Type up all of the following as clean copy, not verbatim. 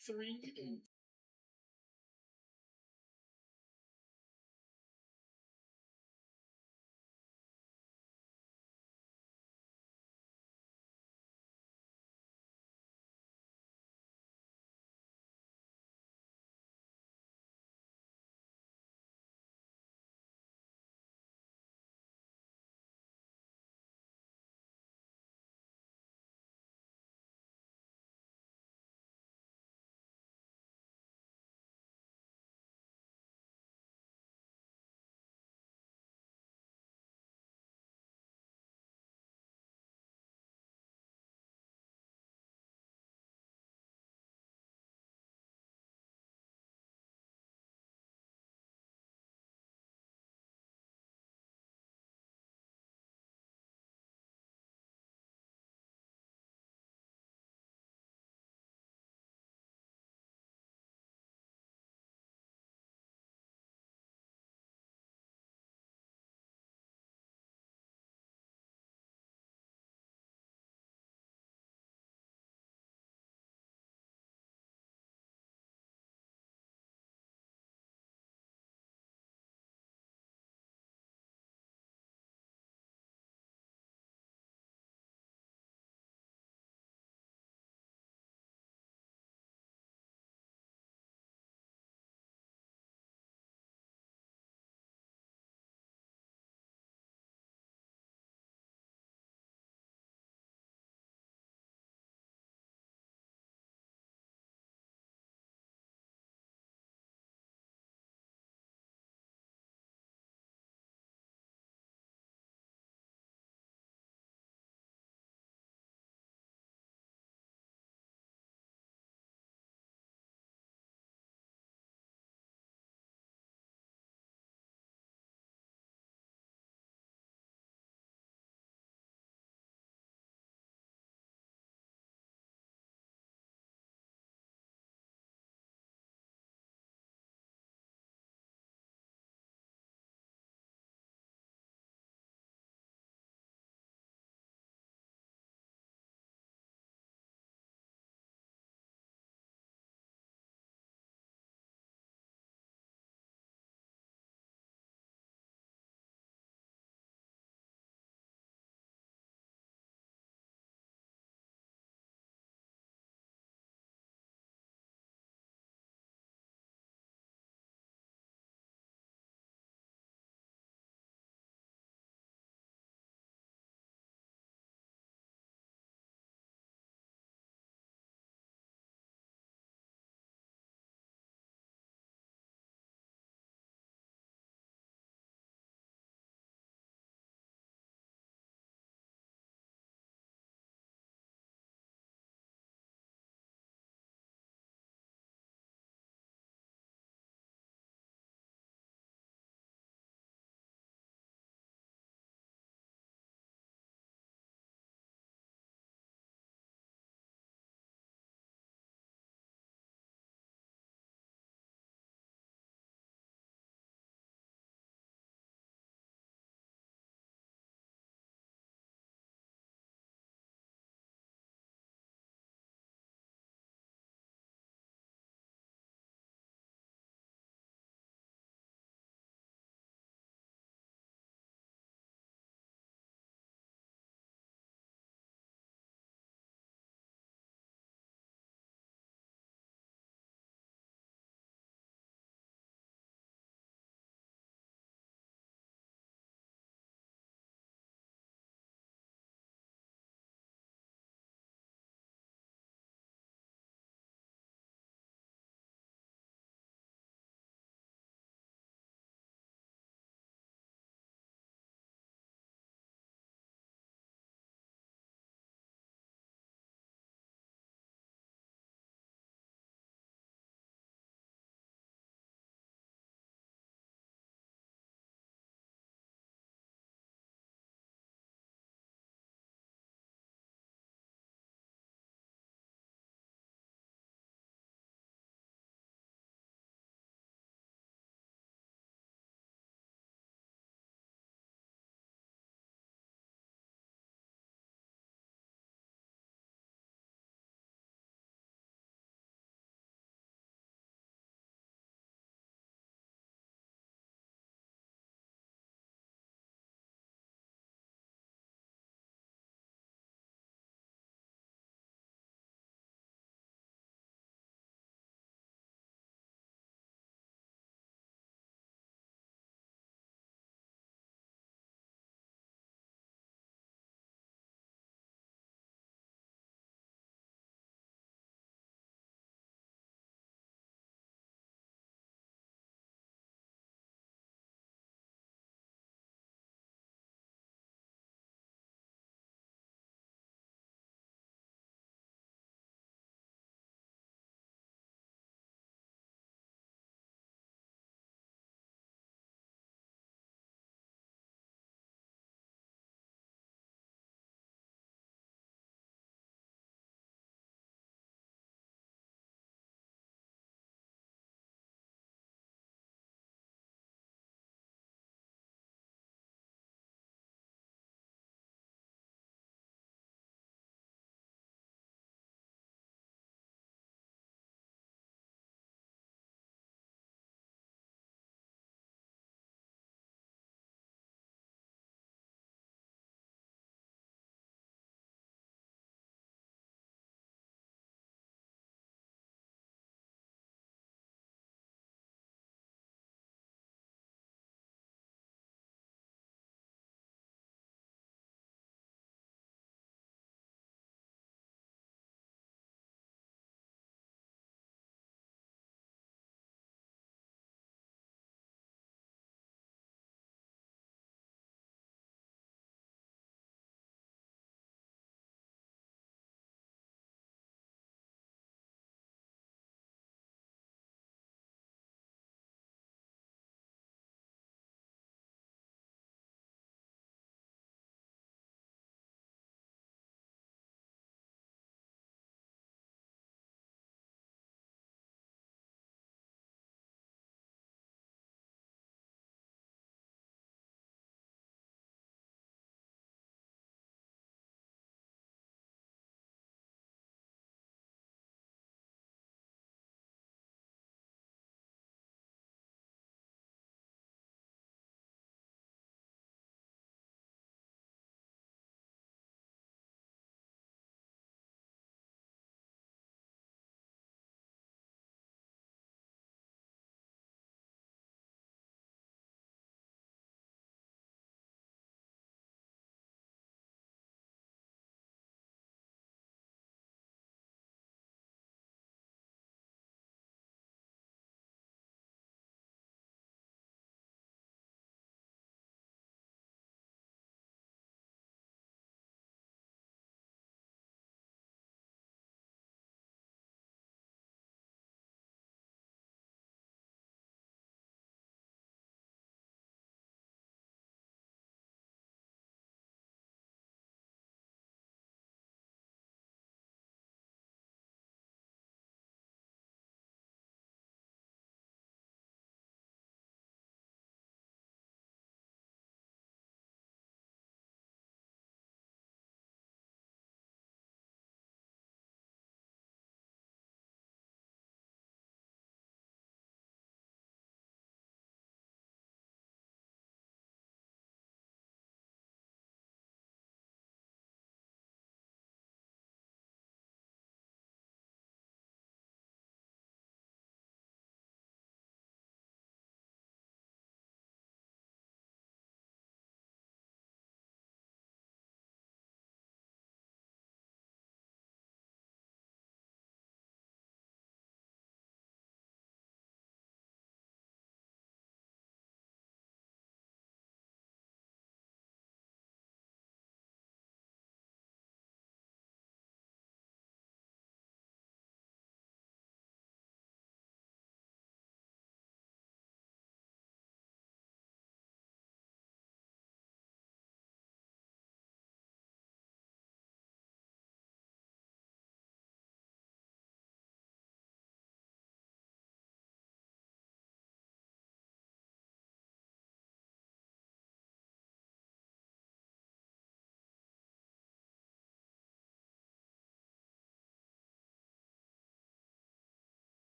Three.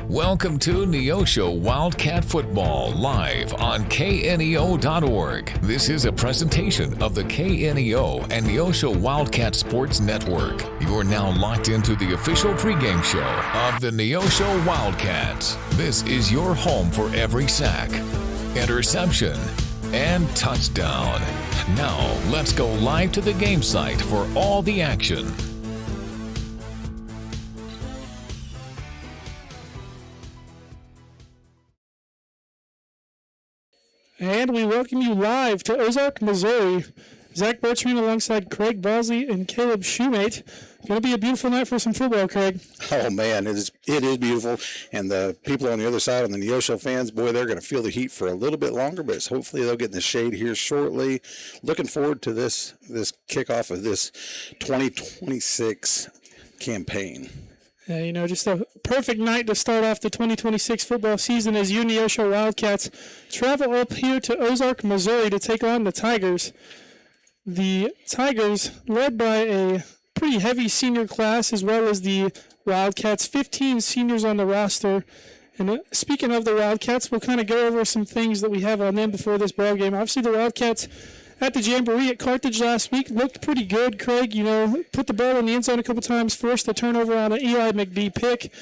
Welcome to Neosho Wildcat Football live on KNEO.org. This is a presentation of the KNEO and Neosho Wildcat Sports Network. You're now locked into the official pregame show of the Neosho Wildcats. This is your home for every sack, interception, and touchdown. Now, let's go live to the game site for all the action. And we welcome you live to Ozark, Missouri. Zach Bertrand alongside Craig Bosley and Caleb Shoemate. Going to be a beautiful night for some football, Craig. Oh, man, it is beautiful. And the people on the other side, on the Neosho fans, boy, they're going to feel the heat for a little bit longer, but hopefully they'll get in the shade here shortly. Looking forward to this kickoff of this 2026 campaign. Just a perfect night to start off the 2026 football season as you Neosho Wildcats travel up here to Ozark, Missouri to take on the Tigers. The Tigers, led by a pretty heavy senior class, as well as the Wildcats, 15 seniors on the roster. And speaking of the Wildcats, we'll kind of go over some things that we have on them before this ball game. Obviously, the Wildcats at the Jamboree at Carthage last week looked pretty good, Craig. Put the ball in the end zone a couple times, forced a turnover on an Eli McBee pick.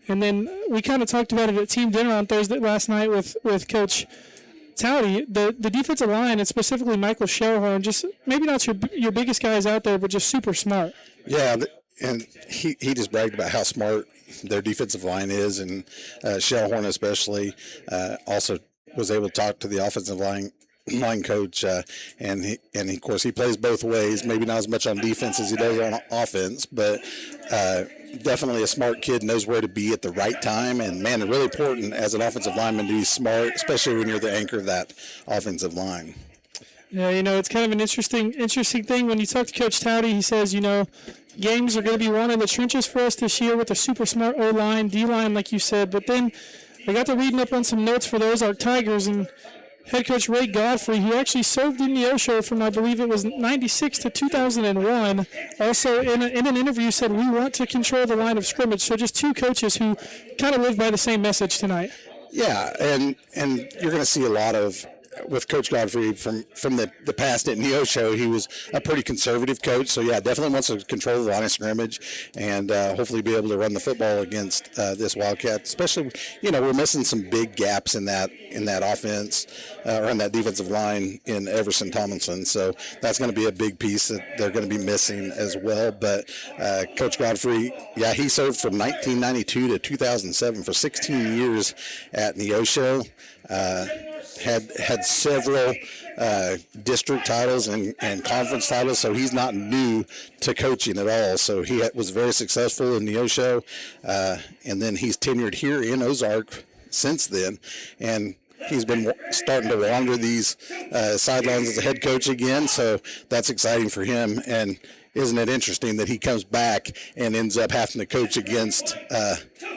And then we kind of talked about it at team dinner on Thursday last night with Coach Towdy. The defensive line, and specifically Michael Shellhorn, just maybe not your biggest guys out there, but just super smart. Yeah, and he just bragged about how smart their defensive line is, and Shellhorn especially also was able to talk to the offensive line coach, and of course he plays both ways. Maybe not as much on defense as he does on offense, but definitely a smart kid, knows where to be at the right time. And man, it's really important as an offensive lineman to be smart, especially when you're the anchor of that offensive line. Yeah, it's kind of an interesting thing when you talk to Coach Towdy. He says, games are going to be won in the trenches for us this year with a super smart O-line, D-line, like you said. But then I got to reading up on some notes for the Ozark Tigers, and head coach Ray Godfrey, who actually served in Neosho from, I believe it was 96 to 2001, also in an interview said, we want to control the line of scrimmage. So just two coaches who kind of live by the same message tonight. Yeah, and you're going to see a lot of, with Coach Godfrey from the past at Neosho, he was a pretty conservative coach. So, yeah, definitely wants to control the line of scrimmage and hopefully be able to run the football against this Wildcat. Especially, we're missing some big gaps in that offense or in that defensive line in Everson Tomlinson. So that's going to be a big piece that they're going to be missing as well. But Coach Godfrey, yeah, he served from 1992 to 2007 for 16 years at Neosho. Had several district titles and conference titles, so he's not new to coaching at all. So he was very successful in Neosho, and then he's tenured here in Ozark since then, and he's been starting to wander these sidelines as a head coach again, so that's exciting for him. And isn't it interesting that he comes back and ends up having to coach against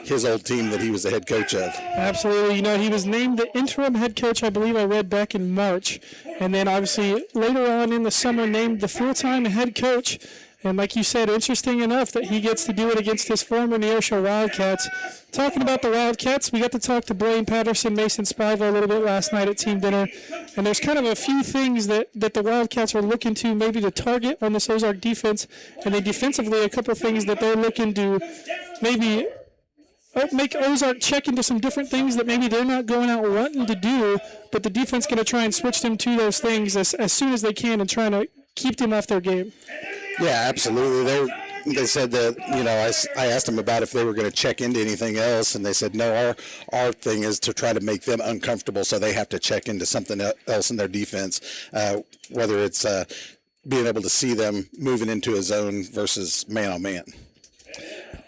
his old team that he was the head coach of? Absolutely. He was named the interim head coach, I believe I read back in March. And then obviously later on in the summer named the full-time head coach. And like you said, interesting enough that he gets to do it against his former Neosho Wildcats. Talking about the Wildcats, we got to talk to Blaine Patterson, Mason Spiva a little bit last night at team dinner. And there's kind of a few things that the Wildcats are looking to maybe to target on this Ozark defense. And then defensively, a couple of things that they're looking to maybe make Ozark check into some different things that maybe they're not going out wanting to do, but the defense going to try and switch them to those things as soon as they can and trying to keep them off their game. Yeah, absolutely. They said that, I asked them about if they were going to check into anything else, and they said, no, our thing is to try to make them uncomfortable, so they have to check into something else in their defense, whether it's being able to see them moving into a zone versus man-on-man.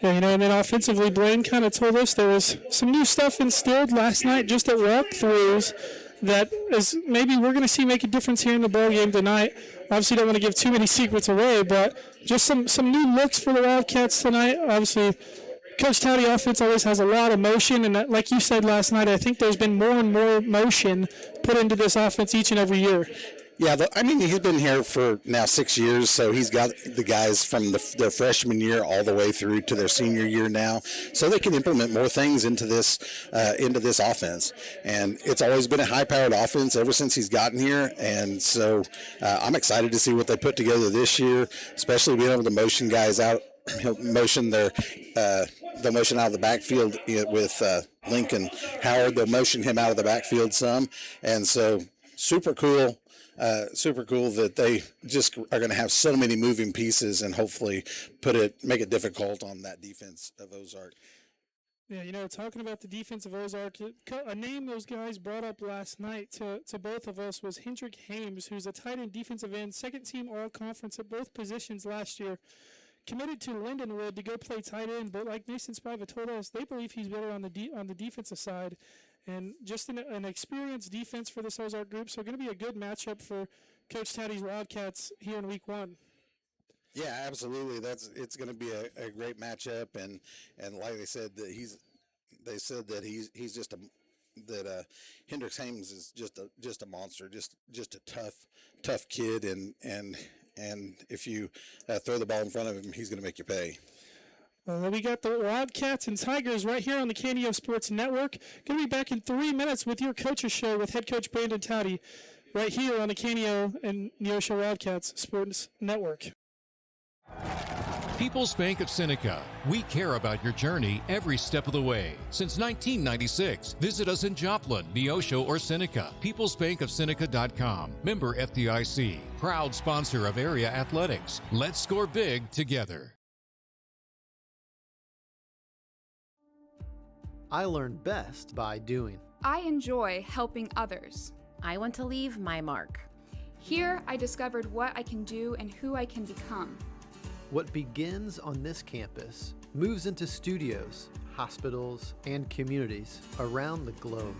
Yeah, and then offensively, Blaine kind of told us there was some new stuff instilled last night just at walkthroughs that is maybe we're going to see make a difference here in the ball game tonight. Obviously, don't want to give too many secrets away, but just some new looks for the Wildcats tonight. Obviously, Coach Towdy offense always has a lot of motion, and like you said last night, I think there's been more and more motion put into this offense each and every year. Yeah, I mean, he's been here for now 6 years, so he's got the guys from their freshman year all the way through to their senior year now, so they can implement more things into this offense. And it's always been a high-powered offense ever since he's gotten here, and so I'm excited to see what they put together this year, especially being able to motion guys out. He'll motion they'll motion out of the backfield with Lincoln Howard. They'll motion him out of the backfield some, and so super cool that they just are going to have so many moving pieces and hopefully make it difficult on that defense of Ozark. Yeah, talking about the defense of Ozark, a name those guys brought up last night to both of us was Hendrick Hames, who's a tight end defensive end, second team all-conference at both positions last year. Committed to Lindenwood to go play tight end, but like Mason Spiva told us, they believe he's better on the defensive side, and just an experienced defense for this Ozark group. So going to be a good matchup for Coach Taddy's Wildcats here in Week 1. Yeah, absolutely. It's going to be a great matchup, and like they said that Hendricks Hames is just a monster, just a tough kid, and if you throw the ball in front of him, he's going to make you pay. Well, we got the Wildcats and Tigers right here on the KNEO Sports Network. Going to be back in 3 minutes with your Coaches Show with head coach Brandon Taddy right here on the KNEO and Neosho Wildcats Sports Network. People's Bank of Seneca. We care about your journey every step of the way. Since 1996, visit us in Joplin, Neosho, or Seneca. PeoplesBankOfSeneca.com. Member FDIC. Proud sponsor of area athletics. Let's score big together. I learn best by doing. I enjoy helping others. I want to leave my mark. Here, I discovered what I can do and who I can become. What begins on this campus moves into studios, hospitals, and communities around the globe.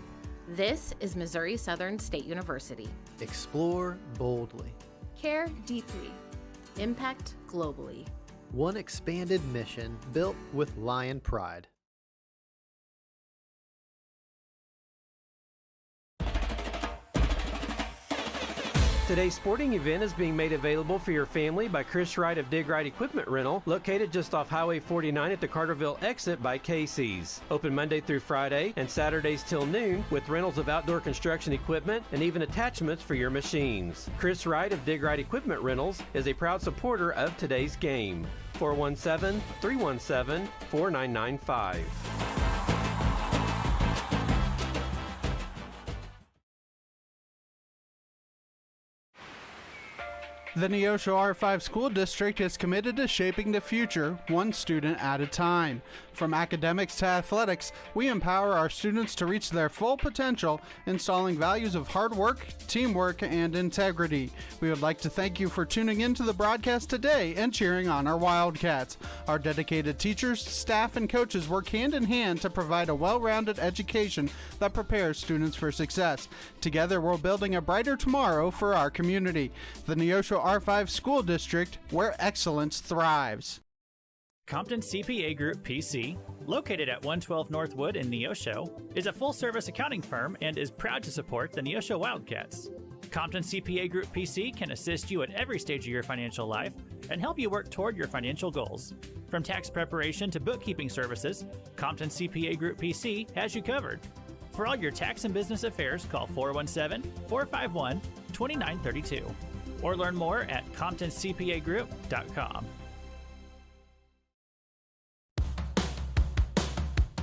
This is Missouri Southern State University. Explore boldly. Care deeply. Impact globally. One expanded mission built with lion pride. Today's sporting event is being made available for your family by Chris Wright of Dig Right Equipment Rental, located just off Highway 49 at the Carterville exit by Casey's. Open Monday through Friday and Saturdays till noon with rentals of outdoor construction equipment and even attachments for your machines. Chris Wright of Dig Right Equipment Rentals is a proud supporter of today's game. 417-317-4995. The Neosho R5 School District is committed to shaping the future, one student at a time. From academics to athletics, we empower our students to reach their full potential, installing values of hard work, teamwork, and integrity. We would like to thank you for tuning in to the broadcast today and cheering on our Wildcats. Our dedicated teachers, staff, and coaches work hand in hand to provide a well-rounded education that prepares students for success. Together, we're building a brighter tomorrow for our community. The Neosho R5 School District, where excellence thrives. Compton CPA Group PC, located at 112 Northwood in Neosho, is a full-service accounting firm and is proud to support the Neosho Wildcats. Compton CPA Group PC can assist you at every stage of your financial life and help you work toward your financial goals. From tax preparation to bookkeeping services, Compton CPA Group PC has you covered. For all your tax and business affairs, call 417-451-2932 or learn more at ComptonCPAGroup.com.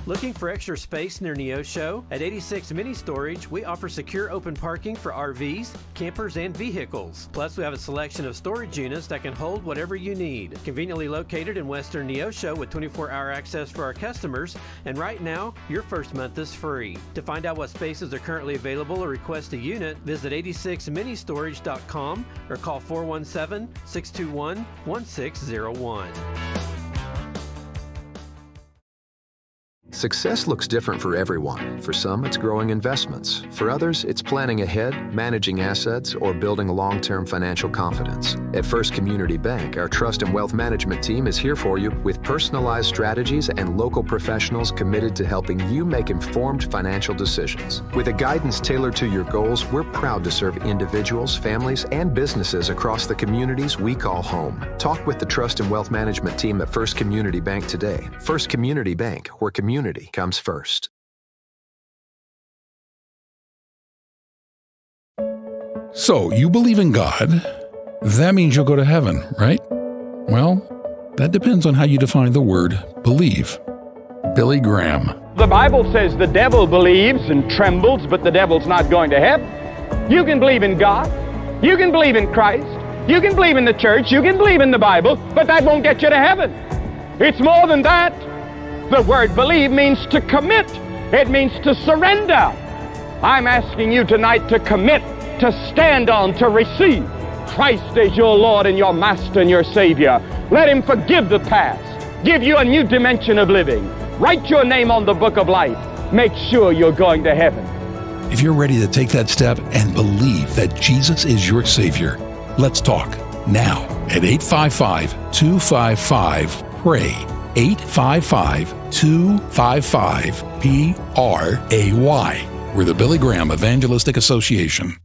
Looking for extra space near Neosho? At 86 Mini Storage, we offer secure open parking for RVs, campers, and vehicles. Plus, we have a selection of storage units that can hold whatever you need. Conveniently located in Western Neosho with 24-hour access for our customers, and right now, your first month is free. To find out what spaces are currently available or request a unit, visit 86ministorage.com or call 417-621-1601. Success looks different for everyone. For some, it's growing investments. For others, it's planning ahead, managing assets, or building long-term financial confidence. At First Community Bank, our trust and wealth management team is here for you with personalized strategies and local professionals committed to helping you make informed financial decisions. With a guidance tailored to your goals, we're proud to serve individuals, families, and businesses across the communities we call home. Talk with the trust and wealth management team at First Community Bank today. First Community Bank, where community comes first. So, you believe in God. That means you'll go to heaven, right? Well, that depends on how you define the word believe. Billy Graham. The Bible says the devil believes and trembles, but the devil's not going to heaven. You can believe in God. You can believe in Christ. You can believe in the church. You can believe in the Bible, but that won't get you to heaven. It's more than that. The word believe means to commit. It means to surrender. I'm asking you tonight to commit, to stand on, to receive Christ as your Lord and your Master and your Savior. Let Him forgive the past, give you a new dimension of living. Write your name on the book of life. Make sure you're going to heaven. If you're ready to take that step and believe that Jesus is your Savior, let's talk now at 855-255-PRAY. 855-255-PRAY. We're the Billy Graham Evangelistic Association.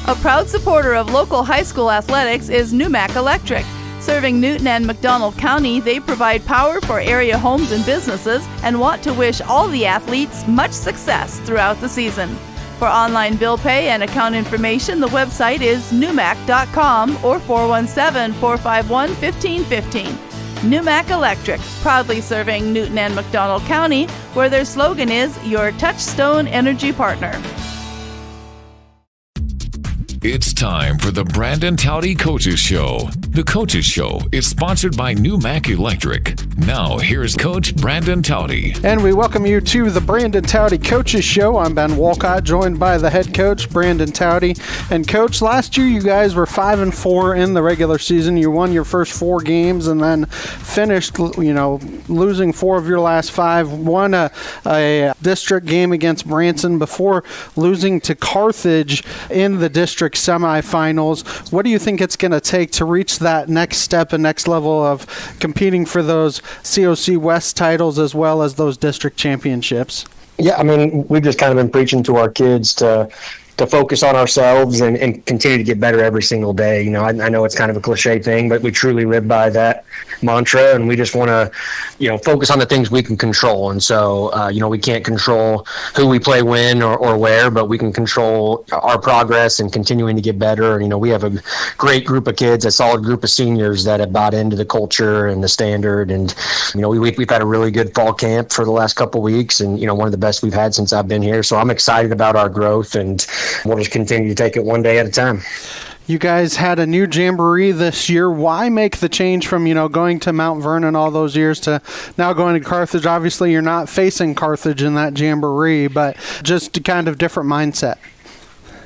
A proud supporter of local high school athletics is Numac Electric. Serving Newton and McDonald County, they provide power for area homes and businesses and want to wish all the athletes much success throughout the season. For online bill pay and account information, the website is numac.com or 417-451-1515. Numac Electric, proudly serving Newton and McDonald County, where their slogan is your touchstone energy partner. It's time for the Brandon Towdy Coaches Show. The Coaches Show is sponsored by Numac Electric. Now, here's Coach Brandon Towdy. And we welcome you to the Brandon Towdy Coaches Show. I'm Ben Wolcott, joined by the head coach, Brandon Towdy. And Coach, last year you guys were 5-4 in the regular season. You won your first 4 games and then finished, losing 4 of your last 5. Won a district game against Branson before losing to Carthage in the district semifinals. What do you think it's going to take to reach that next step and next level of competing for those COC West titles as well as those district championships? Yeah, I mean, we've just kind of been preaching to our kids to focus on ourselves and continue to get better every single day. I know it's kind of a cliche thing, but we truly live by that mantra, and we just want to, focus on the things we can control. And so, we can't control who we play when or where, but we can control our progress and continuing to get better. And, we have a great group of kids, a solid group of seniors that have bought into the culture and the standard. And, we've had a really good fall camp for the last couple of weeks, and, one of the best we've had since I've been here. So I'm excited about our growth, and we'll just continue to take it one day at a time. You guys had a new jamboree this year. Why make the change from, going to Mount Vernon all those years to now going to Carthage? Obviously, you're not facing Carthage in that jamboree, but just a kind of different mindset.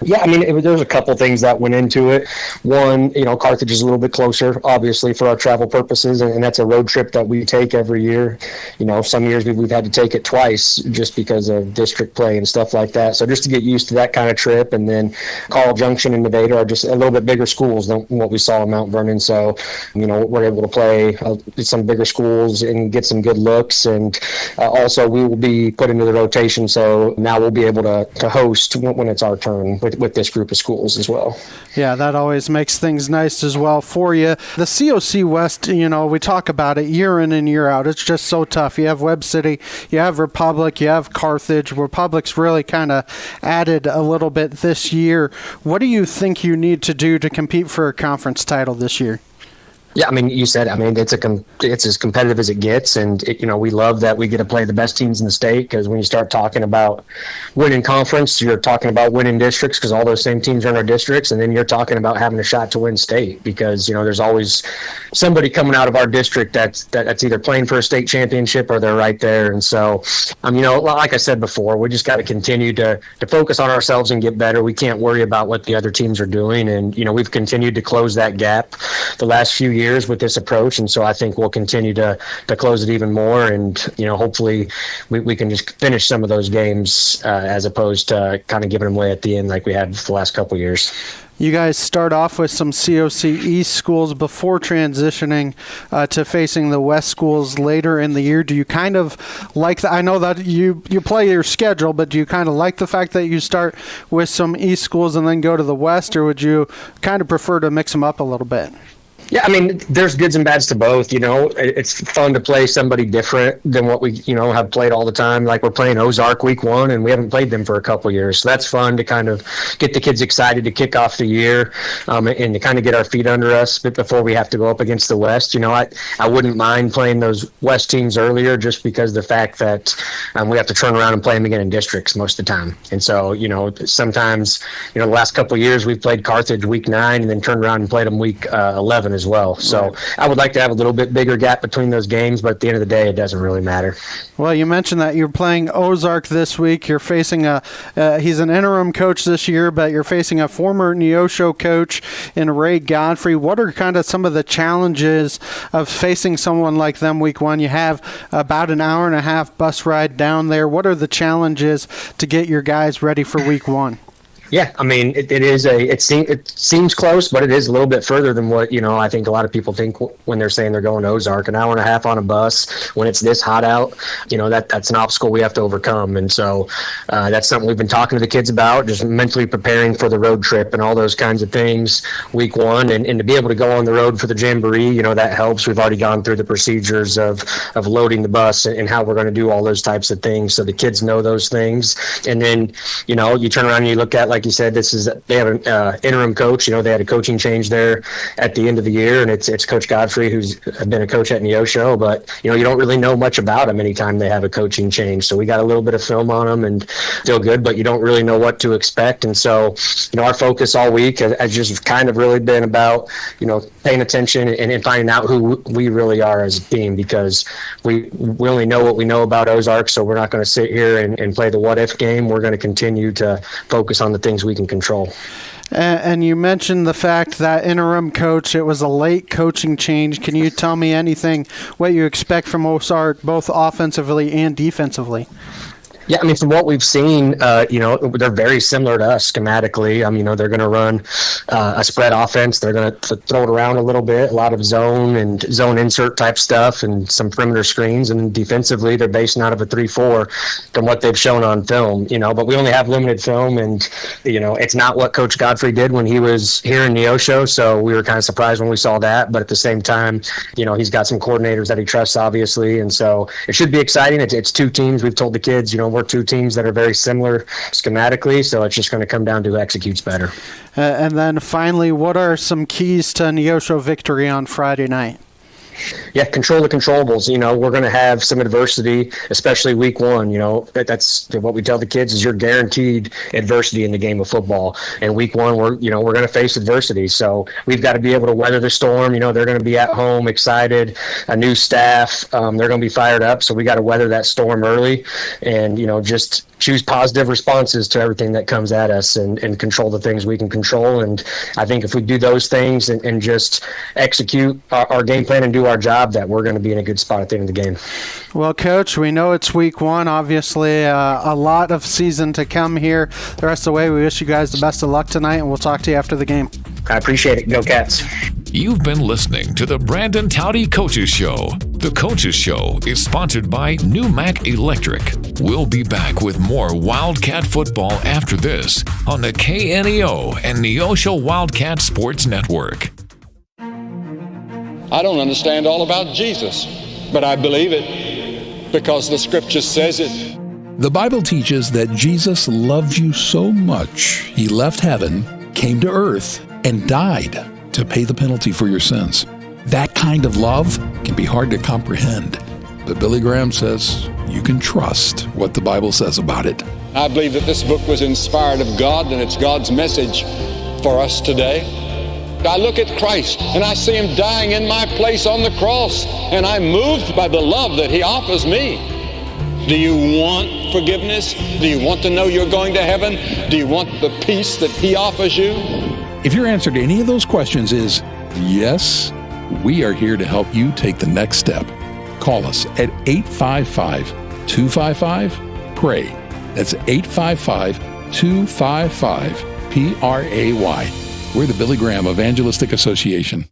Yeah, I mean, there's a couple things that went into it. One, Carthage is a little bit closer, obviously, for our travel purposes, and that's a road trip that we take every year. Some years we've had to take it twice just because of district play and stuff like that. So just to get used to that kind of trip. And then Carl Junction and Nevada are just a little bit bigger schools than what we saw in Mount Vernon. So, we're able to play some bigger schools and get some good looks. And also we will be put into the rotation. So now we'll be able to host when it's our turn with this group of schools as well. Yeah, that always makes things nice as well for you. The COC West, we talk about it year in and year out. It's just so tough. You have Webb City, you have Republic, you have Carthage. Republic's really kind of added a little bit this year. What do you think you need to do to compete for a conference title this year? Yeah, I mean, you said, it's as competitive as it gets, and we love that we get to play the best teams in the state, because when you start talking about winning conference, you're talking about winning districts, because all those same teams are in our districts, and then you're talking about having a shot to win state, because there's always somebody coming out of our district that's either playing for a state championship or they're right there. And so, like I said before, we just got to continue to focus on ourselves and get better. We can't worry about what the other teams are doing, and we've continued to close that gap the last few years with this approach, and so I think we'll continue to close it even more, and hopefully we can just finish some of those games as opposed to kind of giving them away at the end like we had the last couple years. You guys start off with some COC East schools before transitioning to facing the West schools later in the year. Do you kind of like that? I know that you play your schedule, but do you kind of like the fact that you start with some East schools and then go to the West, or would you kind of prefer to mix them up a little bit? Yeah, I mean, there's goods and bads to both. It's fun to play somebody different than what we, have played all the time. Like we're playing Ozark week 1, and we haven't played them for a couple years. So that's fun to kind of get the kids excited to kick off the year and to kind of get our feet under us before we have to go up against the West. I wouldn't mind playing those West teams earlier just because of the fact that we have to turn around and play them again in districts most of the time. And so, sometimes, the last couple of years we've played Carthage week 9 and then turned around and played them week 11 as well. So I would like to have a little bit bigger gap between those games, but at the end of the day, it doesn't really matter. Well, you mentioned that you're playing Ozark this week. You're facing he's an interim coach this year, but you're facing a former Neosho coach in Ray Godfrey. What are kind of some of the challenges of facing someone like them week 1? You have about an hour and a half bus ride down there. What are the challenges to get your guys ready for week 1? Yeah, I mean, it seems close, but it is a little bit further than what, I think a lot of people think when they're saying they're going to Ozark. An hour and a half on a bus when it's this hot out, that's an obstacle we have to overcome. And so that's something we've been talking to the kids about, just mentally preparing for the road trip and all those kinds of things week 1. And to be able to go on the road for the Jamboree, that helps. We've already gone through the procedures of loading the bus and how we're going to do all those types of things. So the kids know those things. And then, you turn around and you look at, like you said, they have an interim coach. They had a coaching change there at the end of the year, and it's Coach Godfrey, who's been a coach at Neosho, but you don't really know much about him anytime they have a coaching change. So we got a little bit of film on him and feel good, but you don't really know what to expect. And so, our focus all week has just kind of really been about, paying attention and finding out who we really are as a team, because we only know what we know about Ozark. So we're not going to sit here and play the what if game. We're going to continue to focus on the things we can control. And you mentioned the fact that interim coach, it was a late coaching change. Can you tell me anything, what you expect from Ozark, both offensively and defensively? Yeah, I mean, from what we've seen, they're very similar to us schematically. They're going to run a spread offense. They're going to throw it around a little bit, a lot of zone and zone insert type stuff and some perimeter screens. And defensively, they're basing out of a 3-4 from what they've shown on film, but we only have limited film. And, it's not what Coach Godfrey did when he was here in Neosho. So we were kind of surprised when we saw that. But at the same time, he's got some coordinators that he trusts, obviously. And so it should be exciting. It's 2 teams. We've told the kids, we're 2 teams that are very similar schematically, so it's just going to come down to who executes better. And then finally, what are some keys to Neosho victory on Friday night? Yeah, control the controllables. We're going to have some adversity, especially week 1. That's what we tell the kids is you're guaranteed adversity in the game of football. And week 1, we're going to face adversity. So we've got to be able to weather the storm. They're going to be at home, excited, a new staff. They're going to be fired up. So we got to weather that storm early and, just choose positive responses to everything that comes at us and control the things we can control. And I think if we do those things and just execute our game plan and do our job, that we're going to be in a good spot at the end of the game. Well, Coach, we know it's week 1, obviously a lot of season to come here. The rest of the way, we wish you guys the best of luck tonight, and we'll talk to you after the game. I appreciate it. Go Cats. You've been listening to the Brandon Towdy Coaches Show. The Coaches Show is sponsored by New Mac Electric. We'll be back with more Wildcat football after this on the KNEO and Neosho Wildcat Sports Network. I don't understand all about Jesus, but I believe it because the scripture says it. The Bible teaches that Jesus loved you so much, he left heaven, came to earth, and died to pay the penalty for your sins. That kind of love can be hard to comprehend, but Billy Graham says you can trust what the Bible says about it. I believe that this book was inspired of God, and it's God's message for us today. I look at Christ, and I see him dying in my place on the cross, and I'm moved by the love that he offers me. Do you want forgiveness? Do you want to know you're going to heaven? Do you want the peace that he offers you? If your answer to any of those questions is yes, We are here to help you take the next step. Call us at 855-255-PRAY. That's 855-255-PRAY. We're the Billy Graham Evangelistic Association.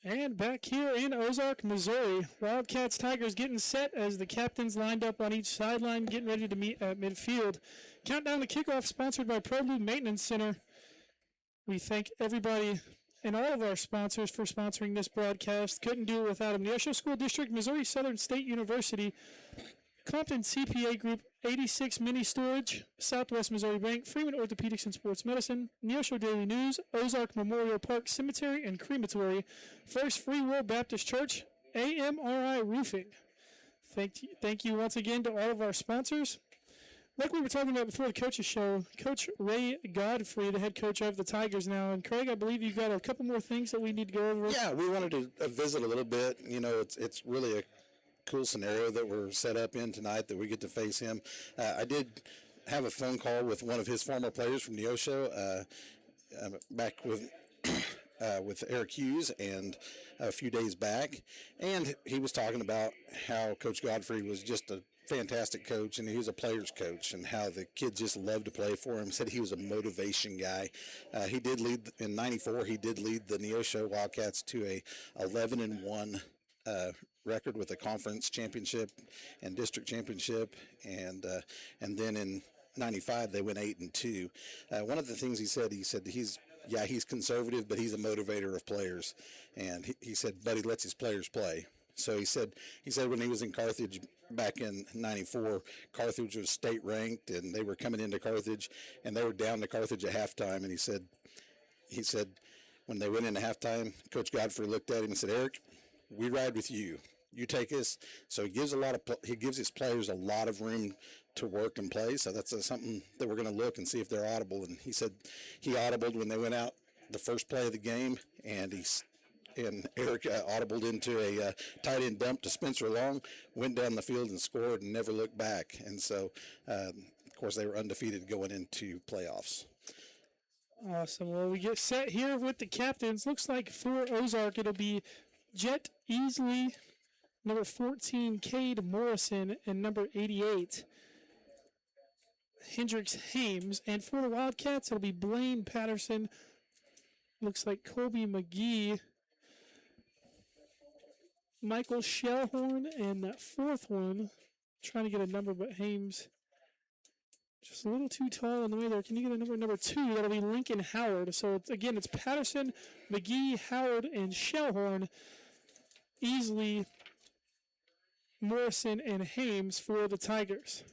And back here in Ozark, Missouri, Wildcats Tigers getting set as the captains lined up on each sideline, getting ready to meet at midfield. Countdown to kickoff sponsored by ProLube Maintenance Center. We thank everybody and all of our sponsors for sponsoring this broadcast. Couldn't do it without them. Neosho School District, Missouri Southern State University, Compton CPA Group, 86 Mini Storage, Southwest Missouri Bank, Freeman Orthopedics and Sports Medicine, Neosho Daily News, Ozark Memorial Park Cemetery and Crematory, First Free Will Baptist Church, AMRI Roofing. Thank you once again to all of our sponsors. Like we were talking about before the coaches show, Coach Ray Godfrey, the head coach of the Tigers now. And Craig, I believe you've got a couple more things that we need to go over. Yeah, we wanted to visit a little bit. You know, it's really a cool scenario that we're set up in tonight that we get to face him. I did have a phone call with one of his former players from Neosho back with Eric Hughes and a few days back, and he was talking about how Coach Godfrey was just a fantastic coach, and he was a player's coach, and how the kids just loved to play for him. Said he was a motivation guy. He did lead in '94. He did lead the Neosho Wildcats to a 11-1 record with a conference championship and district championship, and then in '95 they went 8-2. One of the things he said he's conservative, but he's a motivator of players, and he said, but he lets his players play. So he said when he was in Carthage back in '94, Carthage was state ranked, and they were coming into Carthage, and they were down to Carthage at halftime. And he said when they went into halftime, Coach Godfrey looked at him and said, "Eric, we ride with you. You take us." So he gives his players a lot of room to work and play. So that's something that we're going to look and see if they're audible. And he said he audibled when they went out the first play of the game, and Eric audibled into a tight end dump to Spencer Long, went down the field and scored and never looked back. And so, of course, they were undefeated going into playoffs. Awesome. Well, we get set here with the captains. Looks like for Ozark, it'll be Jet Easley, number 14, Cade Morrison, and number 88, Hendrix Hames. And for the Wildcats, it'll be Blaine Patterson. Looks like Colby McGee, Michael Shellhorn, and that fourth one, trying to get a number, but Hames just a little too tall on the way there. Can you get a number 2? That'll be Lincoln Howard. So, it's Patterson, McGee, Howard, and Shellhorn. Easley, Morrison, and Hames for the Tigers.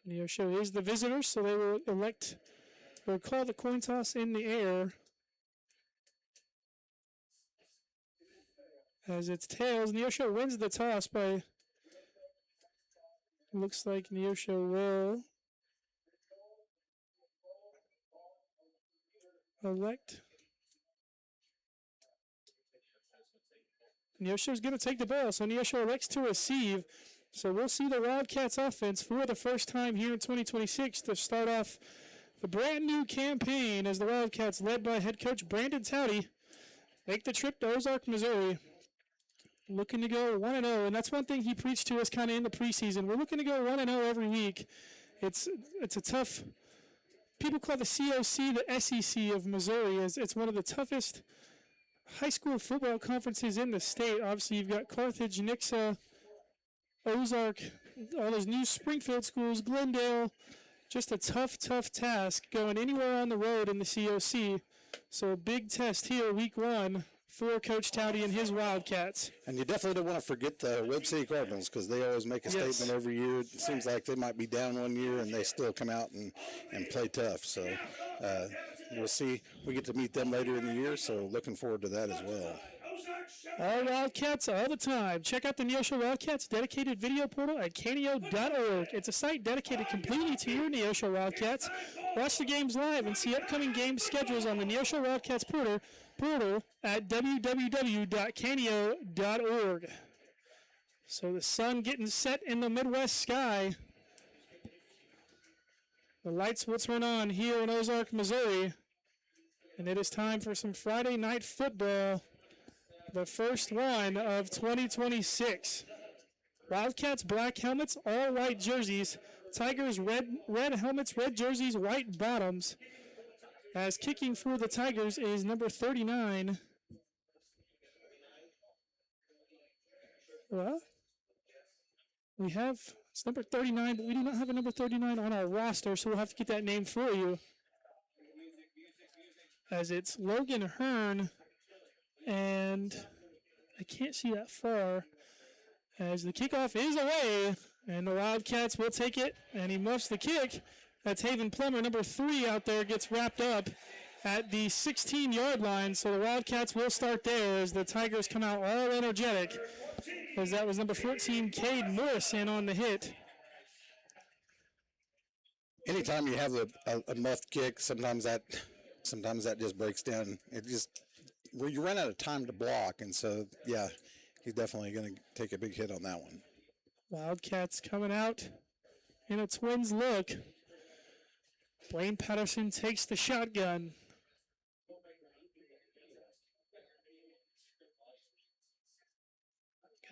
Neosho is the visitors, so they will call the coin toss in the air. As it's tails, Neosho wins the toss by, looks like Neosho will elect. Neosho's going to take the ball, so Neosho elects to receive. So we'll see the Wildcats offense for the first time here in 2026 to start off the brand new campaign as the Wildcats, led by head coach Brandon Towdy, make the trip to Ozark, Missouri. Looking to go 1-0, and that's one thing he preached to us kind of in the preseason. We're looking to go 1-0 every week. It's a tough, people call the COC the SEC of Missouri. It's one of the toughest high school football conferences in the state. Obviously, you've got Carthage, Nixa, Ozark, all those new Springfield schools, Glendale. Just a tough task going anywhere on the road in the COC. So a big test here, week 1, for Coach Towdy and his Wildcats. And you definitely don't want to forget the Webb City Cardinals, because they always make a statement every year. It seems like they might be down one year and they still come out and play tough. So we'll see. We get to meet them later in the year, so looking forward to that as well. All Wildcats all the time. Check out the Neosho Wildcats dedicated video portal at kneo.org. It's a site dedicated completely to your Neosho Wildcats. Watch the games live and see upcoming game schedules on the Neosho Wildcats portal at www.kneo.org. So the sun getting set in the Midwest sky. The lights will turn on here in Ozark, Missouri. And it is time for some Friday night football, the first one of 2026. Wildcats, black helmets, all white jerseys. Tigers, red helmets, red jerseys, white bottoms. As kicking for the Tigers is number 39. Well, we have, it's number 39, but we do not have a number 39 on our roster, so we'll have to get that name for you. As it's Logan Hearn, and I can't see that far. As the kickoff is away, and the Wildcats will take it, and he muffs the kick. That's Haven Plummer, number 3 out there, gets wrapped up at the 16-yard line. So the Wildcats will start there as the Tigers come out all energetic, as that was number 14, Cade Morrison, on the hit. Anytime you have a muffed kick, sometimes that just breaks down. You run out of time to block, and so, yeah, he's definitely going to take a big hit on that one. Wildcats coming out in a Twins look. Blaine Patterson takes the shotgun.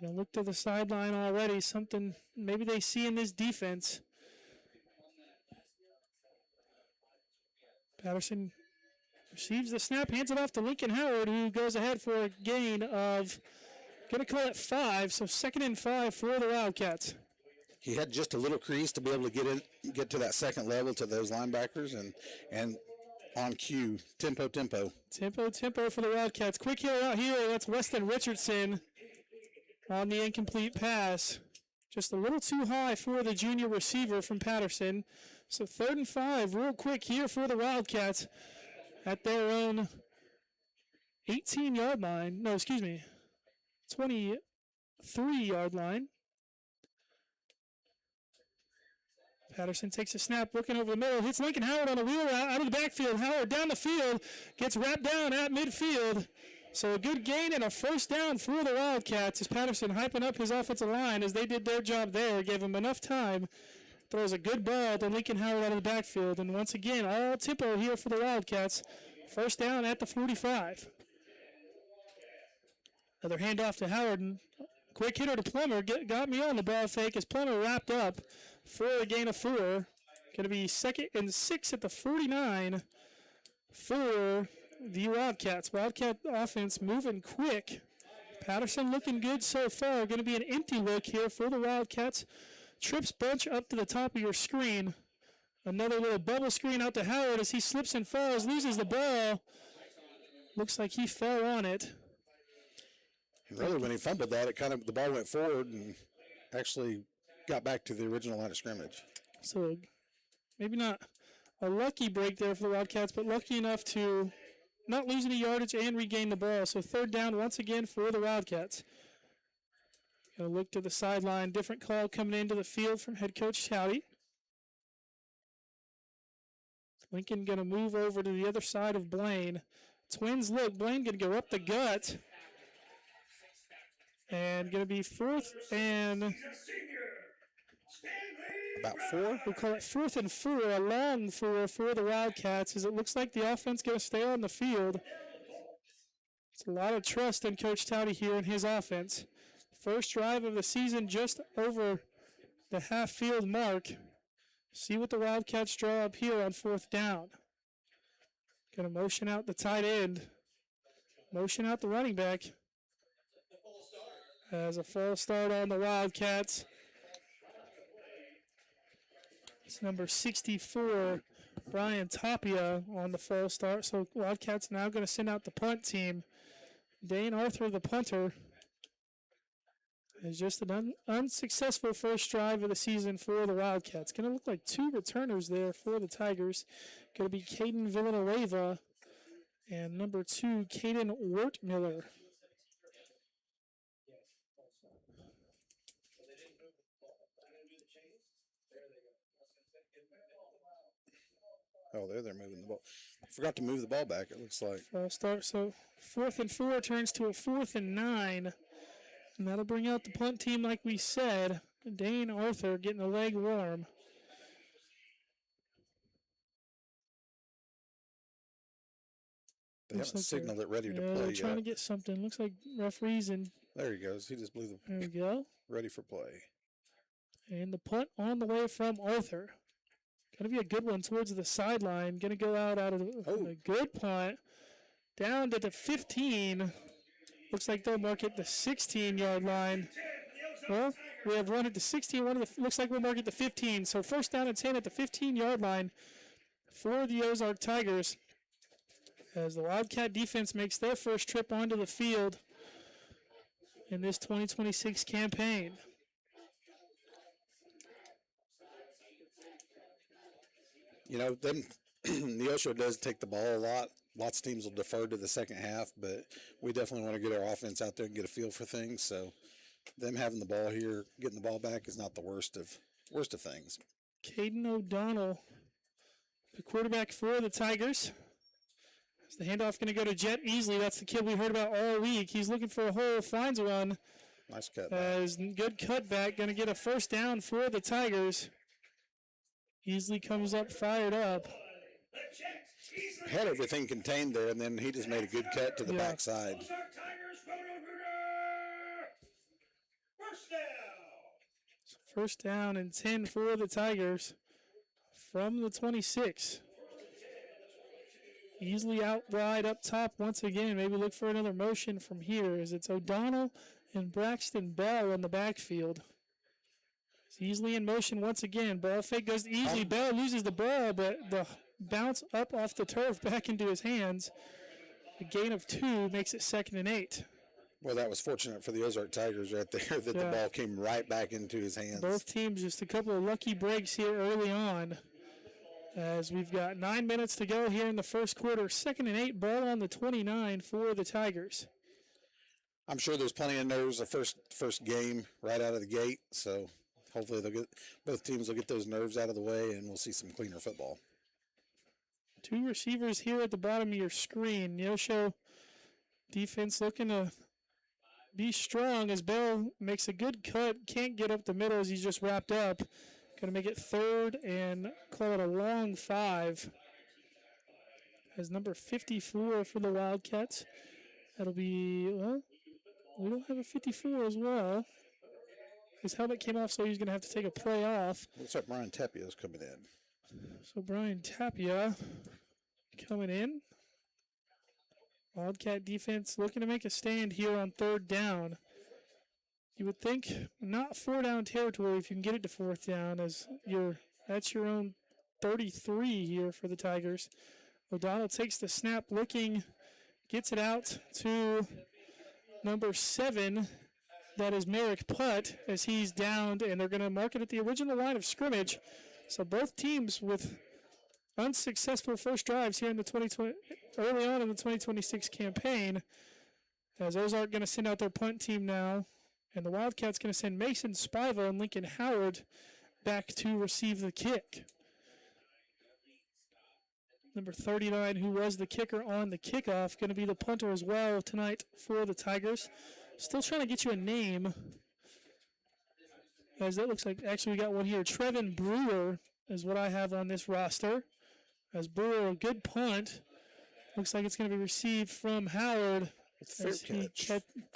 Gonna look to the sideline already. Something maybe they see in this defense. Patterson receives the snap, hands it off to Lincoln Howard, who goes ahead for a gain of, going to call it 5, so 2nd and 5 for the Wildcats. He had just a little crease to be able to get to that second level to those linebackers, and on cue, tempo. Tempo for the Wildcats. Quick hitter out here, that's Weston Richardson on the incomplete pass. Just a little too high for the junior receiver from Patterson. So 3rd and 5, real quick here for the Wildcats at their own 18-yard line. No, excuse me, 23-yard line. Patterson takes a snap, looking over the middle, hits Lincoln Howard on a wheel route out of the backfield. Howard down the field, gets wrapped down at midfield. So a good gain and a first down for the Wildcats as Patterson hyping up his offensive line as they did their job there, gave him enough time. Throws a good ball to Lincoln Howard out of the backfield. And once again, all tempo here for the Wildcats. First down at the 45. Another handoff to Howard. And quick hitter to Plummer. Got me on the ball fake as Plummer wrapped up for a gain of 4. Going to be 2nd and 6 at the 49 for the Wildcats. Wildcat offense moving quick. Patterson looking good so far. Going to be an empty look here for the Wildcats. Trips bunch up to the top of your screen. Another little bubble screen out to Howard as he slips and falls, loses the ball. Looks like he fell on it. Really, when he fumbled that, the ball went forward and actually got back to the original line of scrimmage. So maybe not a lucky break there for the Wildcats, but lucky enough to not lose any yardage and regain the ball. So 3rd down once again for the Wildcats. Going to look to the sideline. Different call coming into the field from head coach Howdy. Lincoln going to move over to the other side of Blaine. Twins look. Blaine going to go up the gut. And going to be 4th and about 4. We'll call it 4th and 4, a long 4 for the Wildcats, as it looks like the offense going to stay on the field. It's a lot of trust in Coach Towdy here in his offense. First drive of the season, just over the half-field mark. See what the Wildcats draw up here on 4th down. Going to motion out the tight end. Motion out the running back. As a false start on the Wildcats. It's number 64, Brian Tapia, on the false start. So Wildcats now going to send out the punt team. Dane Arthur, the punter, is just an unsuccessful first drive of the season for the Wildcats. Going to look like 2 returners there for the Tigers. Going to be Caden Villanueva and number 2, Caden Wertmiller. Oh, they're moving the ball. Forgot to move the ball back, it looks like. False start, so 4th and 4 turns to a 4th and 9. And that'll bring out the punt team like we said. Dane Arthur getting the leg warm. They haven't signaled it ready to play they're yet. trying to get something. Looks like referees and. There he goes. He just blew the. There we go. Ready for play. And the punt on the way from Arthur. Going to be a good one towards the sideline. Going to go out of a good punt. Down to the 15. Looks like they'll mark it the 16-yard line. Well, we have one at the 16. Looks like we'll mark it the 15. So first down and 10 at the 15-yard line for the Ozark Tigers. As the Wildcat defense makes their first trip onto the field in this 2026 campaign. You know, Neosho does take the ball a lot. Lots of teams will defer to the second half, but we definitely want to get our offense out there and get a feel for things. So them having the ball here, getting the ball back is not the worst of things. Caden O'Donnell, the quarterback for the Tigers. Is the handoff going to go to Jet Easley? That's the kid we heard about all week. He's looking for a hole, finds one. Nice cut. Good cutback, going to get a first down for the Tigers. Easley comes up, fired up. Had everything contained there, and then he just made a good cut to the backside. First down and 10 for the Tigers from the 26. Easily out wide up top once again. Maybe look for another motion from here as it's O'Donnell and Braxton Bell in the backfield. It's Easley in motion once again. Ball fake goes to Easley. Bell loses the ball, but the bounce up off the turf back into his hands. A gain of 2 makes it 2nd and 8. Well, that was fortunate for the Ozark Tigers right there that the ball came right back into his hands. Both teams just a couple of lucky breaks here early on. As we've got 9 minutes to go here in the first quarter. 2nd and 8, ball on the 29 for the Tigers. I'm sure there's plenty of nerves the first game right out of the gate. So hopefully both teams will get those nerves out of the way and we'll see some cleaner football. 2 receivers here at the bottom of your screen. Neosho defense looking to be strong as Bell makes a good cut. Can't get up the middle as he's just wrapped up. Going to make it 3rd and call it a long 5. As number 54 for the Wildcats. That'll be, well, we don't have a 54 as well. His helmet came off, so he's going to have to take a play off. Looks like Brian Tapia is coming in. So Brian Tapia coming in. Wildcat defense looking to make a stand here on 3rd down. You would think not 4-down territory if you can get it to 4th down, as that's your own 33 here for the Tigers. O'Donnell takes the snap, looking, gets it out to number 7. That is Merrick Putt, as he's downed, and they're going to mark it at the original line of scrimmage. So both teams with unsuccessful first drives here in the early on in the 2026 campaign. As Ozark going to send out their punt team now, and the Wildcats going to send Mason Spiva and Lincoln Howard back to receive the kick. Number 39, who was the kicker on the kickoff, going to be the punter as well tonight for the Tigers. Still trying to get you a name, as that looks like, actually we got one here. Trevin Brewer is what I have on this roster. As Brewer, a good punt. Looks like it's going to be received from Howard. As he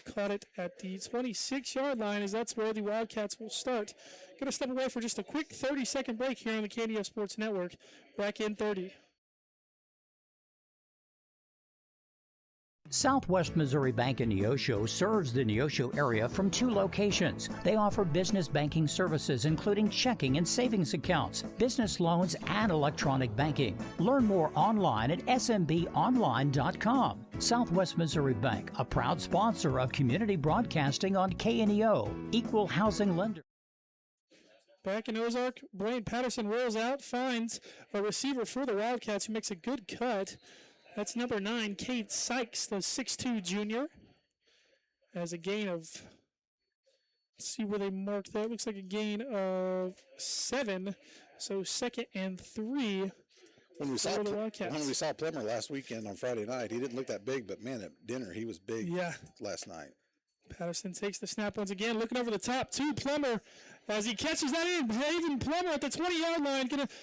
caught it at the 26-yard line, as that's where the Wildcats will start. Going to step away for just a quick 30-second break here on the KNEO Sports Network. Back in 30. Southwest Missouri Bank in Neosho serves the Neosho area from 2 locations. They offer business banking services including checking and savings accounts, business loans, and electronic banking. Learn more online at smbonline.com. Southwest Missouri Bank, a proud sponsor of community broadcasting on KNEO, equal housing lender. Back in Ozark, Blaine Patterson rolls out, finds a receiver for the Wildcats who makes a good cut. That's number 9, Cade Sykes, the 6'2 junior. As a gain of, let's see where they marked that. Looks like a gain of 7. So 2nd and 3 when we for the Wildcats. When we saw Plummer last weekend on Friday night, he didn't look that big, but man, at dinner he was big last night. Patterson takes the snap once again, looking over the top to Plummer as he catches that in. Haven Plummer at the 20-yard line, going to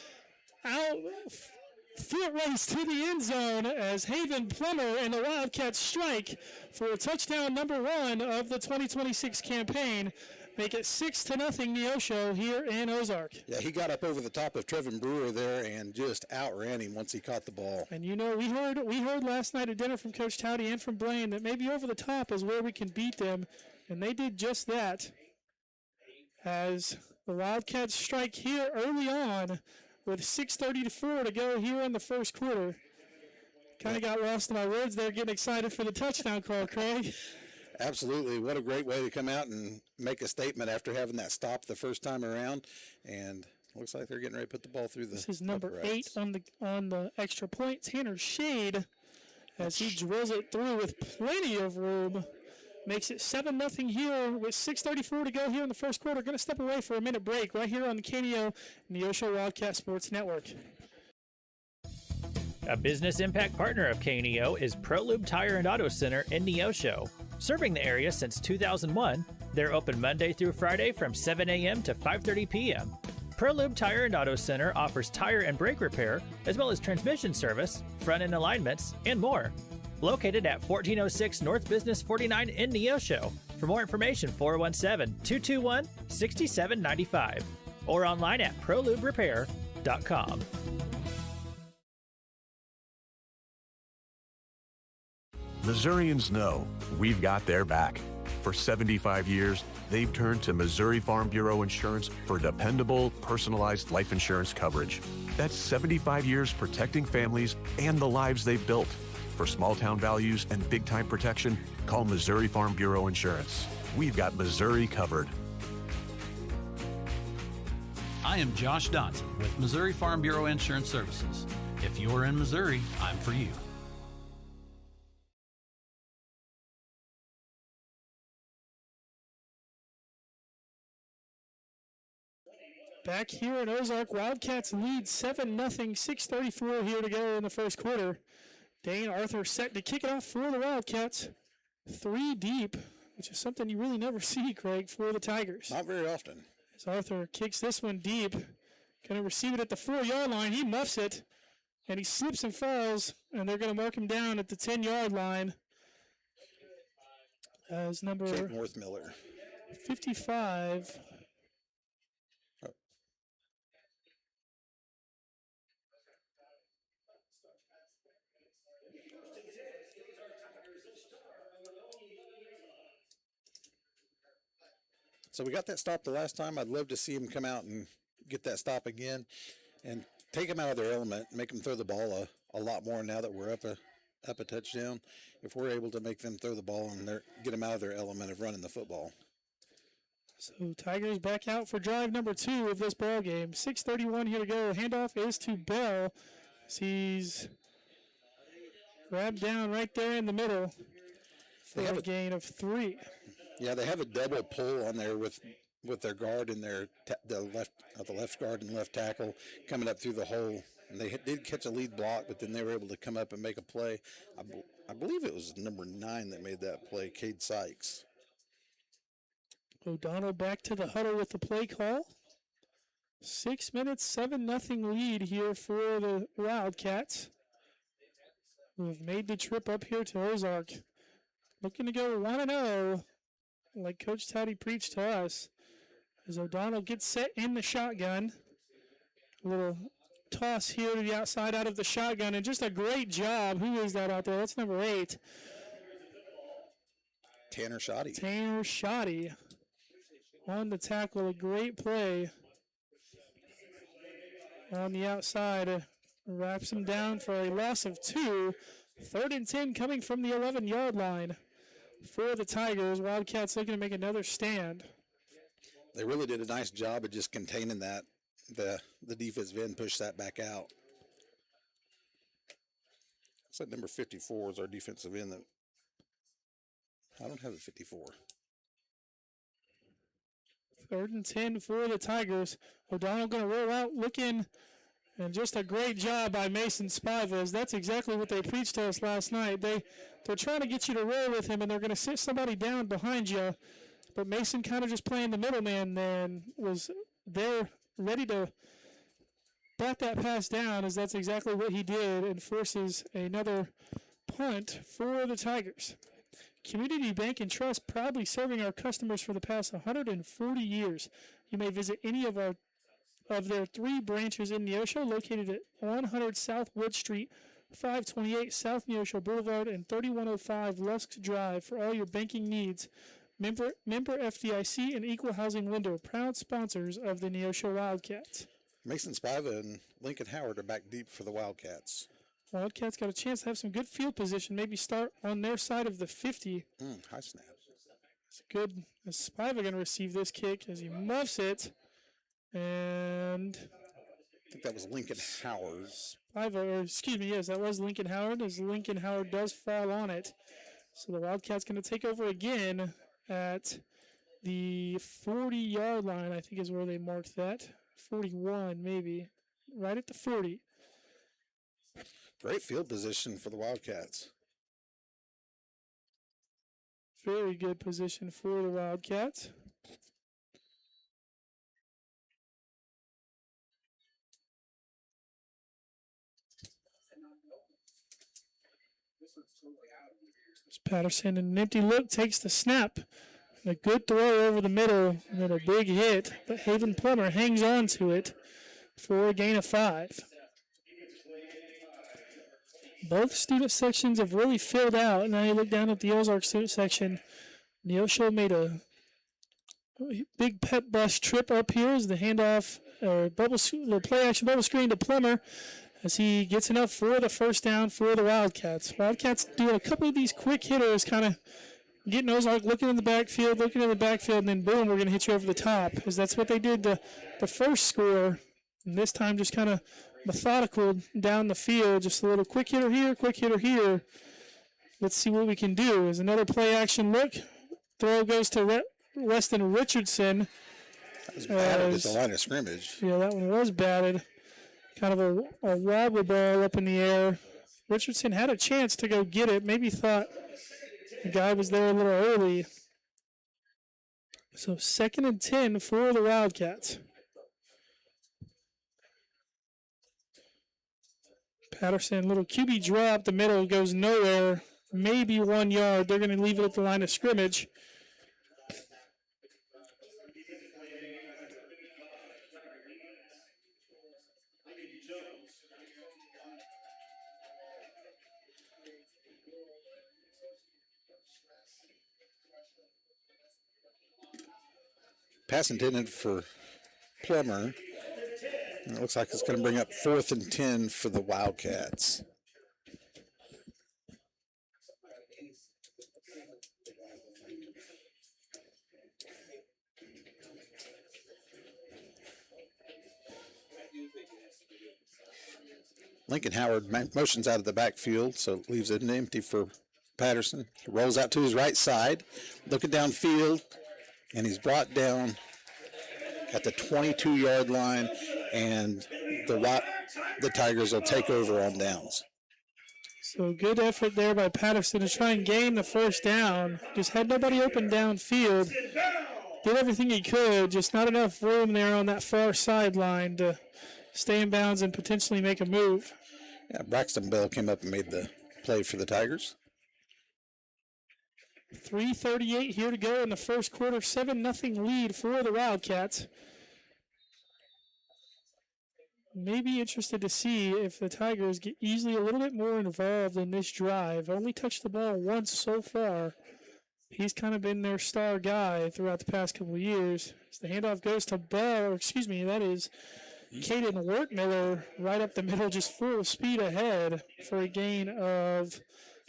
foot race to the end zone as Haven Plummer and the Wildcats strike for touchdown number 1 of the 2026 campaign. Make it 6-0 Neosho here in Ozark. Yeah, he got up over the top of Trevin Brewer there and just outran him once he caught the ball. And you know, we heard last night at dinner from Coach Towdy and from Blaine that maybe over the top is where we can beat them, and they did just that. As the Wildcats strike here early on with 6:34 to go here in the first quarter. Kind of got lost in my words there, getting excited for the touchdown call, Craig. Absolutely. What a great way to come out and make a statement after having that stop the first time around. And looks like they're getting ready to put the ball through the This is number uprights. 8 on the extra point. Tanner Shade, as he drills it through with plenty of room. Makes it 7-0 here with 6:34 to go here in the first quarter. Going to step away for a minute break right here on the KNEO Neosho Wildcat Sports Network. A business impact partner of KNEO is ProLube Tire and Auto Center in Neosho. Serving the area since 2001, they're open Monday through Friday from 7 a.m. to 5:30 p.m. ProLube Tire and Auto Center offers tire and brake repair, as well as transmission service, front-end alignments, and more. Located at 1406 North Business 49 in Neosho. For more information, 417-221-6795 or online at proluberepair.com. Missourians know we've got their back. For 75 years, they've turned to Missouri Farm Bureau Insurance for dependable, personalized life insurance coverage. That's 75 years protecting families and the lives they've built. For small-town values and big-time protection, call Missouri Farm Bureau Insurance. We've got Missouri covered. I am Josh Dotson with Missouri Farm Bureau Insurance Services. If you're in Missouri, I'm for you. Back here in Ozark, Wildcats lead 7-0, 6:34 here to go in the first quarter. Dane Arthur set to kick it off for the Wildcats. 3 deep, which is something you really never see, Craig, for the Tigers. Not very often. As Arthur kicks this one deep, going to receive it at the 4-yard line. He muffs it, and he slips and falls, and they're going to mark him down at the 10-yard line. As number Jake Northmiller. 55. So we got that stop the last time. I'd love to see him come out and get that stop again and take them out of their element, make them throw the ball a lot more now that we're up a touchdown. If we're able to make them throw the ball and get them out of their element of running the football. So Tigers back out for drive number 2 of this ball game. 6:31 here to go. Handoff is to Bell. He's grabbed down right there in the middle for a gain of 3. Yeah, they have a double pull on there with their guard and the left guard and left tackle coming up through the hole. And they did catch a lead block, but then they were able to come up and make a play. I believe it was number 9 that made that play, Cade Sykes. O'Donnell back to the huddle with the play call. 6 minutes, 7-0 lead here for the Wildcats, who have made the trip up here to Ozark. Looking to go 1-0, like Coach Towdy preached to us. As O'Donnell gets set in the shotgun. A little toss here to the outside out of the shotgun, and just a great job. Who is that out there? That's number 8. Tanner Shoddy. Tanner Shoddy on the tackle. A great play on the outside. Wraps him down for a loss of 2. 3rd and 10 coming from the 11-yard line for the Tigers. Wildcats looking to make another stand. They really did a nice job of just containing that. The defensive end pushed that back out. It's like number 54 is our defensive end. I don't have the 54. 3rd and 10 for the Tigers. O'Donnell going to roll out looking, and just a great job by Mason Spivas. That's exactly what they preached to us last night. They're trying to get you to roll with him, and they're going to sit somebody down behind you. But Mason kind of just playing the middleman then was there ready to bat that pass down, as that's exactly what he did, and forces another punt for the Tigers. Community Bank and Trust, proudly serving our customers for the past 140 years. You may visit any of their 3 branches in Neosho, located at 100 South Wood Street, 528 South Neosho Boulevard, and 3105 Lusk Drive for all your banking needs. Member FDIC and Equal Housing Lender, proud sponsors of the Neosho Wildcats. Mason Spiva and Lincoln Howard are back deep for the Wildcats. Wildcats got a chance to have some good field position, maybe start on their side of the 50. High snap. It's good. Spiva going to receive this kick as he muffs it. And I think that was Lincoln Howard. Yes, that was Lincoln Howard, as Lincoln Howard does fall on it. So the Wildcats going to take over again at the 40-yard line, I think is where they marked that. 41, maybe. Right at the 40. Great field position for the Wildcats. Very good position for the Wildcats. Patterson, in an empty look, takes the snap. And a good throw over the middle, and then a big hit. But Haven Plummer hangs on to it for a gain of 5. Both student sections have really filled out. Now you look down at the Ozark student section. Neosho made a big pep bus trip up here as the handoff, or the play action bubble screen to Plummer, as he gets enough for the first down for the Wildcats. Wildcats doing a couple of these quick hitters, kind of getting Ozark looking in the backfield, and then boom, we're going to hit you over the top, because that's what they did the first score. And this time just kind of methodical down the field, just a little quick hitter here. Let's see what we can do. As another play action look. Throw goes to Weston Richardson. That was batted at the line of scrimmage. Yeah, that one was batted. Kind of a wobble ball up in the air. Richardson had a chance to go get it. Maybe thought the guy was there a little early. So 2nd and 10 for the Wildcats. Patterson, little QB drop. The middle goes nowhere. Maybe 1 yard. They're going to leave it at the line of scrimmage. Pass intended for Plummer. And it looks like it's going to bring up 4th and 10 for the Wildcats. Lincoln Howard motions out of the backfield, so it leaves it empty for Patterson. He rolls out to his right side, looking downfield, and he's brought down at the 22-yard line, and the Tigers will take over on downs. So good effort there by Patterson to try and gain the first down. Just had nobody open downfield. Did everything he could, just not enough room there on that far sideline to stay in bounds and potentially make a move. Yeah, Braxton Bell came up and made the play for the Tigers. 3:38 here to go in the first quarter. 7-0 lead for the Wildcats. Maybe interested to see if the Tigers get easily a little bit more involved in this drive. Only touched the ball once so far. He's kind of been their star guy throughout the past couple of years. As the handoff goes to that is Caden Wertmiller right up the middle, just full speed ahead for a gain of,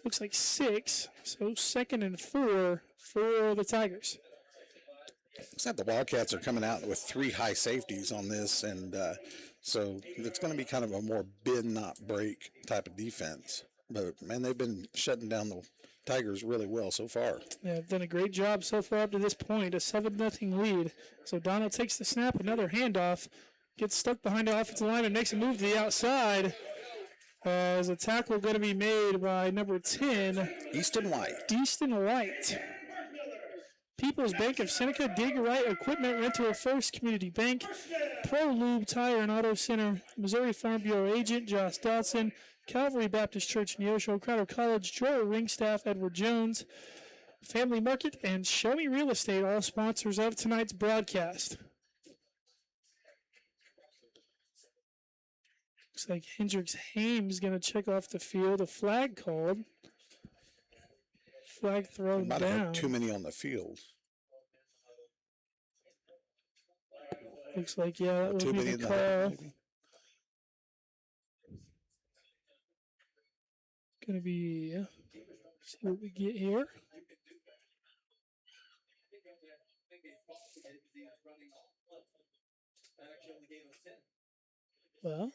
looks like 6. So 2nd and 4 for the Tigers. Looks like the Wildcats are coming out with 3 high safeties on this, and so it's going to be kind of a more bend, not break type of defense. But, man, they've been shutting down the Tigers really well so far. Yeah, they've done a great job so far up to this point, a 7-0 lead. So Donald takes the snap, another handoff, gets stuck behind the offensive line and makes a move to the outside. As a tackle going to be made by number 10. Easton White. People People's Bank of Seneca, Dig Right Equipment Rental First Community Bank, Pro Lube Tire and Auto Center, Missouri Farm Bureau Agent Josh Dodson, Calvary Baptist Church Neosho, Crowder College, Joel Ringstaff, Edward Jones, Family Market, and Show Me Real Estate, all sponsors of tonight's broadcast. Looks like Hendricks Hames going to check off the field. A flag called. Flag thrown might down. have had too many on the field. Looks like, yeah, that would Too be many the in the call. huddle, maybe. Going to be, see what we get here. Well,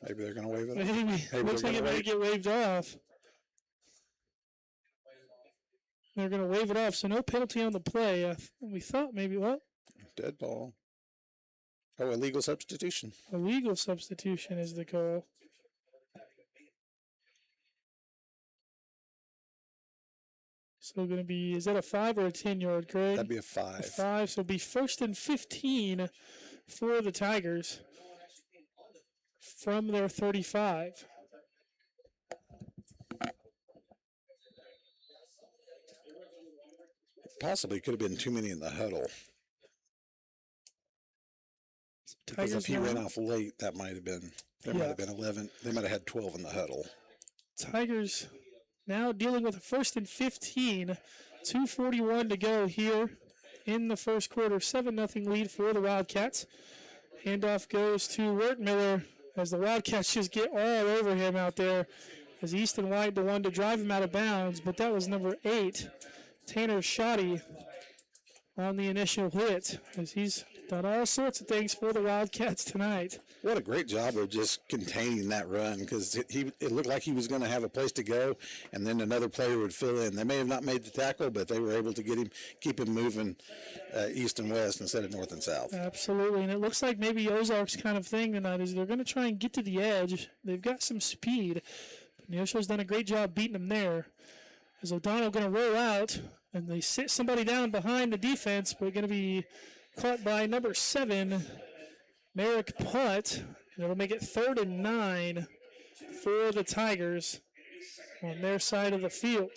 maybe they're going to wave it off. maybe. Looks like it might get waved off. They're going to wave it off, so no penalty on the play. We thought maybe, what? Dead ball. Oh, illegal substitution. Illegal substitution is the call. So going to be, is that a 5 or a 10-yard, Craig? That'd be a 5. A 5, so it'll be 1st and 15 for the Tigers from their 35. Possibly could have been too many in the huddle. Because if he ran off late, that might have been, there might have been 11. They might have had 12 in the huddle. Tigers now dealing with a 1st and 15. 2:41 to go here in the first quarter. 7-0 lead for the Wildcats. Handoff goes to Wertmiller as the Wildcats just get all over him out there. As Easton White, the one to drive him out of bounds, but that was number 8, Tanner Shoddy, on the initial hit, as he's done all sorts of things for the Wildcats tonight. What a great job of just containing that run, because it looked like he was going to have a place to go, and then another player would fill in. They may have not made the tackle, but they were able to keep him moving east and west instead of north and south. Absolutely, and it looks like maybe Ozark's kind of thing tonight is they're going to try and get to the edge. They've got some speed, but Neosho's done a great job beating them there. As O'Donnell going to roll out, and they sit somebody down behind the defense, but going to be caught by number 7, Merrick Putt, and it'll make it 3rd and 9 for the Tigers on their side of the field.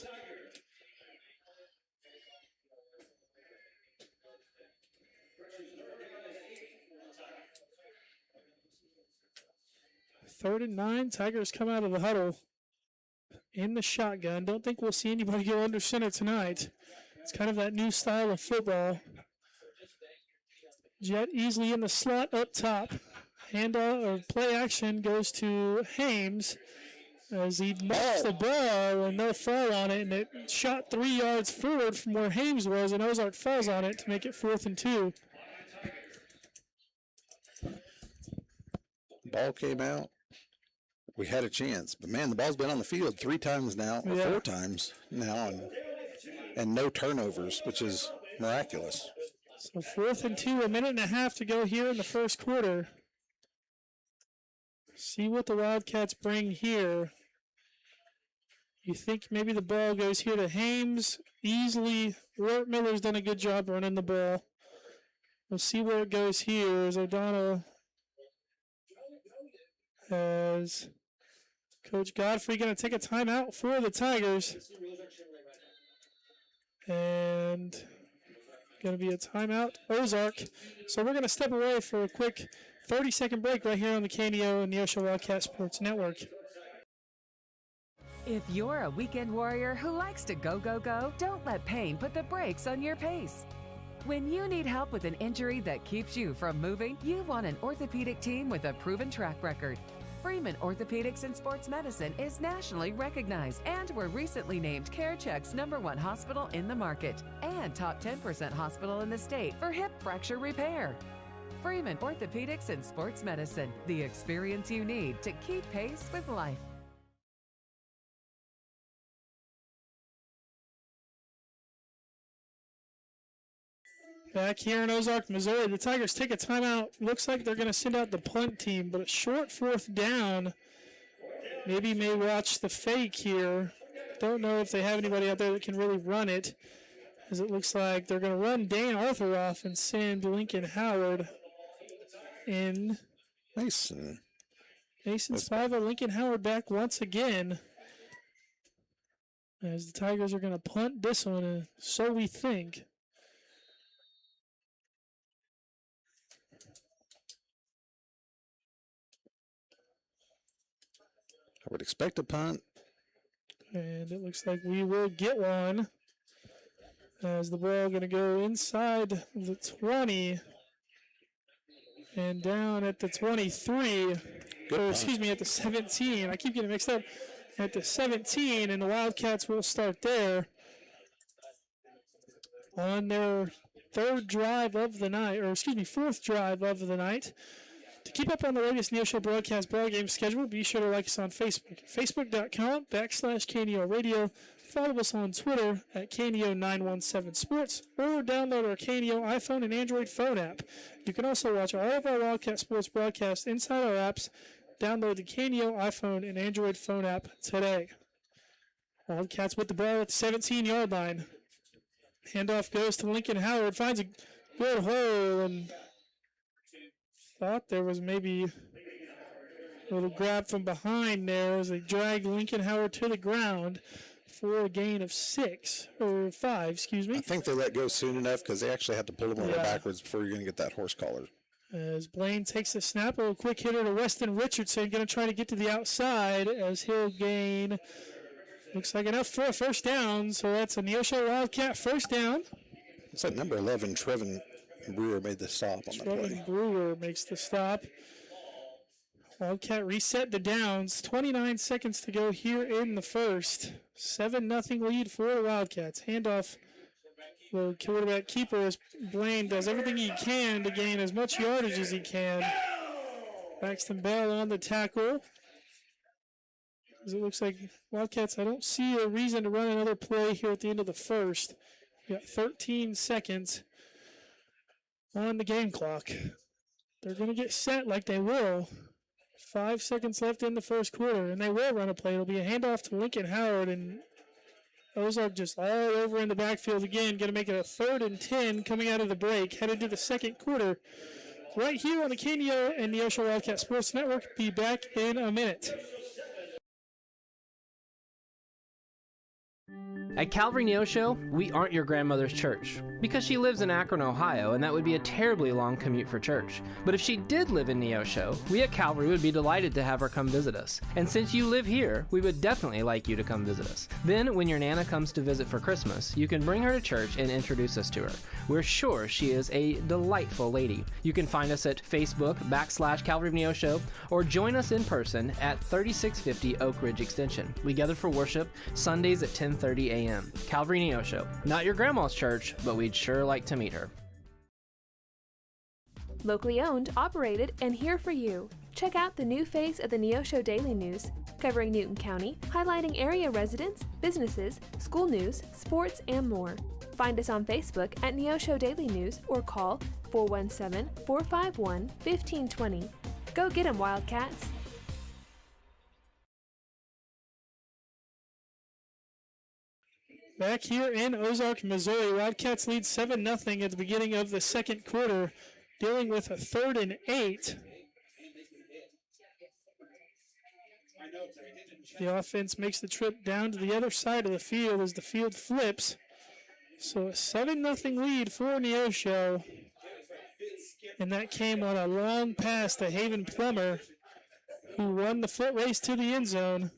Third and 9, Tigers come out of the huddle in the shotgun. Don't think we'll see anybody go under center tonight. It's kind of that new style of football. Jet easily in the slot up top. Handoff or play action goes to Hames as he knocks the ball and no fall on it, and it shot 3 yards forward from where Hames was, and Ozark falls on it to make it 4th and 2. Ball came out. We had a chance, but man, the ball's been on the field 3 times now, or 4 times now, and no turnovers, which is miraculous. So 4th and 2, a minute and a half to go here in the first quarter. See what the Wildcats bring here. You think maybe the ball goes here to Hames easily. Miller's done a good job running the ball. We'll see where it goes here as O'Donnell has Coach Godfrey going to take a timeout for the Tigers. And going to be a timeout, Ozark. So we're going to step away for a quick 30-second break right here on the KNEO and Neosho Wildcat Sports Network. If you're a weekend warrior who likes to go, go, go, don't let pain put the brakes on your pace. When you need help with an injury that keeps you from moving, you want an orthopedic team with a proven track record. Freeman Orthopedics and Sports Medicine is nationally recognized and were recently named CareCheck's #1 hospital in the market and top 10% hospital in the state for hip fracture repair. Freeman Orthopedics and Sports Medicine, the experience you need to keep pace with life. Back here in Ozark, Missouri, the Tigers take a timeout. Looks like they're going to send out the punt team, but a short 4th down. Maybe may watch the fake here. don't know if they have anybody out there that can really run it, as it looks like they're going to run Dane Arthur off and send Lincoln Howard in. Mason Spiva, Lincoln Howard back once again, as the Tigers are going to punt this one, so we think. I would expect a punt. And it looks like we will get one, as the ball going to go inside the 20 and down at the 23, or excuse me, at the 17. I keep getting mixed up. At the 17, and the Wildcats will start there on their fourth drive of the night. To keep up on the latest Neosho broadcast ball game schedule, be sure to like us on Facebook, facebook.com/KNEO Radio. Follow us on Twitter at KNEO917Sports, or download our KNEO iPhone and Android phone app. You can also watch all of our Wildcat Sports broadcasts inside our apps. Download the KNEO iPhone and Android phone app today. Wildcats with the ball at the 17-yard line. Handoff goes to Lincoln Howard, finds a good hole, and thought there was maybe a little grab from behind there as they dragged Lincoln Howard to the ground for a gain of 5, excuse me. I think they let go soon enough because they actually had to pull him over backwards before you're going to get that horse collar. As Blaine takes the snap, a quick hitter to Weston Richardson, going to try to get to the outside as he'll gain, looks like enough for a first down, so that's a Neosho Wildcat first down. It's like number 11, Trevin Brewer made the stop on that play. Trevin Brewer makes the stop. Wildcat reset the downs, 29 seconds to go here in the first. 7-0 lead for the Wildcats. Handoff. The quarterback keeper, as Blaine does everything he can to gain as much yardage as he can. Braxton Bell on the tackle. As it looks like Wildcats, I don't see a reason to run another play here at the end of the first. We got 13 seconds on the game clock. They're going to get set like they will. 5 seconds left in the first quarter, and they will run a play. It'll be a handoff to Lincoln Howard, and Ozark just all over in the backfield again. Going to make it a 3rd and 10 coming out of the break. Headed to the second quarter. Right here on the KNEO and the Neosho Wildcat Sports Network. Be back in a minute. At Calvary Neosho, we aren't your grandmother's church, because she lives in Akron, Ohio, and that would be a terribly long commute for church. But if she did live in Neosho, we at Calvary would be delighted to have her come visit us. And since you live here, we would definitely like you to come visit us. Then, when your Nana comes to visit for Christmas, you can bring her to church and introduce us to her. We're sure she is a delightful lady. You can find us at Facebook.com/Calvary of Neosho, or join us in person at 3650 Oak Ridge Extension. We gather for worship Sundays at 10:30 a.m. Calvary Neosho. Not your grandma's church, but we'd sure like to meet her. Locally owned, operated, and here for you. Check out the new face of the Neosho Daily News, covering Newton County, highlighting area residents, businesses, school news, sports, and more. Find us on Facebook at Neosho Daily News or call 417-451-1520. Go get 'em, Wildcats! Back here in Ozark, Missouri, Wildcats lead 7-0 at the beginning of the second quarter, dealing with a 3rd and 8. The offense makes the trip down to the other side of the field as the field flips. So a 7-0 lead for Neosho. And that came on a long pass to Haven Plummer, who won the foot race to the end zone.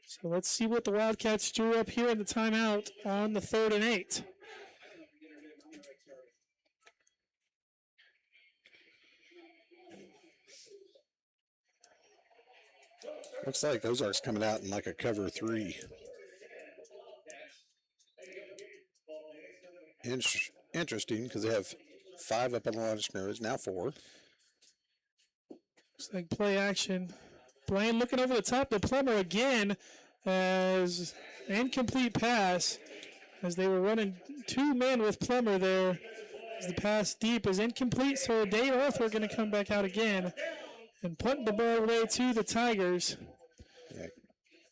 So let's see what the Wildcats drew up here in the timeout on the 3rd and 8. Looks like Ozark's coming out in like a cover 3. Interesting, because they have 5 up on the line of scrimmage, now 4. Looks like play action. Blaine looking over the top to Plummer again as incomplete pass as they were running 2 men with Plummer there. As the pass deep is incomplete, so Dave Arthur going to come back out again and punt the ball away to the Tigers. Yeah.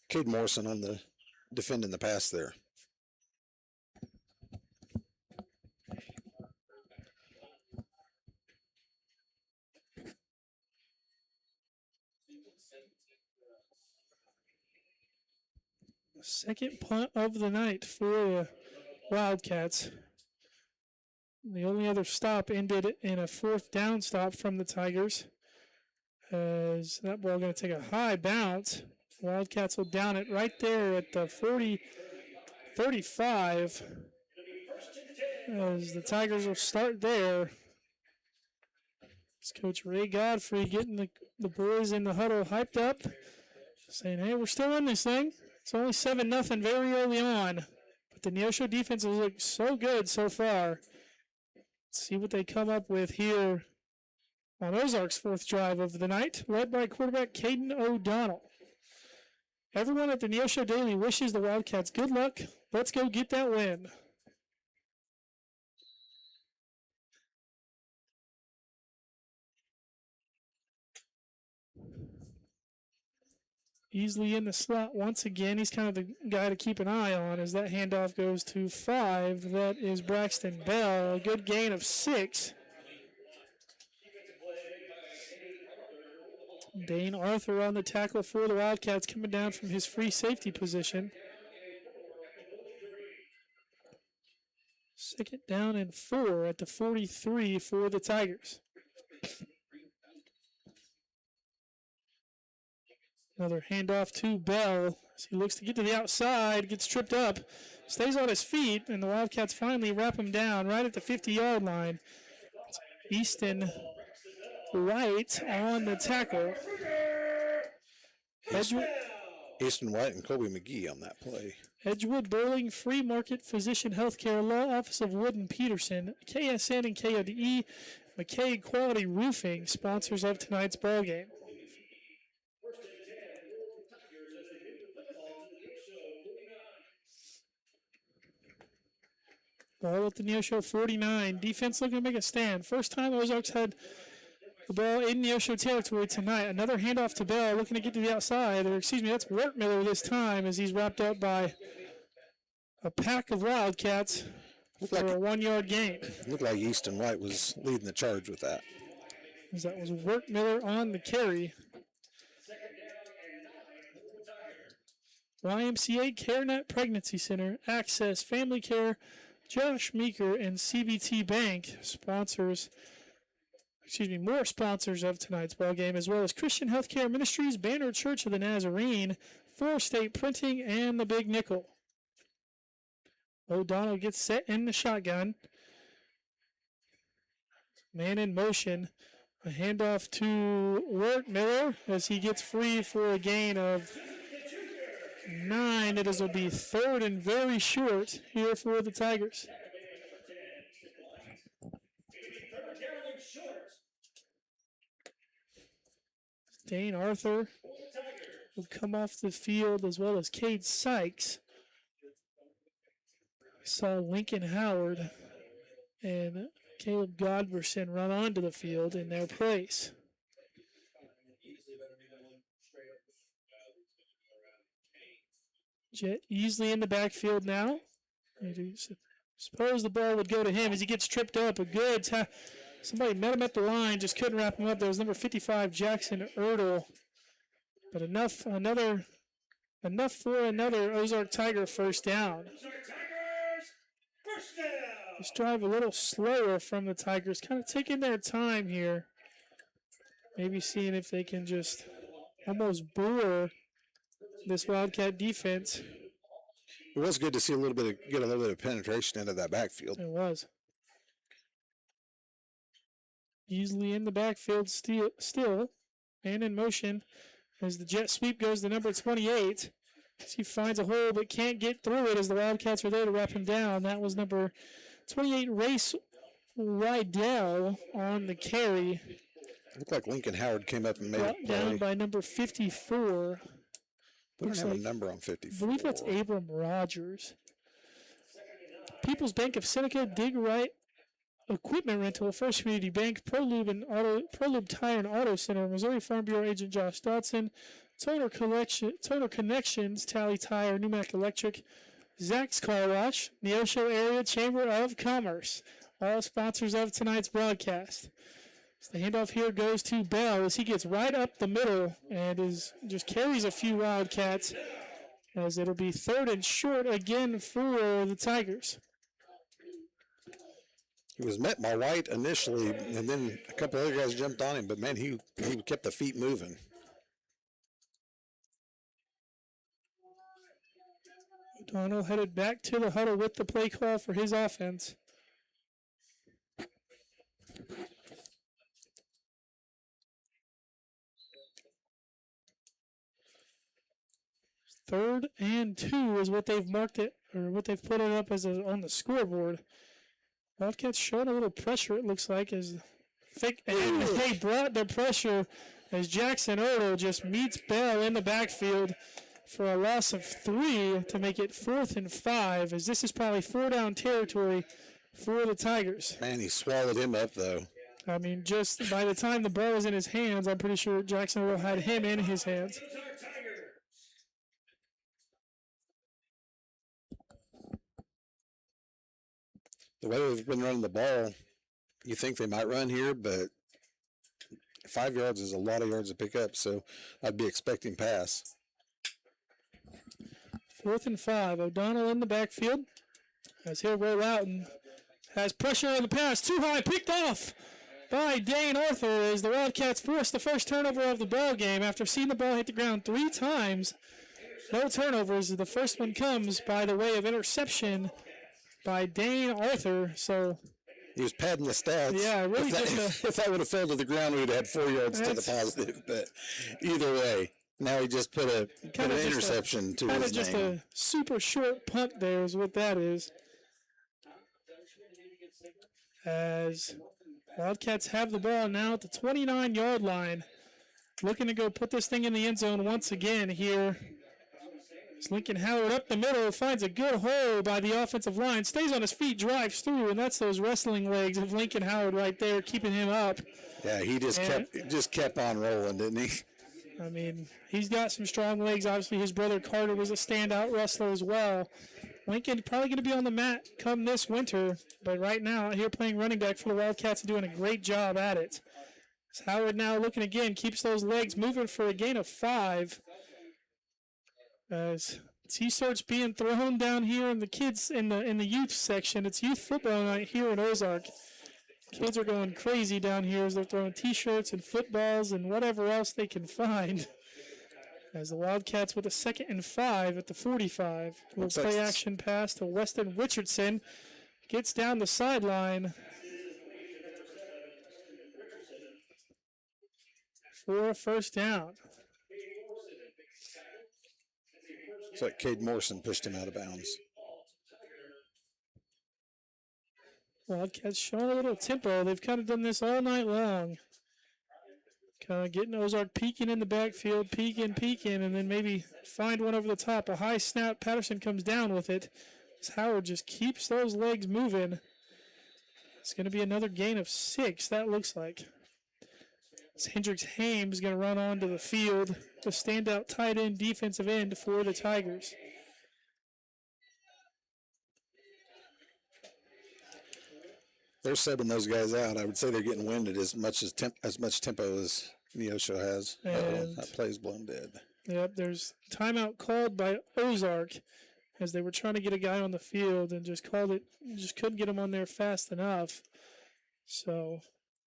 Cade Morrison on the defending the pass there. Second punt of the night for the Wildcats. The only other stop ended in a 4th down stop from the Tigers. As that ball going to take a high bounce. Wildcats will down it right there at the 35. As the Tigers will start there. It's Coach Ray Godfrey getting the boys in the huddle hyped up, saying, hey, we're still in this thing. It's only 7-0 very early on. But the Neosho defense has looked so good so far. Let's see what they come up with here on Ozark's 4th drive of the night, led by quarterback Caden O'Donnell. Everyone at the Neosho Daily wishes the Wildcats good luck. Let's go get that win. Easily in the slot once again. He's kind of the guy to keep an eye on as that handoff goes to 5. That is Braxton Bell. A good gain of 6. Dane Arthur on the tackle for the Wildcats, coming down from his free safety position. 2nd down and 4 at the 43 for the Tigers. Another handoff to Bell as he looks to get to the outside, gets tripped up, stays on his feet, and the Wildcats finally wrap him down right at the 50-yard line. Easton White on the tackle. Easton White and Kobe McGee on that play. Edgewood Burling Free Market Physician Healthcare Law Office of Wood and Peterson, KSN and KODE, McKay Quality Roofing, sponsors of tonight's ball game. Ball at the Neosho 49. Defense looking to make a stand. First time Ozarks had the ball in Neosho territory tonight. Another handoff to Bell, looking to get to the outside. Or excuse me, that's Wortmiller this time as he's wrapped up by a pack of Wildcats for a 1-yard gain. Looked like Easton White was leading the charge with that. As that was Wortmiller on the carry. YMCA CareNet Pregnancy Center, Access Family Care, Josh Meeker, and CBT Bank more sponsors of tonight's ball game, as well as Christian Healthcare Ministries, Banner Church of the Nazarene, 4 State Printing, and the Big Nickel. O'Donnell gets set in the shotgun. Man in motion. A handoff to Wortmiller as he gets free for a gain of 9. It will be 3rd and very short here for the Tigers. Dane Arthur will come off the field, as well as Cade Sykes. Saw Lincoln Howard and Caleb Godberson run onto the field in their place. Jet Easley in the backfield now. Suppose the ball would go to him as he gets tripped up. Somebody met him at the line, just couldn't wrap him up. There was number 55, Jackson Erdl. But enough for another Ozark Tiger first down. This drive a little slower from the Tigers, kind of taking their time here. Maybe seeing if they can just almost bore this Wildcat defense. It was good to see get a little bit of penetration into that backfield. It was. Easily in the backfield still. Man in motion as the jet sweep goes to number 28. As he finds a hole but can't get through it as the Wildcats are there to wrap him down. That was number 28, Race Rydell on the carry. Looked like Lincoln Howard came up and made it down by number 54. We don't have a number on 54. I believe that's Abram Rogers. People's Bank of Seneca, Dig Right Equipment Rental, First Community Bank, ProLube Tire and Auto Center, Missouri Farm Bureau Agent Josh Dodson, Total Connections, Tally Tire, Newmac Electric, Zach's Car Wash, Neosho Area Chamber of Commerce, all sponsors of tonight's broadcast. So the handoff here goes to Bell as he gets right up the middle and just carries a few Wildcats, as it'll be 3rd and short again for the Tigers. He was met by White initially, and then a couple other guys jumped on him, but man, he kept the feet moving. O'Donnell headed back to the huddle with the play call for his offense. Third and 2 is what they've marked it, or what they've put it up as on the scoreboard. Wildcats showing a little pressure, it looks like, as they brought the pressure as Jackson Odell just meets Bell in the backfield for a loss of 3 to make it 4th and 5, as this is probably 4-down territory for the Tigers. Man, he swallowed him up, though. I mean, just by the time the ball was in his hands, I'm pretty sure Jackson Odell had him in his hands. The way they've been running the ball, you think they might run here, but 5 yards is a lot of yards to pick up, so I'd be expecting pass. 4th and 5. O'Donnell in the backfield as he'll roll out and has pressure on the pass. Too high, picked off by Dane Arthur as the Wildcats force the first turnover of the ball game after seeing the ball hit the ground 3 times. No turnovers. The first one comes by the way of interception by Dane Arthur. So he was padding the stats. Yeah, really. If that would have fell to the ground, we would have had 4 yards to the positive. But either way, now he just put an interception to his name. Just a super short punt there is what that is. As Wildcats have the ball now at the 29-yard line, looking to go put this thing in the end zone once again here. As Lincoln Howard up the middle, finds a good hole by the offensive line, stays on his feet, drives through, and that's those wrestling legs of Lincoln Howard right there keeping him up. Yeah, he just kept on rolling, didn't he? I mean, he's got some strong legs. Obviously, his brother Carter was a standout wrestler as well. Lincoln probably going to be on the mat come this winter, but right now out here playing running back for the Wildcats and doing a great job at it. As Howard now looking again, keeps those legs moving for a gain of 5. As he starts being thrown down here in the kids in the youth section. It's youth football night here in Ozark. Kids are going crazy down here as they're throwing T-shirts and footballs and whatever else they can find. As the Wildcats with a 2nd and 5 at the 45. Will play action pass to Weston Richardson. Gets down the sideline for a first down. It's like Cade Morrison pushed him out of bounds. Wildcats showing a little tempo. They've kind of done this all night long. Kind of getting Ozark peeking in the backfield, peeking, and then maybe find one over the top. A high snap. Patterson comes down with it. As Howard just keeps those legs moving. It's going to be another gain of 6, that looks like. As Hendricks Hames going to run onto the field, the standout tight end, defensive end for the Tigers. They're subbing those guys out. I would say they're getting winded as much tempo as Neosho has. That play's blown dead. Yep, there's timeout called by Ozark as they were trying to get a guy on the field and just couldn't get him on there fast enough. So,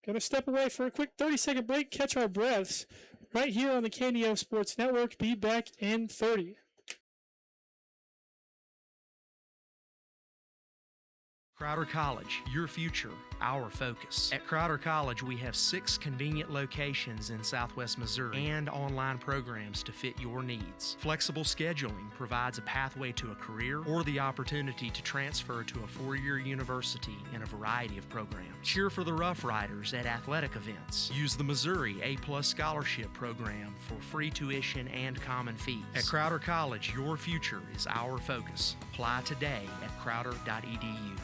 going to step away for a quick 30-second break, catch our breaths right here on the KNEO Sports Network. Be back in 30. Crowder College, your future, our focus. At Crowder College, we have 6 convenient locations in Southwest Missouri and online programs to fit your needs. Flexible scheduling provides a pathway to a career or the opportunity to transfer to a 4-year university in a variety of programs. Cheer for the Rough Riders at athletic events. Use the Missouri A+ Scholarship Program for free tuition and common fees. At Crowder College, your future is our focus. Apply today at crowder.edu.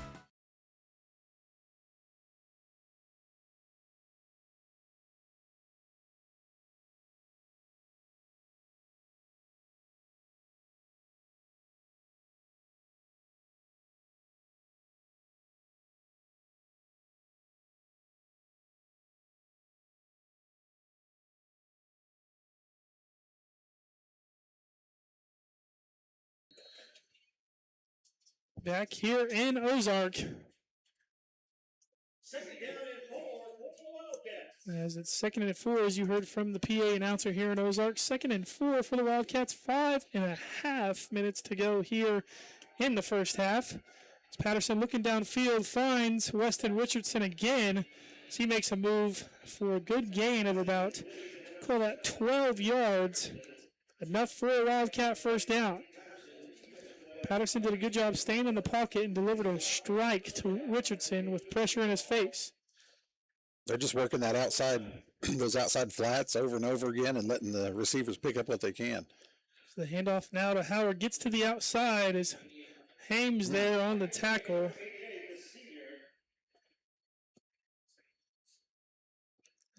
Back here in Ozark. As it's 2nd and 4, as you heard from the PA announcer here in Ozark. 2nd and 4 for the Wildcats. 5.5 minutes to go here in the first half. As Patterson looking downfield finds Weston Richardson again. As he makes a move for a good gain of about, call that 12 yards. Enough for a Wildcat first down. Patterson did a good job staying in the pocket and delivered a strike to Richardson with pressure in his face. They're just working that outside, those outside flats over and over again and letting the receivers pick up what they can. So the handoff now to Howard gets to the outside as Hames there on the tackle.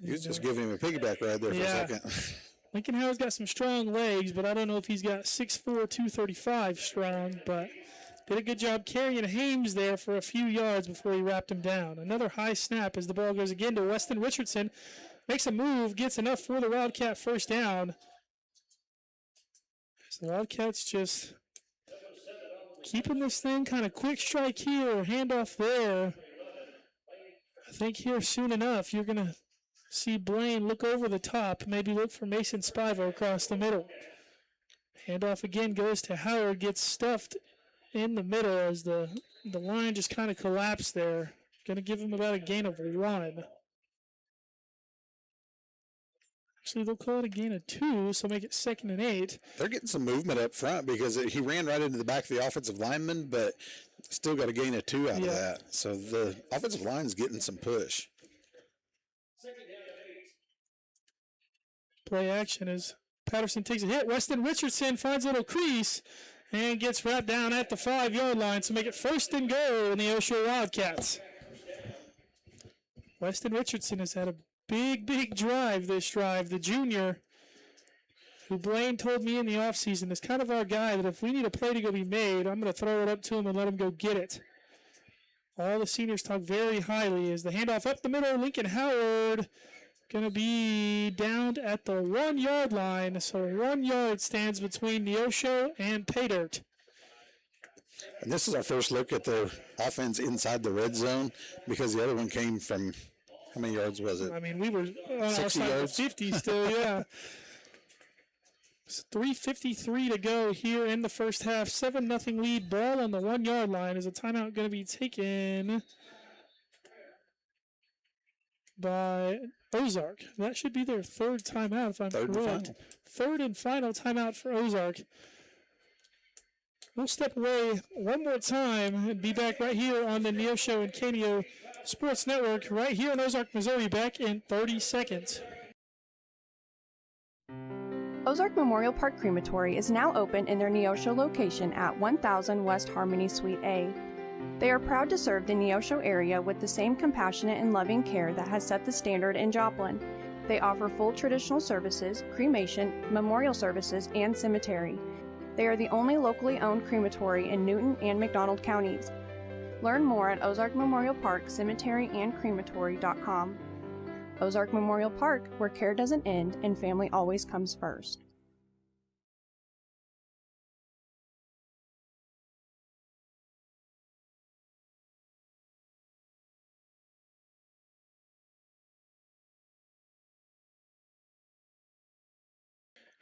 He was just giving him a piggyback ride there for a second. Lincoln Howard's got some strong legs, but I don't know if he's got 6'4", 235 strong, but did a good job carrying Hames there for a few yards before he wrapped him down. Another high snap as the ball goes again to Weston Richardson. Makes a move, gets enough for the Wildcat first down. So the Wildcats just keeping this thing kind of quick strike here, handoff there. I think here soon enough you're going to see Blaine look over the top, maybe look for Mason Spivo across the middle. Handoff again goes to Howard, gets stuffed in the middle as the line just kind of collapsed there. Going to give him about a gain of 1. Actually, they'll call it a gain of 2, so make it 2nd and 8. They're getting some movement up front because he ran right into the back of the offensive lineman, but still got a gain of 2 out of that. So the offensive line's getting some push. Play action as Patterson takes a hit. Weston Richardson finds a little crease and gets wrapped down at the 5-yard line to make it 1st and goal in the Neosho Wildcats. Weston Richardson has had a big drive this drive. The junior, who Blaine told me in the offseason, is kind of our guy that if we need a play to go be made, I'm going to throw it up to him and let him go get it. All the seniors talk very highly as the handoff up the middle. Lincoln Howard going to be down at the 1-yard line. So 1 yard stands between Neosho and Pay Dirt. And this is our first look at the offense inside the red zone because the other one came from, how many yards was it? I mean, we were on our side of the 50 still, yeah. It's 3:53 to go here in the first half. 7-0 lead. Ball on the 1-yard line. Is a timeout going to be taken by Ozark? That should be their 3rd timeout, if I'm correct. 3rd and final timeout for Ozark. We'll step away one more time and be back right here on the Neosho and KNEO Sports Network, right here in Ozark, Missouri, back in 30 seconds. Ozark Memorial Park Crematory is now open in their Neosho location at 1000 West Harmony Suite A. They are proud to serve the Neosho area with the same compassionate and loving care that has set the standard in Joplin. They offer full traditional services, cremation, memorial services, and cemetery. They are the only locally owned crematory in Newton and McDonald counties. Learn more at Ozark Memorial Park Cemetery and Crematory.com. Ozark Memorial Park, where care doesn't end and family always comes first.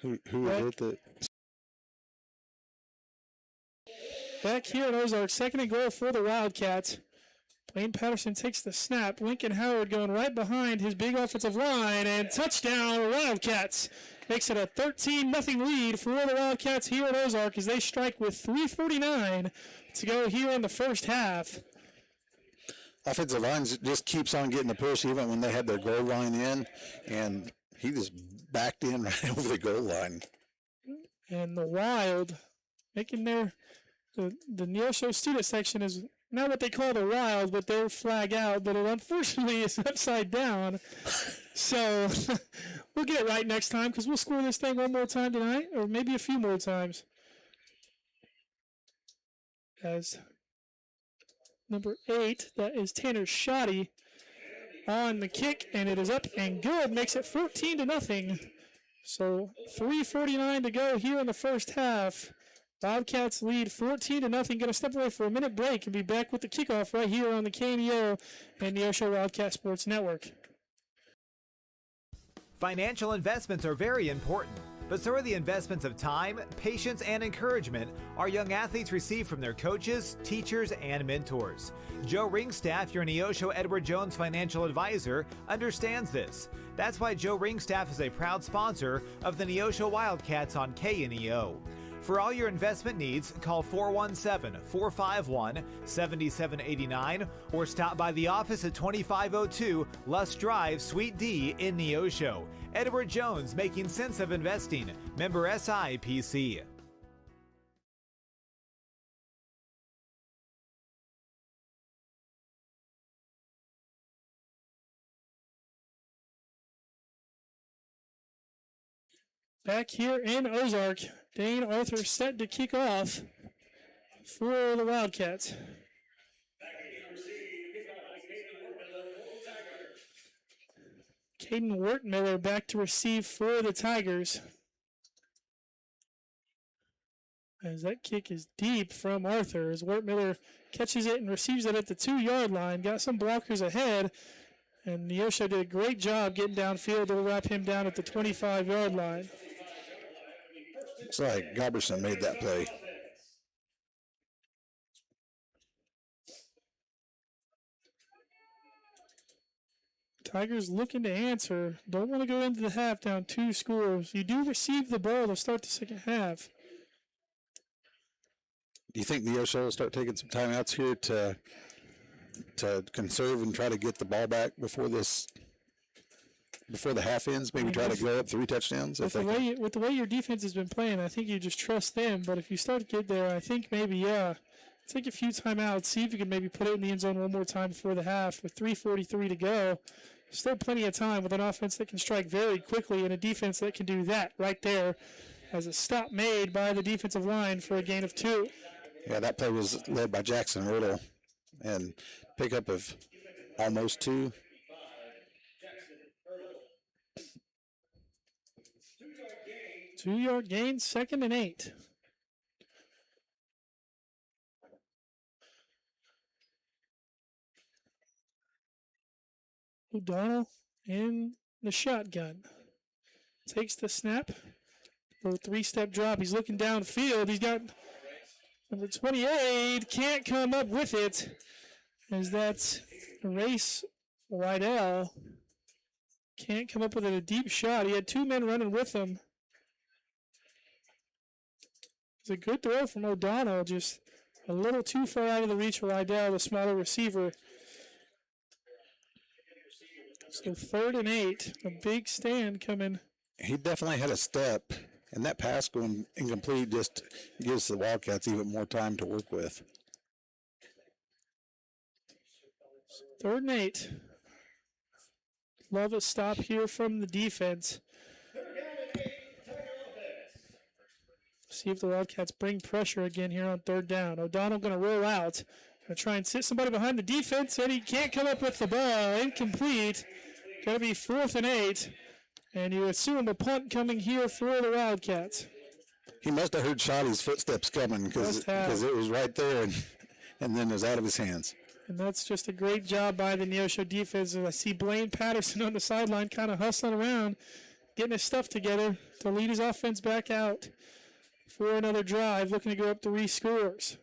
Who hit the... Back here at Ozark, 2nd and goal for the Wildcats. Blaine Patterson takes the snap. Lincoln Howard going right behind his big offensive line, and touchdown Wildcats. Makes it a 13-0 lead for the Wildcats here at Ozark as they strike with 3:49 to go here in the first half. Offensive line just keeps on getting the push even when they had their goal line in, and he just backed in right over the goal line. And the Wild making the Neosho student section is not what they call the Wild, but their flag out, but it unfortunately is upside down. So we'll get it right next time because we'll score this thing one more time tonight, or maybe a few more times. As number 8, that is Tanner Shoddy on the kick, and it is up and good. Makes it 14-0. So 3:49 to go here in the first half. Wildcats lead 14-0. Going to step away for a minute break and be back with the kickoff right here on the KNEO and Neosho Wildcat Sports Network. Financial investments are very important, but so are the investments of time, patience, and encouragement our young athletes receive from their coaches, teachers, and mentors. Joe Ringstaff, your Neosho Edward Jones financial advisor, understands this. That's why Joe Ringstaff is a proud sponsor of the Neosho Wildcats on KNEO. For all your investment needs, call 417-451-7789 or stop by the office at 2502 Lusk Drive, Suite D in Neosho. Edward Jones, making sense of investing. Member SIPC. Back here in Ozark, Dane Arthur set to kick off for the Wildcats. Caden Wertmiller back to receive for the Tigers. As that kick is deep from Arthur, as Wertmiller catches it and receives it at the 2-yard line. Got some blockers ahead, and Neosho did a great job getting downfield to wrap him down at the 25-yard line. Looks like Goberson made that play. Tigers looking to answer. Don't want to go into the half down 2 scores. You do receive the ball to start the second half. Do you think Neosho will start taking some timeouts here to conserve and try to get the ball back before the half ends? Maybe try to go up 3 touchdowns? With the way your defense has been playing, I think you just trust them. But if you start to get there, I think maybe, take a few timeouts, see if you can maybe put it in the end zone one more time before the half with 3:43 to go. Still plenty of time with an offense that can strike very quickly and a defense that can do that right there as a stop made by the defensive line for a gain of 2. Yeah, that play was led by Jackson Riddle and pickup of almost 2. Two-yard gain, 2nd and 8. O'Donnell in the shotgun. Takes the snap. For a 3-step drop. He's looking downfield. He's got number 28. Can't come up with it. As that's Race Rydell. Can't come up with it. A deep shot. He had 2 men running with him. It's a good throw from O'Donnell. Just a little too far out of the reach of Rydell, the smaller receiver. So 3rd and 8, a big stand coming. He definitely had a step, and that pass going incomplete just gives the Wildcats even more time to work with. 3rd and 8. Love a stop here from the defense. See if the Wildcats bring pressure again here on 3rd down. O'Donnell going to roll out. Going to try and sit somebody behind the defense, and he can't come up with the ball. Incomplete. Going to be 4th and 8. And you assume a punt coming here for the Wildcats. He must have heard Shotty's footsteps coming because it was right there and then it was out of his hands. And that's just a great job by the Neosho defense. I see Blaine Patterson on the sideline kind of hustling around, getting his stuff together to lead his offense back out for another drive, looking to go up 3 scores.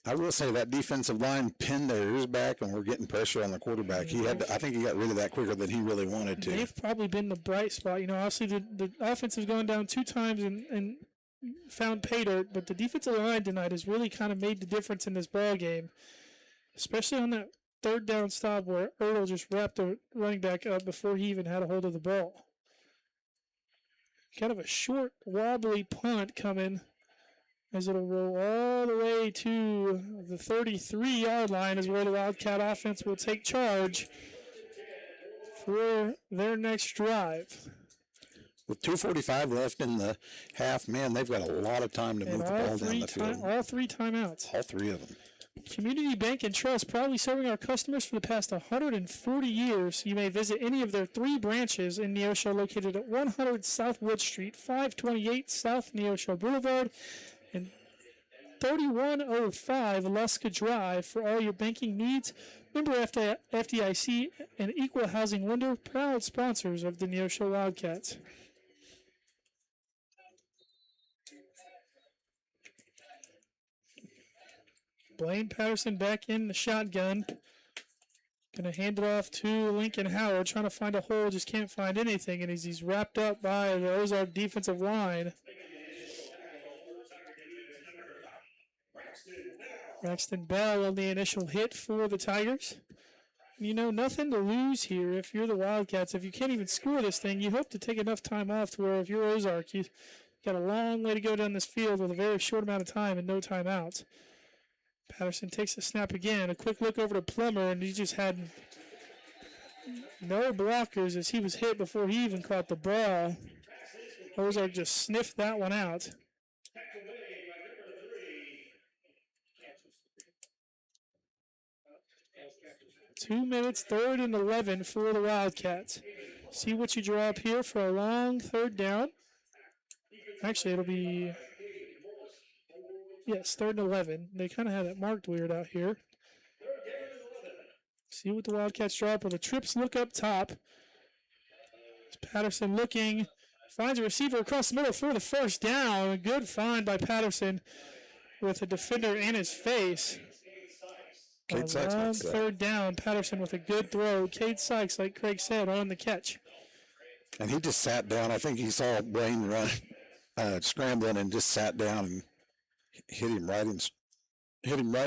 I will say that defensive line pinned their ears back and we're getting pressure on the quarterback. I think he got rid of that quicker than he really wanted to. They've probably been the bright spot. Obviously the offense has gone down 2 times and found pay dirt, but the defensive line tonight has really kind of made the difference in this ball game, especially on that 3rd down stop where Ertl just wrapped the running back up before he even had a hold of the ball. Kind of a short, wobbly punt coming as it'll roll all the way to the 33-yard line is where the Wildcat offense will take charge for their next drive. With 2:45 left in the half, man, they've got a lot of time to move the ball down the field. All 3 timeouts. All 3 of them. Community Bank and Trust, proudly serving our customers for the past 140 years. You may visit any of their 3 branches in Neosho, located at 100 South Wood Street, 528 South Neosho Boulevard, and 3105 Luska Drive for all your banking needs. Member FDIC and Equal Housing Lender, proud sponsors of the Neosho Wildcats. Blaine Patterson back in the shotgun. Going to hand it off to Lincoln Howard, trying to find a hole, just can't find anything, and he's wrapped up by the Ozark defensive line. Braxton Bell on the initial hit for the Tigers. You know, nothing to lose here if you're the Wildcats. If you can't even score this thing, you hope to take enough time off to where if you're Ozark, you've got a long way to go down this field with a very short amount of time and no timeouts. Patterson takes the snap again. A quick look over to Plummer, and he just had no blockers as he was hit before he even caught the ball. Ozark just sniffed that one out. Two minutes, 3rd and 11 for the Wildcats. See what you draw up here for a long 3rd down. Actually, it'll be, yes, 3rd and 11. They kind of have it marked weird out here. See what the Wildcats draw up with a trips look up top. Patterson looking, finds a receiver across the middle for the 1st down. A good find by Patterson with a defender in his face. Cade Sykes long 3rd down. Patterson with a good throw. Cade Sykes, like Craig said, on the catch. And he just sat down. I think he saw Blaine run, scrambling, and just sat down and hit him right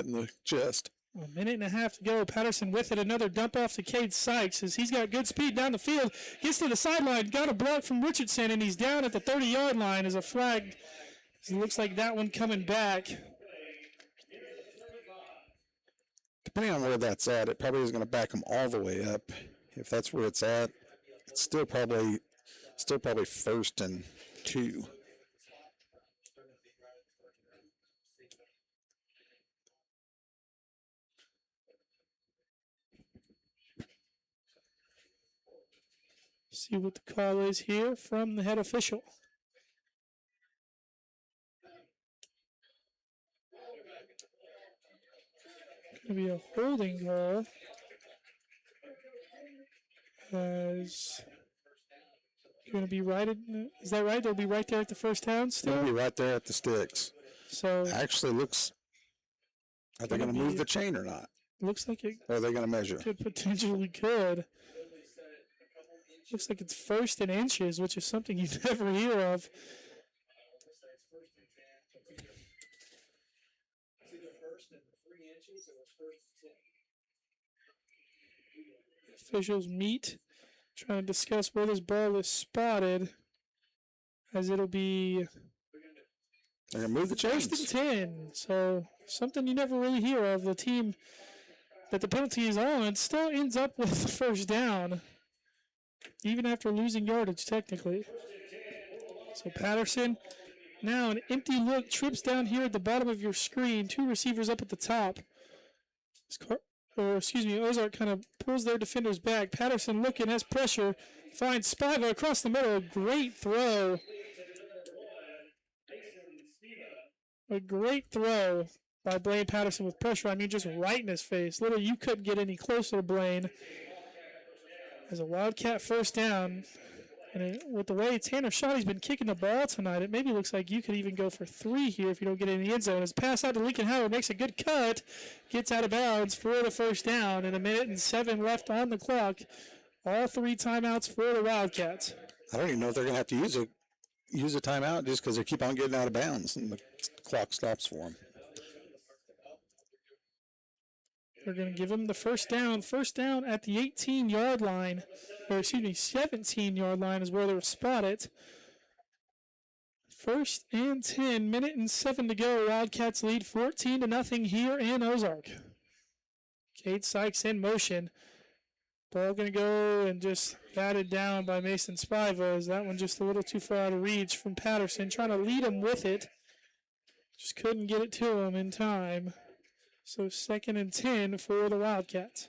in the chest. A minute and a half to go. Patterson with it. Another dump off to Cade Sykes as he's got good speed down the field. Gets to the sideline. Got a block from Richardson, and he's down at the 30-yard line as a flag. It looks like that one coming back. Depending on where that's at, it probably is going to back him all the way up. If that's where it's at, it's still probably 1st and 2. See what the call is here from the head official. Going to be a holding call. As going to be right. Is that right? They'll be right there at the 1st down still? They'll be right there at the sticks. So actually looks. Are they going to move the chain or not? Looks like it. Or are they going to measure? Could potentially could. Looks like it's 1st and inches, which is something you never hear of. Officials meet, trying to discuss where this ball is spotted, as it'll be. They're going to move the chains. 1st and 10. So something you never really hear of. The team that the penalty is on still ends up with the 1st down, even after losing yardage technically. So Patterson, now an empty look, trips down here at the bottom of your screen. 2 receivers up at the top. Ozark kind of pulls their defenders back. Patterson looking, has pressure, finds Spiva across the middle. Great throw. A great throw by Blaine Patterson with pressure. I mean, just right in his face. Literally, you couldn't get any closer to Blaine. As a Wildcat 1st down. And with the way Tanner Shotty's been kicking the ball tonight, it maybe looks like you could even go for 3 here if you don't get in the end zone. As pass out to Lincoln Howard, makes a good cut, gets out of bounds for the 1st down, and 1:07 left on the clock. All 3 timeouts for the Wildcats. I don't even know if they're going to have to use a timeout just because they keep on getting out of bounds and the clock stops for them. They're going to give them the 1st down. 1st down at the 18-yard line. Or 17-yard line is where they were spotted. 1st and 10, 1:07 to go. Wildcats lead 14-0 here in Ozark. Cade Sykes in motion. Ball going to go and just batted down by Mason Spiva. As that one just a little too far out of reach from Patterson. Trying to lead him with it. Just couldn't get it to him in time. So 2nd and 10 for the Wildcats.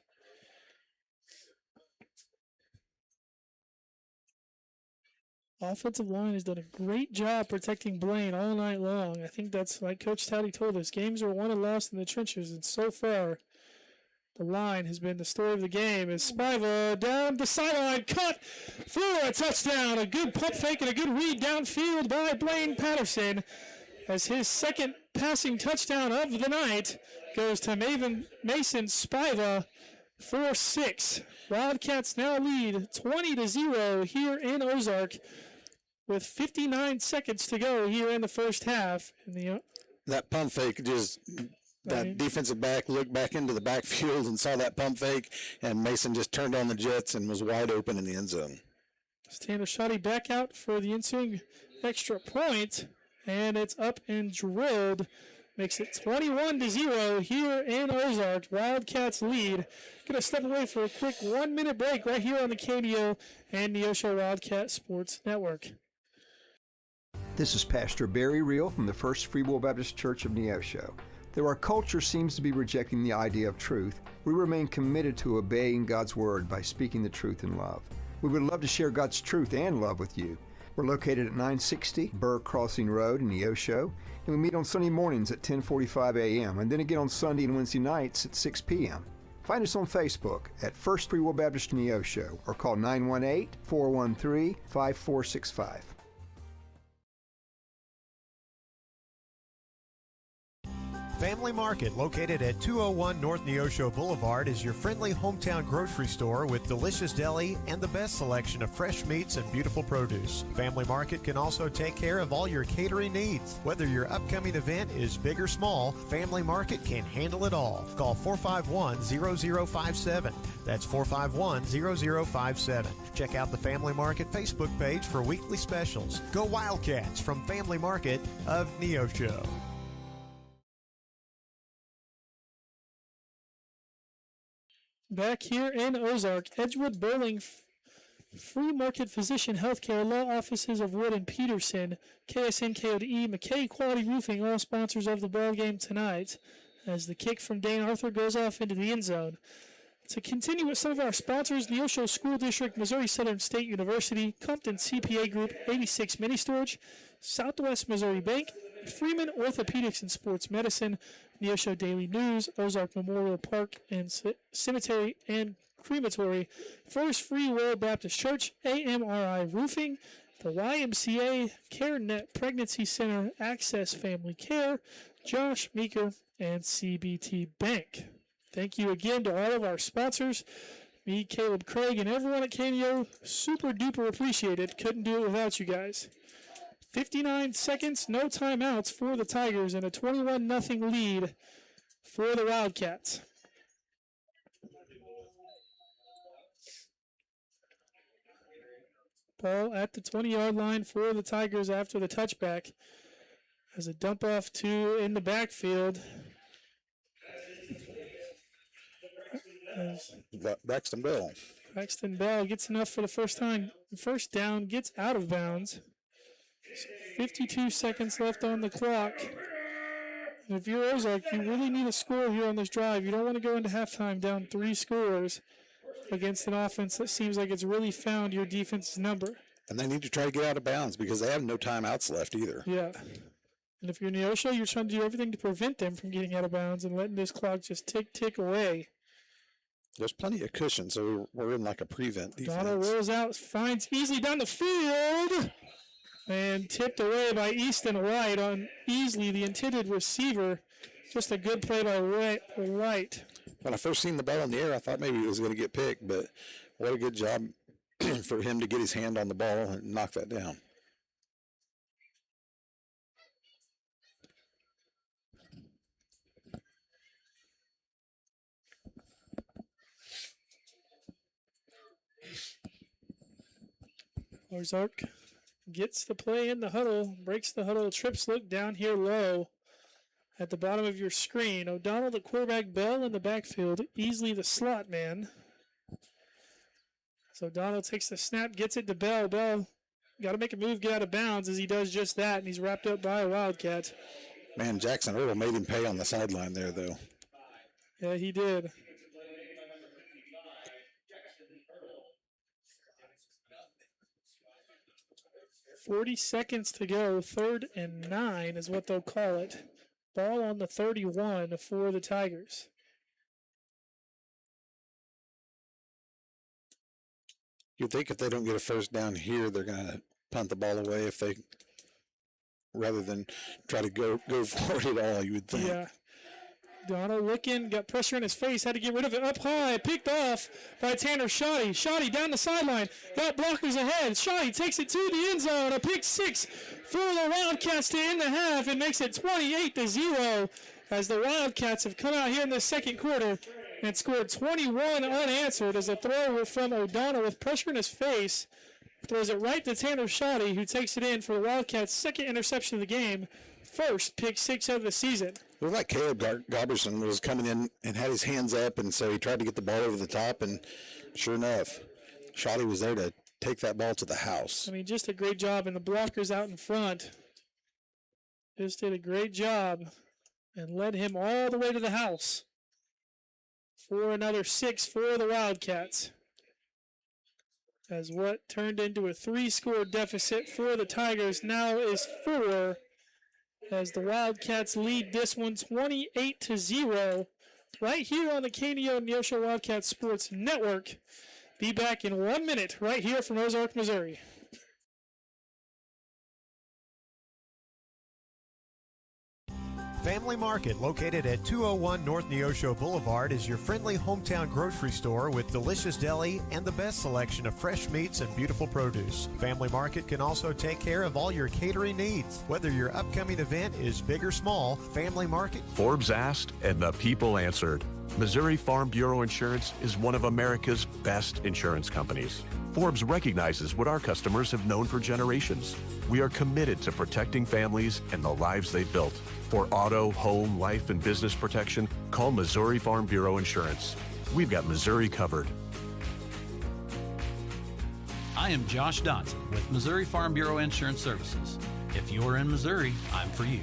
Offensive line has done a great job protecting Blaine all night long. I think that's like Coach Towdy told us. Games are won and lost in the trenches, and so far, the line has been the story of the game. As Spiva down the sideline, cut for a touchdown. A good pump fake and a good read downfield by Blaine Patterson, as his second passing touchdown of the night goes to Mason Spiva for 6. Wildcats now lead 20-0 here in Ozark with 59 seconds to go here in the first half. That pump fake just... That defensive back looked back into the backfield and saw that pump fake, and Mason just turned on the jets and was wide open in the end zone. Tanner Shoddy back out for the ensuing extra point, and it's up and drilled. Makes it 21-0 here in Ozark. Wildcats lead. Going to step away for a quick 1-minute break right here on the KDO and Neosho Wildcat Sports Network. This is Pastor Barry Reel from the First Free Will Baptist Church of Neosho. Though our culture seems to be rejecting the idea of truth, we remain committed to obeying God's Word by speaking the truth in love. We would love to share God's truth and love with you. We're located at 960 Burr Crossing Road in Neosho, and we meet on Sunday mornings at 10:45 a.m. and then again on Sunday and Wednesday nights at 6 p.m. Find us on Facebook at First Free Will Baptist Neosho or call 918-413-5465. Family Market, located at 201 North Neosho Boulevard, is your friendly hometown grocery store with delicious deli and the best selection of fresh meats and beautiful produce. Family Market can also take care of all your catering needs. Whether your upcoming event is big or small, Family Market can handle it all. Call 451-0057. That's 451-0057. Check out the Family Market Facebook page for weekly specials. Go Wildcats from Family Market of Neosho. Back here in Ozark, Edgewood Bowling Free Market Physician Healthcare, Law Offices of Wood and Peterson, KSN KODE, McKay Quality Roofing, all sponsors of the ball game tonight, as the kick from Dane Arthur goes off into the end zone. To continue with some of our sponsors, Neosho School District, Missouri Southern State University, Compton CPA Group, 86 Mini Storage, Southwest Missouri Bank, Freeman Orthopedics and Sports Medicine, Neosho Daily News, Ozark Memorial Park and Cemetery and Crematory, First Free Will Baptist Church, AMRI Roofing, the YMCA, CareNet Pregnancy Center, Access Family Care, Josh Meeker, and CBT Bank. Thank you again to all of our sponsors. Me, Caleb Craig, and everyone at KDO, super duper appreciate it. Couldn't do it without you guys. 59 seconds, no timeouts for the Tigers, and a 21-0 lead for the Wildcats. Ball at the 20-yard line for the Tigers after the touchback. As a dump off to in the backfield. Braxton Bell. Braxton Bell gets enough for the first down, gets out of bounds. 52 seconds left on the clock. And if you're Ozark, you really need a score here on this drive. You don't want to go into halftime down 3 scores against an offense that seems like it's really found your defense's number. And they need to try to get out of bounds because they have no timeouts left either. Yeah. And if you're Neosho, you're trying to do everything to prevent them from getting out of bounds and letting this clock just tick away. There's plenty of cushion, so we're in like a prevent defense. Donald rolls out, finds Easy down the field, and tipped away by Easton White on Easley, the intended receiver. Just a good play by White. When I first seen the ball in the air, I thought maybe it was going to get picked, but what a good job for him to get his hand on the ball and knock that down. Ozark gets the play in the huddle, breaks the huddle, trips look down here low at the bottom of your screen. O'Donnell, the quarterback, Bell in the backfield, Easley the slot man. So O'Donnell takes the snap, gets it to Bell. Bell got to make a move, get out of bounds, as he does just that, and he's wrapped up by a Wildcat. Man, Jackson Earl made him pay on the sideline there, though. Yeah, he did. $40 to go. 3rd and 9 is what they'll call it. Ball on the 31 for the Tigers. You'd think if they don't get a first down here, they're going to punt the ball away rather than try to go forward at all, you would think. Yeah. Donald looking, got pressure in his face, had to get rid of it up high, picked off by Tanner Shoddy. Shoddy down the sideline, got blockers ahead. Shoddy takes it to the end zone, a pick 6 for the Wildcats to end the half and makes it 28-0 as the Wildcats have come out here in the second quarter and scored 21 unanswered as a throw from O'Donnell with pressure in his face. Throws it right to Tanner Shoddy, who takes it in for the Wildcats' second interception of the game. First pick 6 of the season. It was like Caleb Goberson was coming in and had his hands up, and so he tried to get the ball over the top, and sure enough, Shoddy was there to take that ball to the house. I mean, just a great job, and the blockers out in front just did a great job and led him all the way to the house for another 6 for the Wildcats. As what turned into a 3-score deficit for the Tigers now is 4, as the Wildcats lead this one 28-0 right here on the KNEO Neosho Wildcats Sports Network. Be back in 1 minute right here from Ozark, Missouri. Family Market, located at 201 North Neosho Boulevard, is your friendly hometown grocery store with delicious deli and the best selection of fresh meats and beautiful produce. Family Market can also take care of all your catering needs. Whether your upcoming event is big or small, Family Market. Forbes asked, and the people answered. Missouri Farm Bureau Insurance is one of America's best insurance companies. Forbes recognizes what our customers have known for generations. We are committed to protecting families and the lives they've built. For auto, home, life, and business protection, call Missouri Farm Bureau Insurance. We've got Missouri covered. I am Josh Dotson with Missouri Farm Bureau Insurance Services. If you're in Missouri, I'm for you.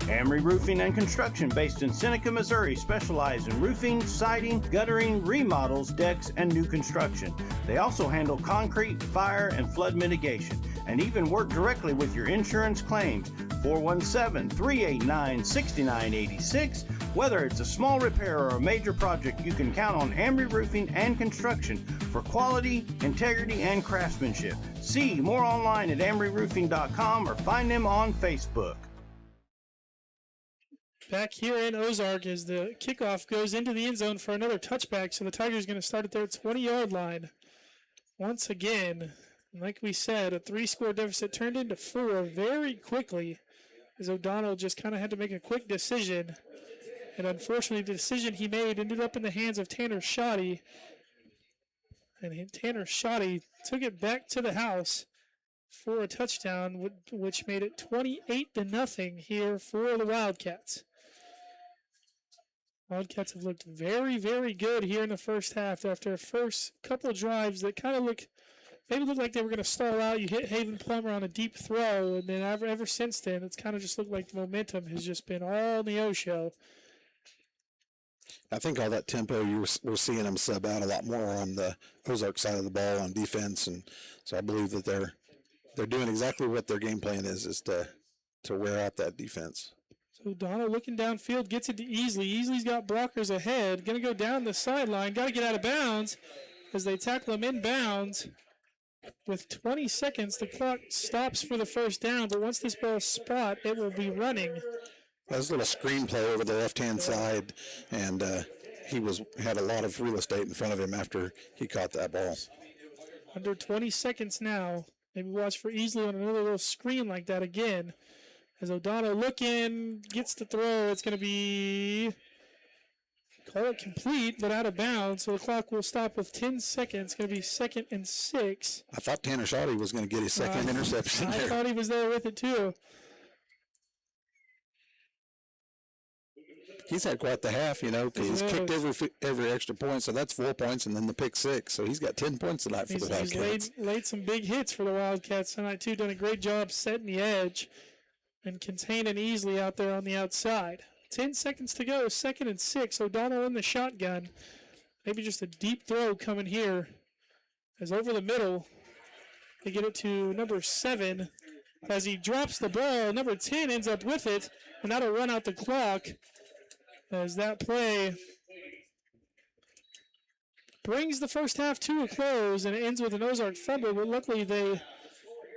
Amory Roofing and Construction, based in Seneca, Missouri, specialize in roofing, siding, guttering, remodels, decks, and new construction. They also handle concrete, fire, and flood mitigation, and even work directly with your insurance claims. 417-389-6986. Whether it's a small repair or a major project, you can count on Amory Roofing and Construction for quality, integrity, and craftsmanship. See more online at amoryroofing.com or find them on Facebook. Back here in Ozark as the kickoff goes into the end zone for another touchback. So the Tigers going to start at their 20-yard line. Once again, like we said, a 3-score deficit turned into 4 very quickly as O'Donnell just kind of had to make a quick decision. And unfortunately, the decision he made ended up in the hands of Tanner Shoddy. And Tanner Shoddy took it back to the house for a touchdown, which made it 28-0 here for the Wildcats. Wildcats have looked very, very good here in the first half after a first couple of drives that kind of look like they were going to stall out. You hit Haven Plummer on a deep throw, and then ever since then, it's kind of just looked like the momentum has just been all Neosho. I think all that tempo, we're seeing them sub out a lot more on the Ozark side of the ball on defense, and so I believe that they're doing exactly what their game plan is to wear out that defense. So Donald looking downfield, gets it to Easley. Easley's got blockers ahead. Going to go down the sideline. Got to get out of bounds as they tackle him inbounds. With 20 seconds, the clock stops for the first down, but once this ball is spot, it will be running. That was a little screenplay over the left-hand side, and he had a lot of real estate in front of him after he caught that ball. Under 20 seconds now. Maybe watch for Easley on another little screen like that again. As O'Donnell looking, gets the throw. It's going to be, call it complete, but out of bounds. So the clock will stop with 10 seconds. It's going to be 2nd and 6. I thought Tanner Shoddy was going to get his second interception there. I thought he was there with it too. He's had quite the half, because he's kicked every extra point, so that's 4 points, and then the pick 6. So he's got 10 points tonight for the Wildcats. He's laid some big hits for the Wildcats tonight, too. Done a great job setting the edge. and Containen easily out there on the outside. 10 seconds to go, 2nd and 6. O'Donnell in the shotgun. Maybe just a deep throw coming here. As over the middle, they get it to number 7. As he drops the ball, number 10 ends up with it, and that'll run out the clock. As that play brings the first half to a close, and it ends with an Ozark fumble, but luckily they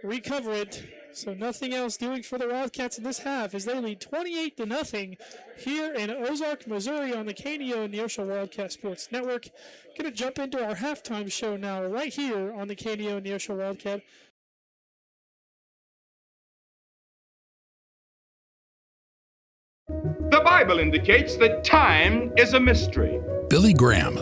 recover it. So nothing else doing for the Wildcats in this half as they lead 28-0 here in Ozark, Missouri on the KNEO and Neosho Wildcat Sports Network. Going to jump into our halftime show now right here on the KNEO and Neosho Wildcat. The Bible indicates that time is a mystery. Billy Graham.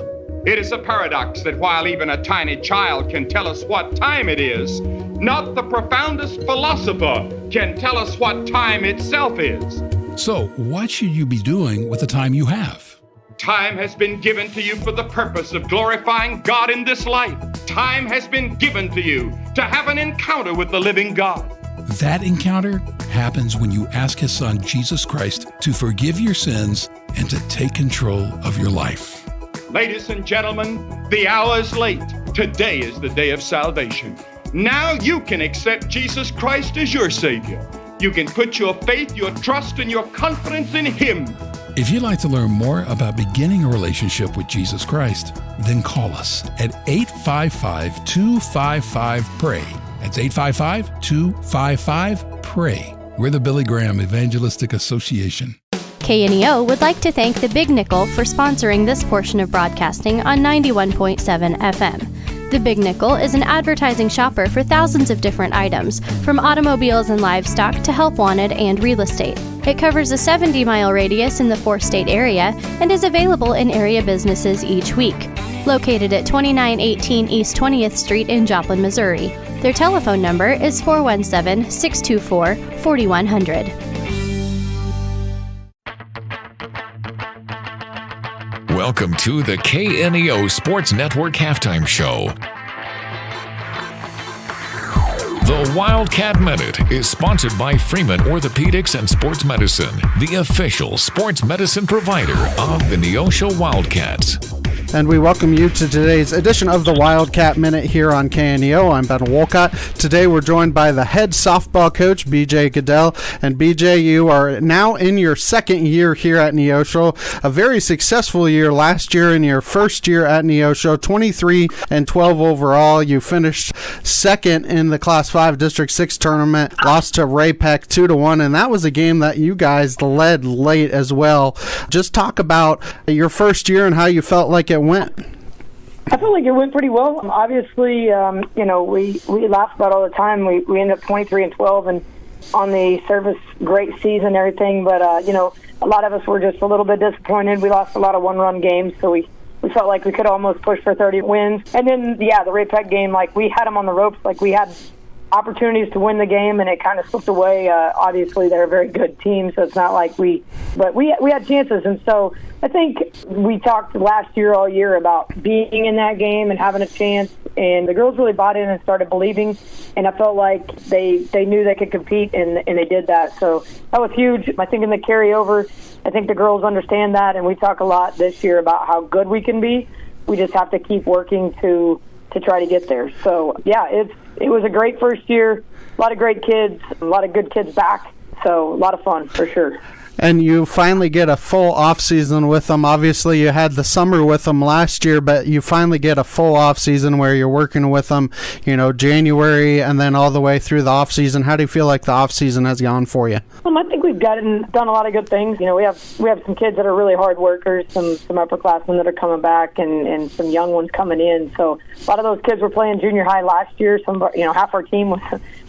It is a paradox that while even a tiny child can tell us what time it is, not the profoundest philosopher can tell us what time itself is. So, what should you be doing with the time you have? Time has been given to you for the purpose of glorifying God in this life. Time has been given to you to have an encounter with the living God. That encounter happens when you ask His Son, Jesus Christ, to forgive your sins and to take control of your life. Ladies and gentlemen, the hour is late. Today is the day of salvation. Now you can accept Jesus Christ as your Savior. You can put your faith, your trust, and your confidence in Him. If you'd like to learn more about beginning a relationship with Jesus Christ, then call us at 855-255-PRAY. That's 855-255-PRAY. We're the Billy Graham Evangelistic Association. KNEO would like to thank the Big Nickel for sponsoring this portion of broadcasting on 91.7 FM. The Big Nickel is an advertising shopper for thousands of different items, from automobiles and livestock to help wanted and real estate. It covers a 70-mile radius in the 4-state area and is available in area businesses each week. Located at 2918 East 20th Street in Joplin, Missouri. Their telephone number is 417-624-4100. Welcome to the KNEO Sports Network Halftime Show. The Wildcat Minute is sponsored by Freeman Orthopedics and Sports Medicine, the official sports medicine provider of the Neosho Wildcats. And we welcome you to today's edition of the Wildcat Minute here on KNEO. I'm Ben Wolcott. Today we're joined by the head softball coach, BJ Goodell. And BJ, you are now in your second year here at Neosho. A very successful year last year in your first year at Neosho, 23-12 overall. You finished second in the Class 5 District 6 tournament, lost to Ray Peck 2-1, and that was a game that you guys led late as well. Just talk about your first year and how you felt like it went. I feel like it went pretty well. Obviously, we laugh about it all the time. We ended up 23-12 and on the surface, great season and everything. But, a lot of us were just a little bit disappointed. We lost a lot of one-run games, so we felt like we could almost push for 30 wins. And then, the Ray Peck game, we had them on the ropes. We had opportunities to win the game, and it kind of slipped away. Obviously, they're a very good team, so it's not like we had chances. And so I think we talked last year all year about being in that game and having a chance, and the girls really bought in and started believing, and I felt like they knew they could compete, and they did that. So that was huge. I think in the carryover, I think the girls understand that, and we talk a lot this year about how good we can be. We just have to keep working to try to get there. So, it was a great first year, a lot of great kids, a lot of good kids back, so a lot of fun for sure. And you finally get a full off season with them. Obviously, you had the summer with them last year, but you finally get a full off season where you're working with them, January and then all the way through the off season. How do you feel like the off season has gone for you? I think we've done a lot of good things. We have some kids that are really hard workers, some upperclassmen that are coming back, and some young ones coming in. So a lot of those kids were playing junior high last year. Half our team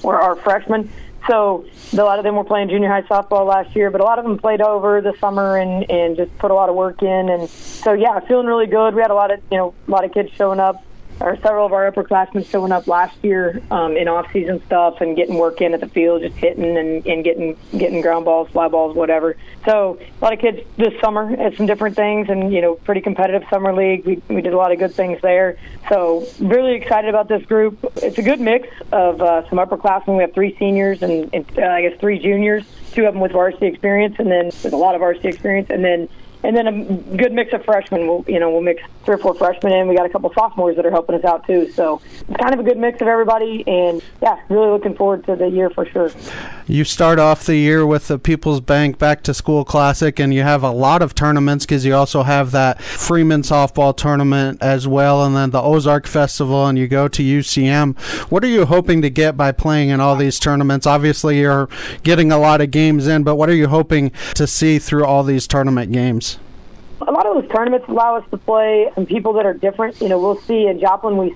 were our freshmen. So a lot of them were playing junior high softball last year, but a lot of them played over the summer and just put a lot of work in. And so, feeling really good. We had a lot of kids showing up several of our upperclassmen showing up last year in off-season stuff and getting work in at the field, just hitting and getting ground balls, fly balls, whatever. So a lot of kids this summer at some different things, and pretty competitive summer league. We did a lot of good things there. So really excited about this group. It's a good mix of some upperclassmen. We have 3 seniors and I guess 3 juniors, 2 of them with varsity experience, and then with a lot of varsity experience, and then a good mix of freshmen. We'll mix 3 or 4 freshmen in. We got a couple sophomores that are helping us out too. So it's kind of a good mix of everybody, and really looking forward to the year for sure. You start off the year with the People's Bank Back to School Classic, and you have a lot of tournaments because you also have that Freeman softball tournament as well, and then the Ozark Festival, and you go to UCM. What are you hoping to get by playing in all these tournaments? Obviously, you're getting a lot of games in, but what are you hoping to see through all these tournament games? A lot of those tournaments allow us to play some people that are different. We'll see in Joplin, which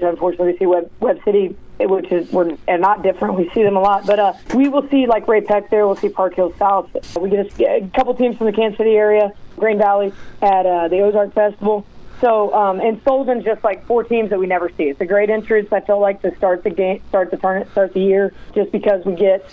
unfortunately we see Webb City, which is we're not different. We see them a lot, but we will see like Ray Peck there. We'll see Park Hill South. We get a couple teams from the Kansas City area, Green Valley at the Ozark Festival. So and Sullivan's just like 4 teams that we never see. It's a great entrance. I feel like to start the tournament, start the year, just because we get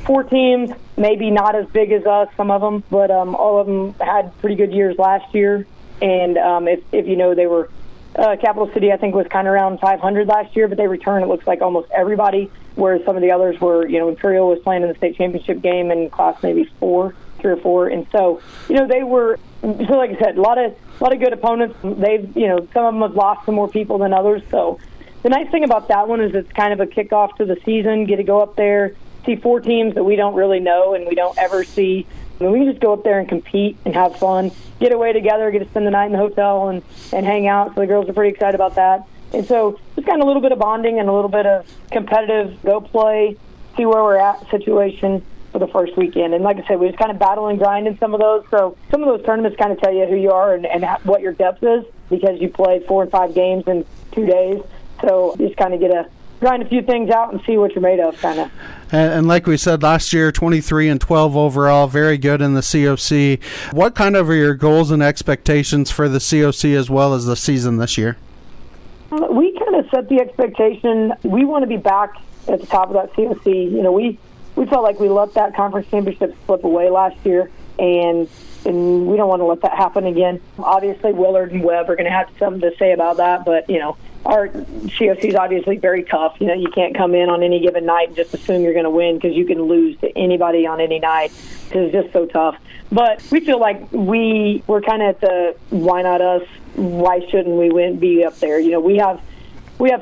4 teams, maybe not as big as us, some of them, but all of them had pretty good years last year. And if they were Capital City, I think, was kind of around 500 last year, but they returned, it looks like, almost everybody, whereas some of the others were, Imperial was playing in the state championship game in class maybe 3 or 4. And so, they were, so like I said, a lot of good opponents. They've, some of them have lost some more people than others. So the nice thing about that one is it's kind of a kickoff to the season, get to go up there, see 4 teams that we don't really know and we don't ever see. I mean, we can just go up there and compete and have fun, get away together, get to spend the night in the hotel and hang out. So the girls are pretty excited about that. And so just kind of a little bit of bonding and a little bit of competitive go play, see where we're at situation for the first weekend. And like I said, we just kind of battle and grind in some of those. So some of those tournaments kind of tell you who you are and what your depth is, because you play 4 and 5 games in 2 days. So you just kind of get to grind a few things out and see what you're made of, kind of. And like we said last year, 23-12 overall, very good in the COC. What kind of are your goals and expectations for the COC as well as the season this year? We kind of set the expectation. We want to be back at the top of that COC. We felt like we let that conference championship slip away last year, and we don't want to let that happen again. Obviously, Willard and Webb are going to have something to say about that, but, our COC is obviously very tough. You can't come in on any given night and just assume you're going to win, because you can lose to anybody on any night, because it's just so tough. But we feel like we're kind of at the why not us, why shouldn't we be up there? We have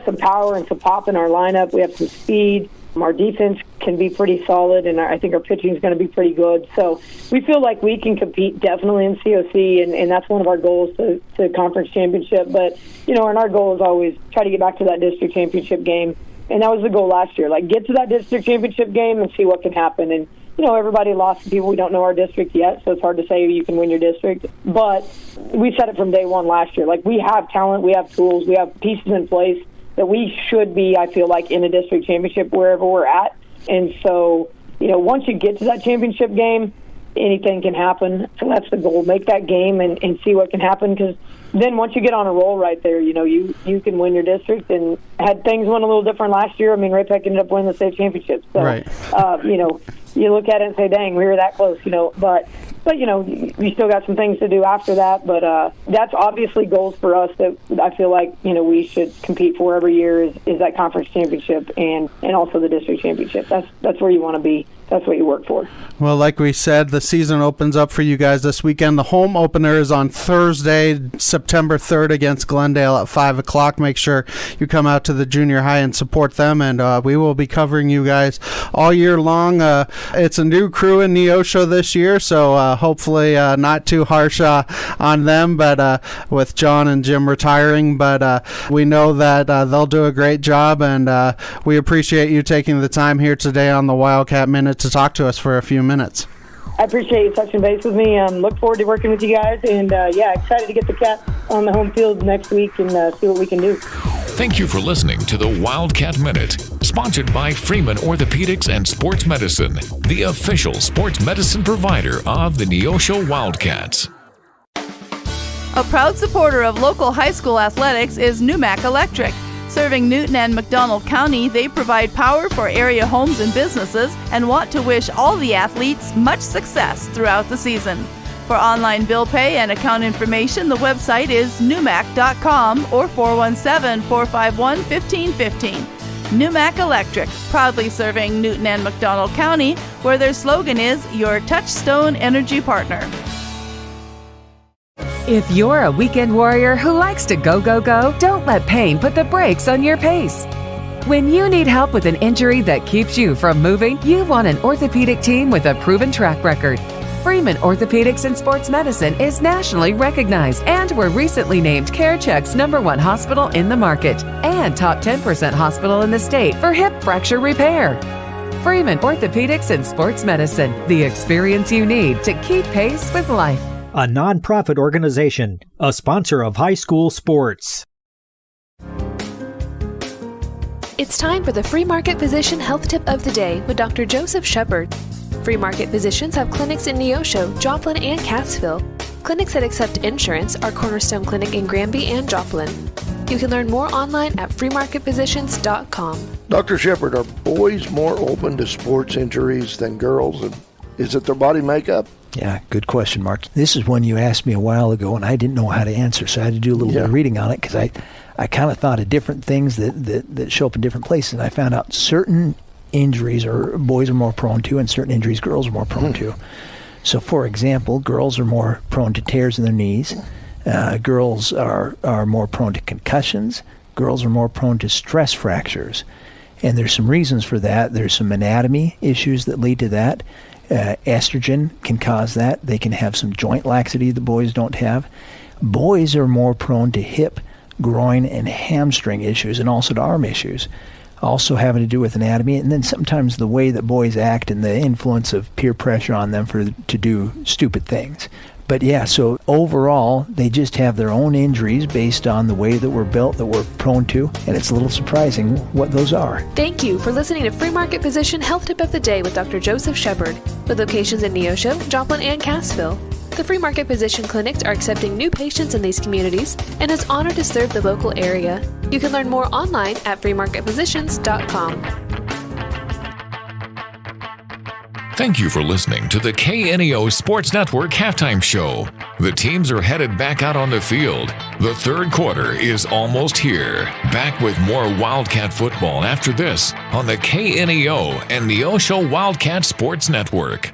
some power and some pop in our lineup. We have some speed. Our defense can be pretty solid, and I think our pitching is going to be pretty good. So we feel like we can compete definitely in COC, and that's one of our goals to conference championship. But, and our goal is always try to get back to that district championship game. And that was the goal last year, like get to that district championship game and see what can happen. And, everybody lost to people. We don't know our district yet, so it's hard to say you can win your district. But we said it from day one last year. Like, we have talent, we have tools, we have pieces in place that we should be, I feel like, in a district championship wherever we're at. And so, once you get to that championship game, anything can happen. So that's the goal. Make that game and see what can happen, because then once you get on a roll right there, you can win your district. And had things went a little different last year, I mean, Ray Peck ended up winning the state championship. So, right. You look at it and say, dang, we were that close, But you still got some things to do after that. But that's obviously goals for us that I feel like, we should compete for every year is that conference championship and also the district championship. That's where you want to be. That's what you work for. Well, like we said, the season opens up for you guys this weekend. The home opener is on Thursday, September 3rd against Glendale at 5 o'clock. Make sure you come out to the junior high and support them, and we will be covering you guys all year long. It's a new crew in Neosho this year, so hopefully not too harsh on them, but with John and Jim retiring. But we know that they'll do a great job, and we appreciate you taking the time here today on the Wildcat Minute to talk to us for a few minutes. I appreciate you touching base with me. Look forward to working with you guys, and excited to get the Cats on the home field next week and see what we can do. Thank you for listening to the Wildcat Minute, sponsored by Freeman Orthopedics and Sports Medicine, the official sports medicine provider of the Neosho Wildcats. A proud supporter of local high school athletics is Numac Electric. Serving Newton and McDonald County, they provide power for area homes and businesses and want to wish all the athletes much success throughout the season. For online bill pay and account information, the website is numac.com or 417-451-1515. Numac Electric, proudly serving Newton and McDonald County, where their slogan is your touchstone energy partner. If you're a weekend warrior who likes to go, go, go, don't let pain put the brakes on your pace. When you need help with an injury that keeps you from moving, you want an orthopedic team with a proven track record. Freeman Orthopedics and Sports Medicine is nationally recognized, and were recently named CareCheck's #1 hospital in the market and top 10% hospital in the state for hip fracture repair. Freeman Orthopedics and Sports Medicine, the experience you need to keep pace with life. A nonprofit organization, a sponsor of high school sports. It's time for the Free Market Physician Health Tip of the Day with Dr. Joseph Shepard. Free Market Physicians have clinics in Neosho, Joplin, and Cassville. Clinics that accept insurance are Cornerstone Clinic in Granby and Joplin. You can learn more online at freemarketphysicians.com. Dr. Shepard, are boys more open to sports injuries than girls? And is it their body makeup? Yeah, good question, Mark. This is one you asked me a while ago, and I didn't know how to answer, so I had to do a little bit of reading on it, because I kind of thought of different things that show up in different places, and I found out certain injuries or boys are more prone to, and certain injuries girls are more prone to. So, for example, girls are more prone to tears in their knees. Girls are more prone to concussions. Girls are more prone to stress fractures. And there's some reasons for that. There's some anatomy issues that lead to that. Estrogen can cause that. They can have some joint laxity that boys don't have. Boys are more prone to hip, groin, and hamstring issues, and also to arm issues, also having to do with anatomy, and then sometimes the way that boys act and the influence of peer pressure on them to do stupid things. But yeah, so overall, they just have their own injuries based on the way that we're built, that we're prone to, and it's a little surprising what those are. Thank you for listening to Free Market Physician Health Tip of the Day with Dr. Joseph Shepard, with locations in Neosho, Joplin, and Cassville. The Free Market Physician Clinics are accepting new patients in these communities and is honored to serve the local area. You can learn more online at freemarketphysicians.com. Thank you for listening to the KNEO Sports Network Halftime Show. The teams are headed back out on the field. The third quarter is almost here. Back with more Wildcat football after this on the KNEO and Neosho Wildcat Sports Network.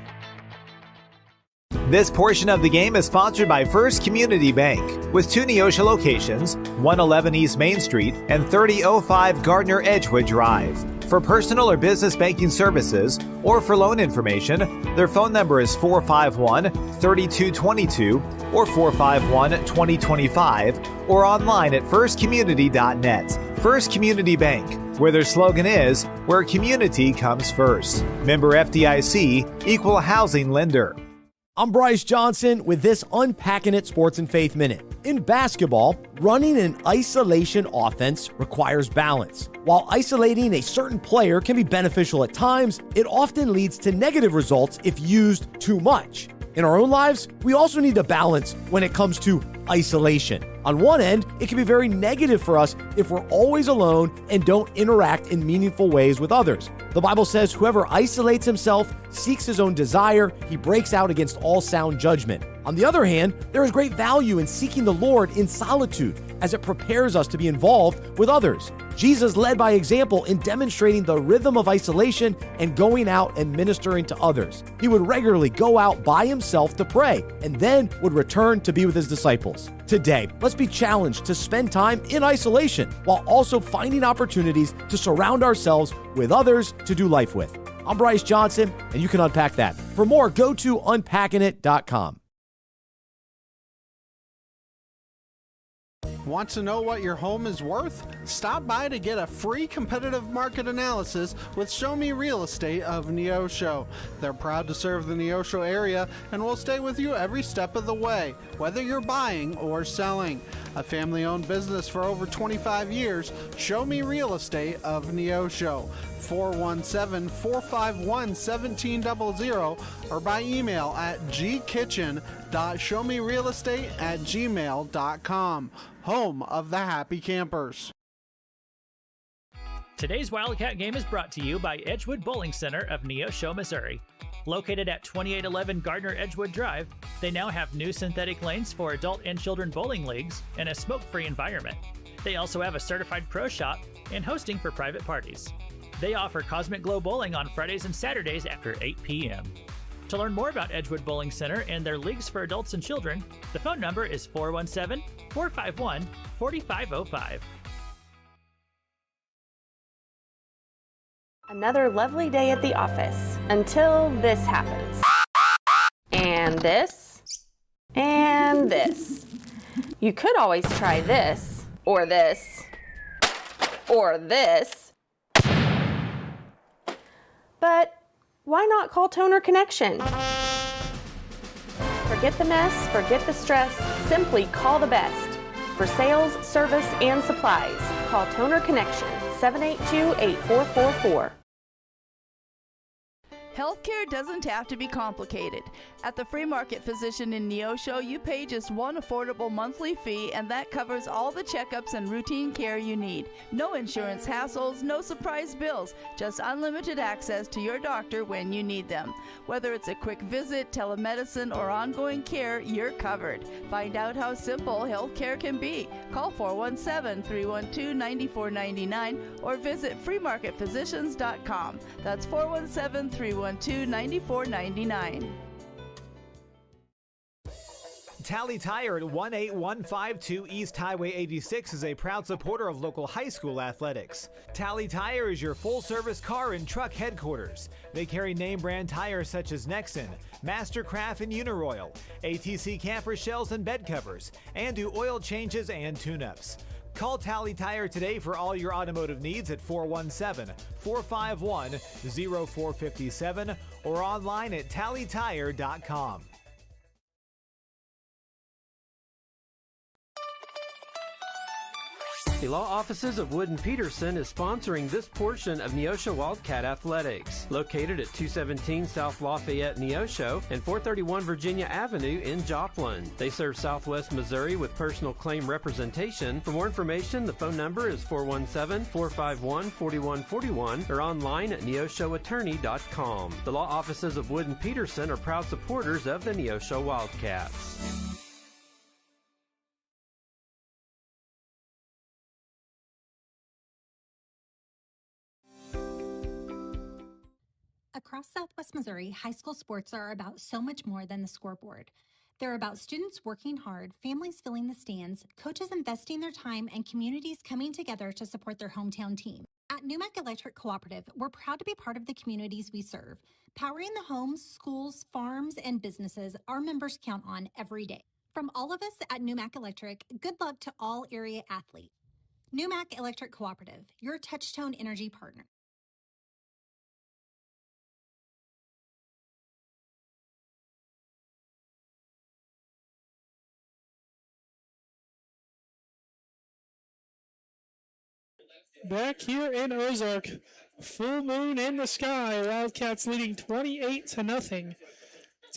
This portion of the game is sponsored by First Community Bank, with 2 Neosho locations, 111 East Main Street and 3005 Gardner Edgewood Drive. For personal or business banking services or for loan information, their phone number is 451-3222 or 451-2025 or online at firstcommunity.net. First Community Bank, where their slogan is, where community comes first. Member FDIC, equal housing lender. I'm Bryce Johnson with this Unpacking It Sports and Faith Minute. In basketball, running an isolation offense requires balance. While isolating a certain player can be beneficial at times, it often leads to negative results if used too much. In our own lives, we also need to balance when it comes to isolation. On one end, it can be very negative for us if we're always alone and don't interact in meaningful ways with others. The Bible says whoever isolates himself seeks his own desire, he breaks out against all sound judgment. On the other hand, there is great value in seeking the Lord in solitude, as it prepares us to be involved with others. Jesus led by example in demonstrating the rhythm of isolation and going out and ministering to others. He would regularly go out by himself to pray and then would return to be with his disciples. Today, let's be challenged to spend time in isolation while also finding opportunities to surround ourselves with others to do life with. I'm Bryce Johnson, and you can unpack that. For more, go to unpackingit.com. Want to know what your home is worth? Stop by to get a free competitive market analysis with Show Me Real Estate of Neosho. They're proud to serve the Neosho area and will stay with you every step of the way, whether you're buying or selling. A family-owned business for over 25 years, Show Me Real Estate of Neosho. 417-451-1700 or by email at gkitchen.showmerealestate@gmail.com. Home of the Happy Campers. Today's Wildcat game is brought to you by Edgewood Bowling Center of Neosho, Missouri. Located at 2811 Gardner Edgewood Drive, they now have new synthetic lanes for adult and children bowling leagues and a smoke-free environment. They also have a certified pro shop and hosting for private parties. They offer Cosmic Glow Bowling on Fridays and Saturdays after 8 p.m. To learn more about Edgewood Bowling Center and their leagues for adults and children, the phone number is 417-451-4505. Another lovely day at the office until this happens. And this. And this. You could always try this, or this, or this. But why not call Toner Connection? Forget the mess, forget the stress, simply call the best. For sales, service, and supplies, call Toner Connection, 782-8444. Healthcare doesn't have to be complicated. At the Free Market Physician in Neosho, you pay just one affordable monthly fee, and that covers all the checkups and routine care you need. No insurance hassles, no surprise bills, just unlimited access to your doctor when you need them. Whether it's a quick visit, telemedicine, or ongoing care, you're covered. Find out how simple healthcare can be. Call 417-312-9499 or visit freemarketphysicians.com. That's 417-312-9499. Tally Tire at 18152 East Highway 86 is a proud supporter of local high school athletics. Tally Tire is your full-service car and truck headquarters. They carry name-brand tires such as Nexen, Mastercraft, and Uniroyal, ATC camper shells and bed covers, and do oil changes and tune-ups. Call Tally Tire today for all your automotive needs at 417-451-0457 or online at tallytire.com. The law offices of Wood & Peterson is sponsoring this portion of Neosho Wildcat Athletics. Located at 217 South Lafayette, Neosho, and 431 Virginia Avenue in Joplin. They serve Southwest Missouri with personal claim representation. For more information, the phone number is 417-451-4141 or online at neoshoattorney.com. The law offices of Wood & Peterson are proud supporters of the Neosho Wildcats. Across Southwest Missouri, high school sports are about so much more than the scoreboard. They're about students working hard, families filling the stands, coaches investing their time, and communities coming together to support their hometown team. At Newmac Electric Cooperative, we're proud to be part of the communities we serve, powering the homes, schools, farms, and businesses our members count on every day. From all of us at Newmac Electric, good luck to all area athletes. Newmac Electric Cooperative, your touch-tone energy partner. Back here in Ozark, full moon in the sky. Wildcats leading 28-0.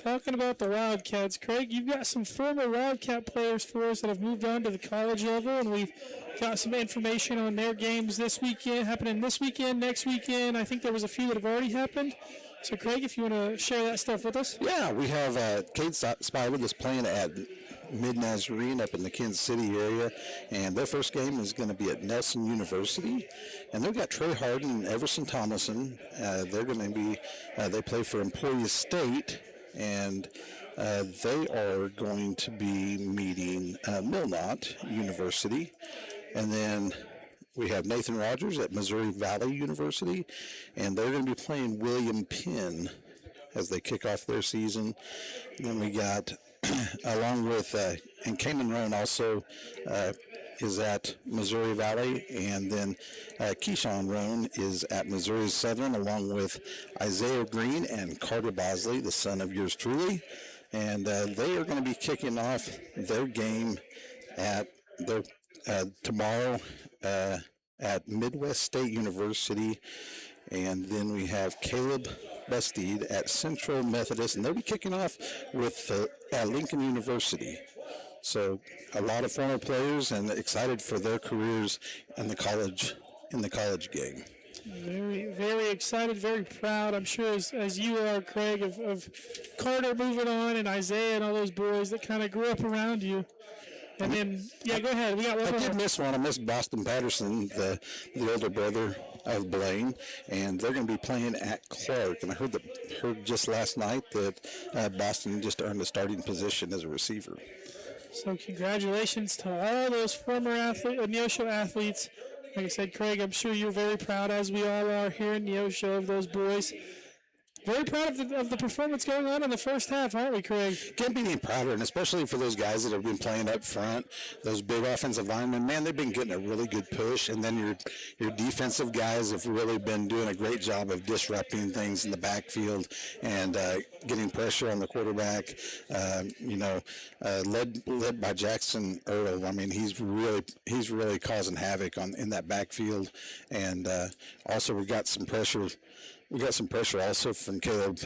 Talking about the Wildcats, Craig, you've got some former Wildcat players for us that have moved on to the college level, and we've got some information on their games this weekend, happening this weekend, next weekend. I think there was a few that have already happened. So, Craig, if you want to share that stuff with us. Yeah, we have Cade Spivey is playing at Mid-Nazarene up in the Kansas City area, and their first game is going to be at Nelson University, and they've got Trey Harden and Everson Thomason. They're going to be, they play for Emporia State, and they are going to be meeting Milnott University, and then we have Nathan Rogers at Missouri Valley University, and they're going to be playing William Penn as they kick off their season. And then we got, along with, and Cayman Roan also is at Missouri Valley, and then Keyshawn Roan is at Missouri Southern, along with Isaiah Green and Carter Bosley, the son of yours truly. And they are going to be kicking off their game at they're tomorrow at Midwest State University, and then we have Caleb Bustede at Central Methodist, and they'll be kicking off with Lincoln University. So a lot of former players and excited for their careers in the college game. Very, very excited, very proud. I'm sure as you are, Craig, of Carter moving on and Isaiah and all those boys that kind of grew up around you. And then, go ahead. We got one I more. did miss one. I missed Boston Patterson, the older brother of Blaine, and they're going to be playing at Clark. And I heard just last night that Boston just earned a starting position as a receiver. So congratulations to all those former Neosho athletes. Like I said, Craig, I'm sure you're very proud, as we all are here in Neosho, of those boys. Very proud of the performance going on in the first half, aren't we, Craig? Can't be any prouder, and especially for those guys that have been playing up front, those big offensive linemen. Man, they've been getting a really good push, and then your defensive guys have really been doing a great job of disrupting things in the backfield and getting pressure on the quarterback. Led by Jackson Earl. I mean, he's really causing havoc in that backfield, and also we got some pressure. We got some pressure also from Caleb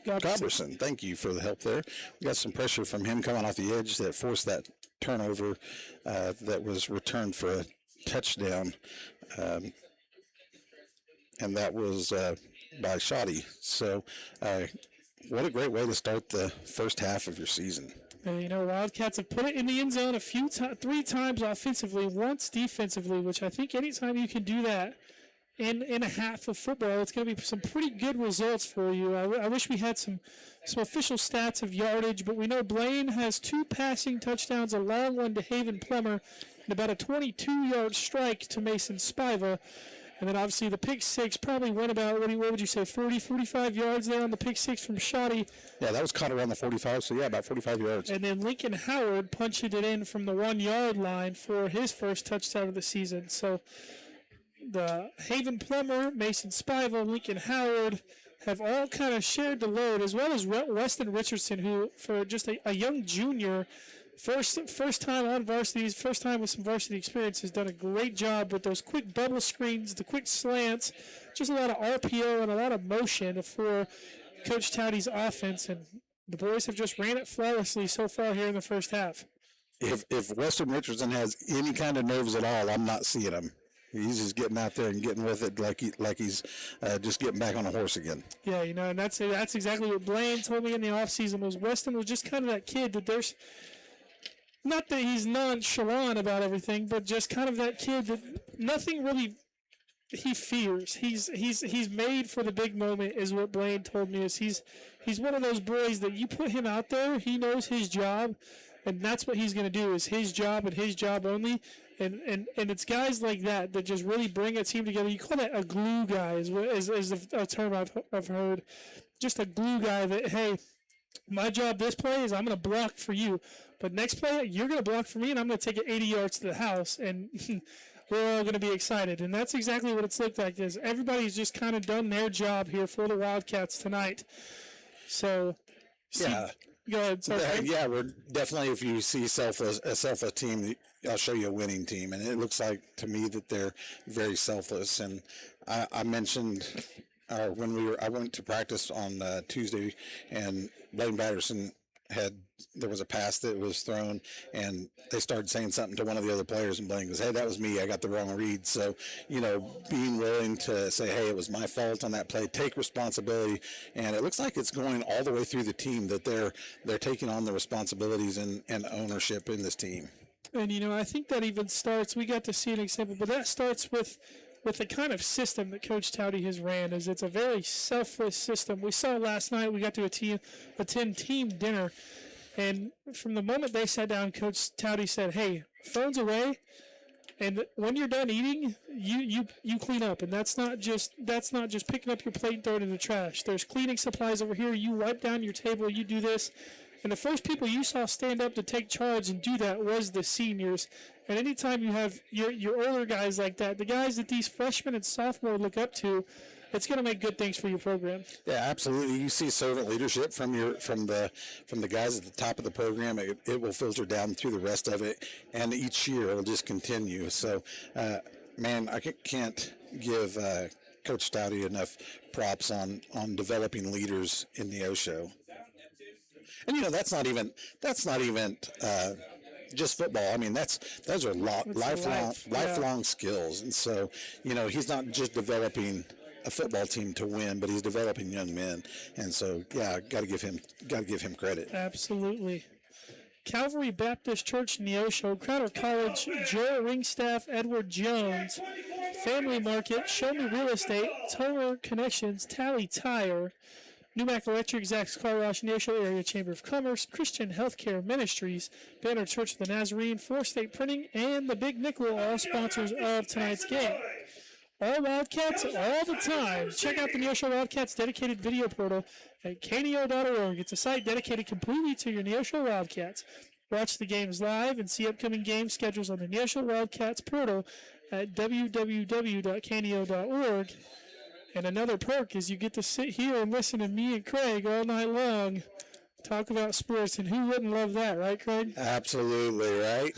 Goberson. Thank you for the help there. We got some pressure from him coming off the edge that forced that turnover that was returned for a touchdown, and that was by Shoddy. So what a great way to start the first half of your season. Wildcats have put it in the end zone three times offensively, once defensively, which I think anytime you can do that in a half of football, it's going to be some pretty good results for you. I wish we had some official stats of yardage, but we know Blaine has 2 passing touchdowns, a long one to Haven Plummer, and about a 22-yard strike to Mason Spiva. And then obviously the pick six probably went about, what would you say, 40, 45 yards there on the pick six from Shoddy. Yeah, that was caught around the 45, so yeah, about 45 yards. And then Lincoln Howard punched it in from the 1-yard line for his first touchdown of the season. So the Haven Plummer, Mason Spiva, Lincoln Howard have all kind of shared the load, as well as Weston Richardson, who for just a young junior, First time on varsity, first time with some varsity experience, has done a great job with those quick bubble screens, the quick slants, just a lot of RPO and a lot of motion for Coach Towdy's offense. And the boys have just ran it flawlessly so far here in the first half. If Weston Richardson has any kind of nerves at all, I'm not seeing him. He's just getting out there and getting with it like he's just getting back on a horse again. Yeah, and that's exactly what Blaine told me in the offseason was Weston was just kind of that kid that there's – not that he's nonchalant about everything, but just kind of that kid that nothing really he fears. He's made for the big moment, is what Blaine told me. Is he's one of those boys that you put him out there, he knows his job, and that's what he's going to do, is his job and his job only. And it's guys like that just really bring a team together. You call that a glue guy, is a term I've heard. Just a glue guy that, hey, my job this play is I'm going to block for you. But next play, you're going to block for me, and I'm going to take it 80 yards to the house, and we're all going to be excited. And that's exactly what it's looked like, is everybody's just kind of done their job here for the Wildcats tonight. So, yeah. Go ahead. Sorry. Yeah, we're definitely, if you see a selfless team, I'll show you a winning team. And it looks like to me that they're very selfless. And I mentioned I went to practice on Tuesday, and Blaine Patterson there was a pass that was thrown, and they started saying something to one of the other players, and Blaine goes, "Hey, that was me. I got the wrong read." So, being willing to say, "Hey, it was my fault on that play," take responsibility, and it looks like it's going all the way through the team that they're taking on the responsibilities and ownership in this team. And I think that even starts. We got to see an example, but that starts with the kind of system that Coach Towdy has ran. Is it's a very selfless system. We saw last night. We got to attend team dinner. And from the moment they sat down, Coach Towdy said, "Hey, phones away, and when you're done eating, you clean up. And that's not just picking up your plate and throwing it in the trash. There's cleaning supplies over here. You wipe down your table. You do this." And the first people you saw stand up to take charge and do that was the seniors. And anytime you have your older guys like that, the guys that these freshmen and sophomores look up to, it's going to make good things for your program. Yeah, absolutely. You see servant leadership from the guys at the top of the program. It will filter down through the rest of it, and each year it will just continue. So, man, I can't give Coach Stouty enough props on developing leaders in Neosho. And that's not even just football. I mean, those are lifelong skills. And so, he's not just developing a football team to win, but he's developing young men. And so, yeah, got to give him credit. Absolutely. Calvary Baptist Church Neosho, Crowder College, Joe Ringstaff, Edward Jones, Family Market, Show Me Real Estate, Toller Connections, Tally Tire, Newmack Electric, Zach's Car Wash, Neosho Area Chamber of Commerce, Christian Healthcare Ministries, Banner Church of the Nazarene, Four State Printing, and the Big Nickel are all sponsors of tonight's game. All Wildcats, all the time. Check out the Neosho Wildcats dedicated video portal at kneo.org. It's a site dedicated completely to your Neosho Wildcats. Watch the games live and see upcoming game schedules on the Neosho Wildcats portal at www.kneo.org. And another perk is you get to sit here and listen to me and Craig all night long talk about sports, and who wouldn't love that, right, Craig? Absolutely, right?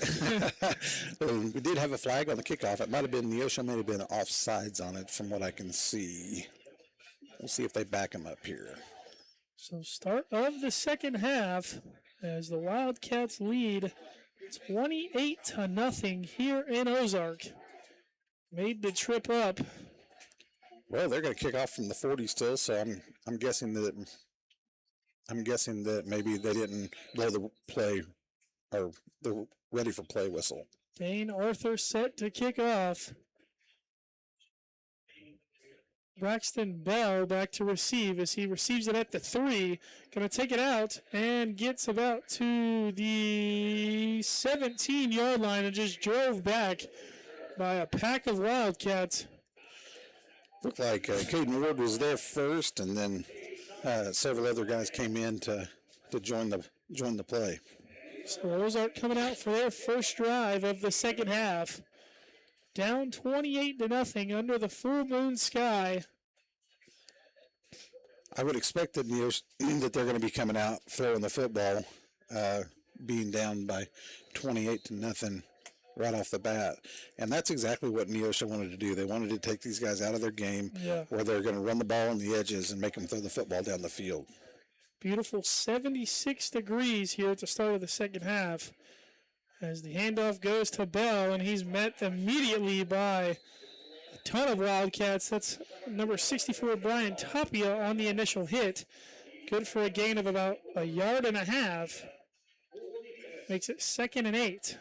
We did have a flag on the kickoff. It might have been Neosho, may have been offsides on it from what I can see. We'll see if they back him up here. So start of the second half as the Wildcats lead 28-0 here in Ozark. Made the trip up. Well, they're going to kick off from the 40 still, so I'm guessing that maybe they didn't blow the play or they're ready for play whistle. Dane Arthur set to kick off. Braxton Bell back to receive as he receives it at the 3. Going to take it out and gets about to the 17-yard line and just drove back by a pack of Wildcats. Looked like Caden Ward was there first, and then several other guys came in to join the play. So Ozark coming out for their first drive of the second half. Down 28-0 under the full moon sky. I would expect that they're going to be coming out throwing the football, being down by 28-0 right off the bat. And that's exactly what Neosho wanted to do. They wanted to take these guys out of their game where they're going to run the ball on the edges and make them throw the football down the field. Beautiful 76 degrees here at the start of the second half as the handoff goes to Bell, and he's met immediately by a ton of Wildcats. That's number 64, Brian Tapia, on the initial hit. Good for a gain of about 1.5 yards. Makes it 2nd and 8.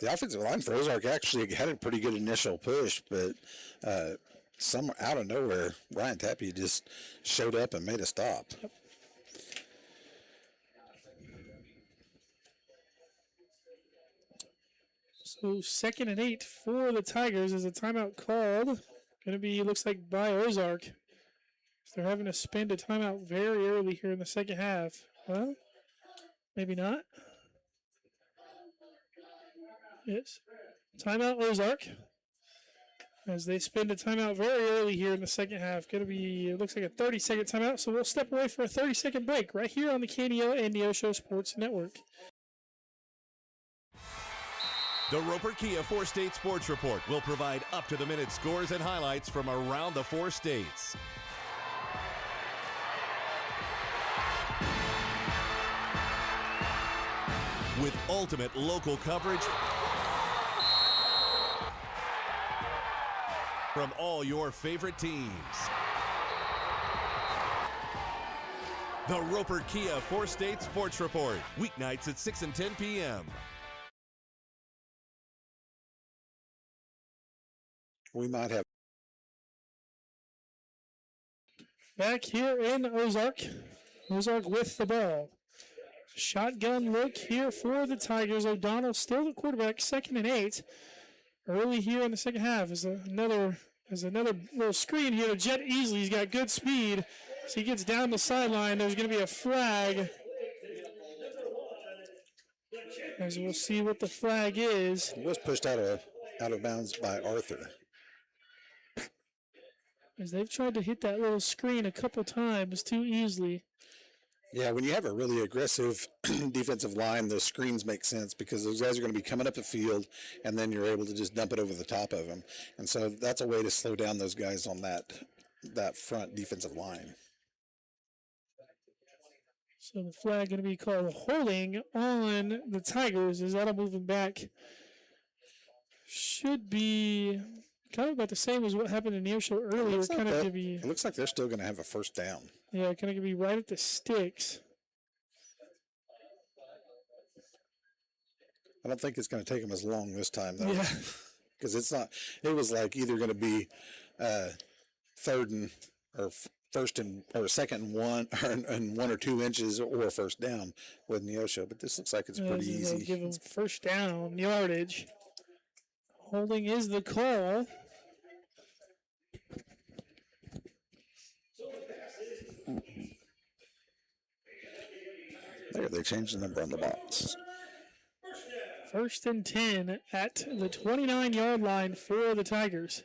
The offensive line for Ozark actually had a pretty good initial push, but somewhere out of nowhere, Brian Tapia just showed up and made a stop. Yep. So 2nd and 8 for the Tigers as a timeout called. Going to be, looks like, by Ozark. They're having to spend a timeout very early here in the second half. Well, maybe not. Yes. Timeout Ozark. As they spend a timeout very early here in the second half. Going to be, it looks like a 30-second timeout, so we'll step away for a 30-second break right here on the KNEO and Neosho Sports Network. The Roper Kia 4-State Sports Report will provide up-to-the-minute scores and highlights from around the 4 states. With ultimate local coverage from all your favorite teams. The Roper Kia 4-State Sports Report, weeknights at 6 and 10 p.m. We might have. Back here in Ozark. Ozark with the ball. Shotgun look here for the Tigers. O'Donnell still the quarterback, 2nd and 8. Early here in the second half is another little screen here to Jet Easley. He's got good speed. So he gets down the sideline. There's going to be a flag As we'll see what the flag is. He was pushed out of bounds by Arthur. As they've tried to hit that little screen a couple times too easily. Yeah, when you have a really aggressive defensive line, those screens make sense because those guys are going to be coming up the field, and then you're able to just dump it over the top of them. And so that's a way to slow down those guys on that front defensive line. So the flag going to be called holding on the Tigers as that'll move them back. Should be kind of about the same as what happened in Neosho earlier. It looks like they're still going to have a first down. Yeah, kind of be right at the sticks. I don't think it's going to take them as long this time, though. Yeah. Because it's not, it was like either going to be second and 1 and 1 or 2 inches or first down with Neosho, but this looks like it's pretty easy. Give them first down yardage. Holding is the call. There, they changed the number on the box. 1st and 10 at the 29-yard line for the Tigers.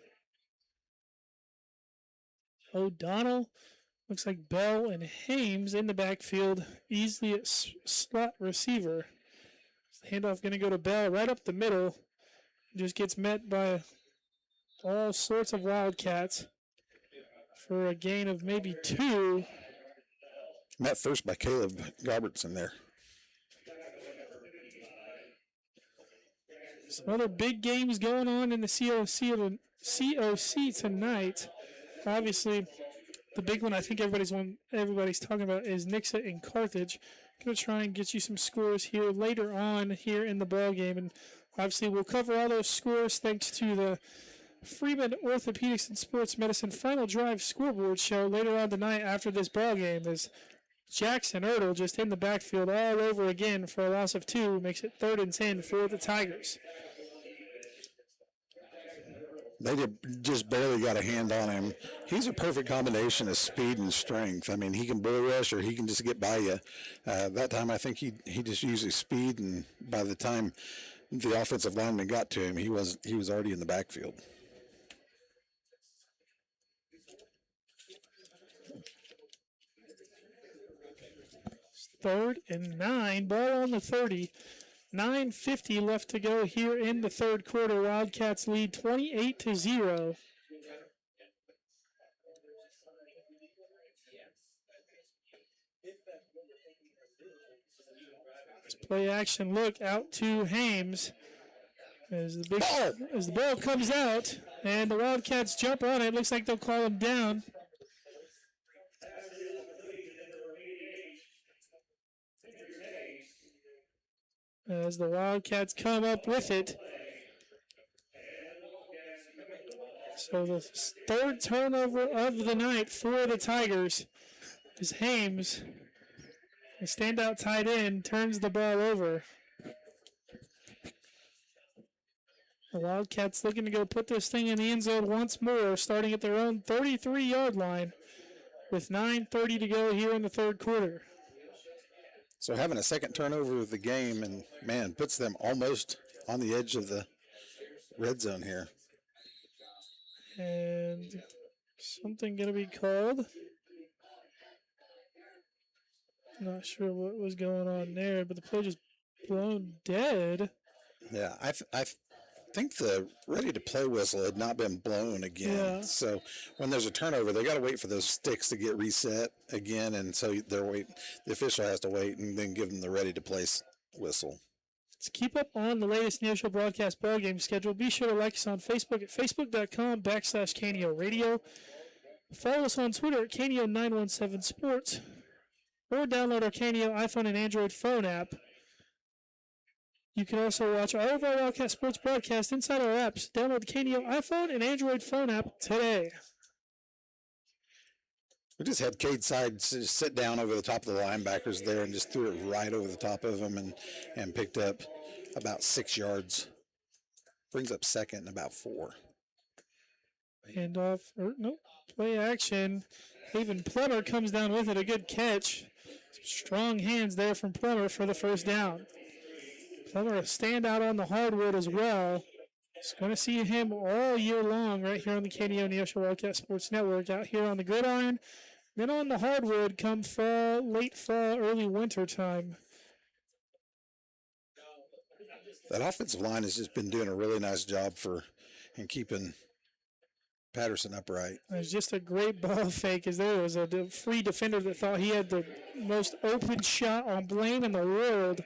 O'Donnell, looks like Bell and Hames in the backfield, easily at slot receiver. The handoff going to go to Bell right up the middle. Just gets met by all sorts of Wildcats for a gain of maybe 2. Met first by Caleb Robertson there. Some other big games going on in the COC tonight. Obviously, the big one I think everybody's talking about is Nixa and Carthage. Going to try and get you some scores here later on here in the ball game, and obviously we'll cover all those scores thanks to the Freeman Orthopedics and Sports Medicine Final Drive scoreboard show later on tonight after this ball game. As Jackson Ertl just in the backfield all over again for a loss of 2, makes it 3rd and 10 for the Tigers. They just barely got a hand on him. He's a perfect combination of speed and strength. I mean, he can bull rush or he can just get by you. That time I think he just used his speed, and by the time the offensive lineman got to him, he was already in the backfield. Third and 9, ball on the 30. 9:50 left to go here in the third quarter. Wildcats lead 28-0. Play action look out to Hames as the ball comes out and the Wildcats jump on it. Looks like they'll call him down. As the Wildcats come up with it. So the third turnover of the night for the Tigers is Hames. The standout tight end turns the ball over. The Wildcats looking to go put this thing in the end zone once more, starting at their own 33-yard line with 9:30 to go here in the third quarter. So having a second turnover of the game, and man, puts them almost on the edge of the red zone here. And something going to be called. Not sure what was going on there, but the play just blown dead. Yeah, I think the ready-to-play whistle had not been blown again. Yeah. So when there's a turnover, they got to wait for those sticks to get reset again, and so the official has to wait and then give them the ready-to-play whistle. To keep up on the latest Neosho broadcast ball game schedule, be sure to like us on Facebook at facebook.com/KNEO Radio. Follow us on Twitter at KNEO917 Sports, or download our KNEO iPhone and Android phone app. You can also watch all of our Wildcat Sports broadcasts inside our apps. Download the KNEO iPhone and Android phone app today. We just had Cade Side sit down over the top of the linebackers there and just threw it right over the top of them and picked up about 6 yards. Brings up second and about 4. Handoff, play action. Haven Plummer comes down with it, a good catch. Some strong hands there from Plummer for the first down. Plummer a standout on the hardwood as well. It's going to see him all year long right here on the KNEO Neosho Wildcat Sports Network, out here on the gridiron, then on the hardwood come fall, late fall, early winter time. That offensive line has just been doing a really nice job in keeping Patterson upright. It was just a great ball fake, as there was a free defender that thought he had the most open shot on Blaine in the world.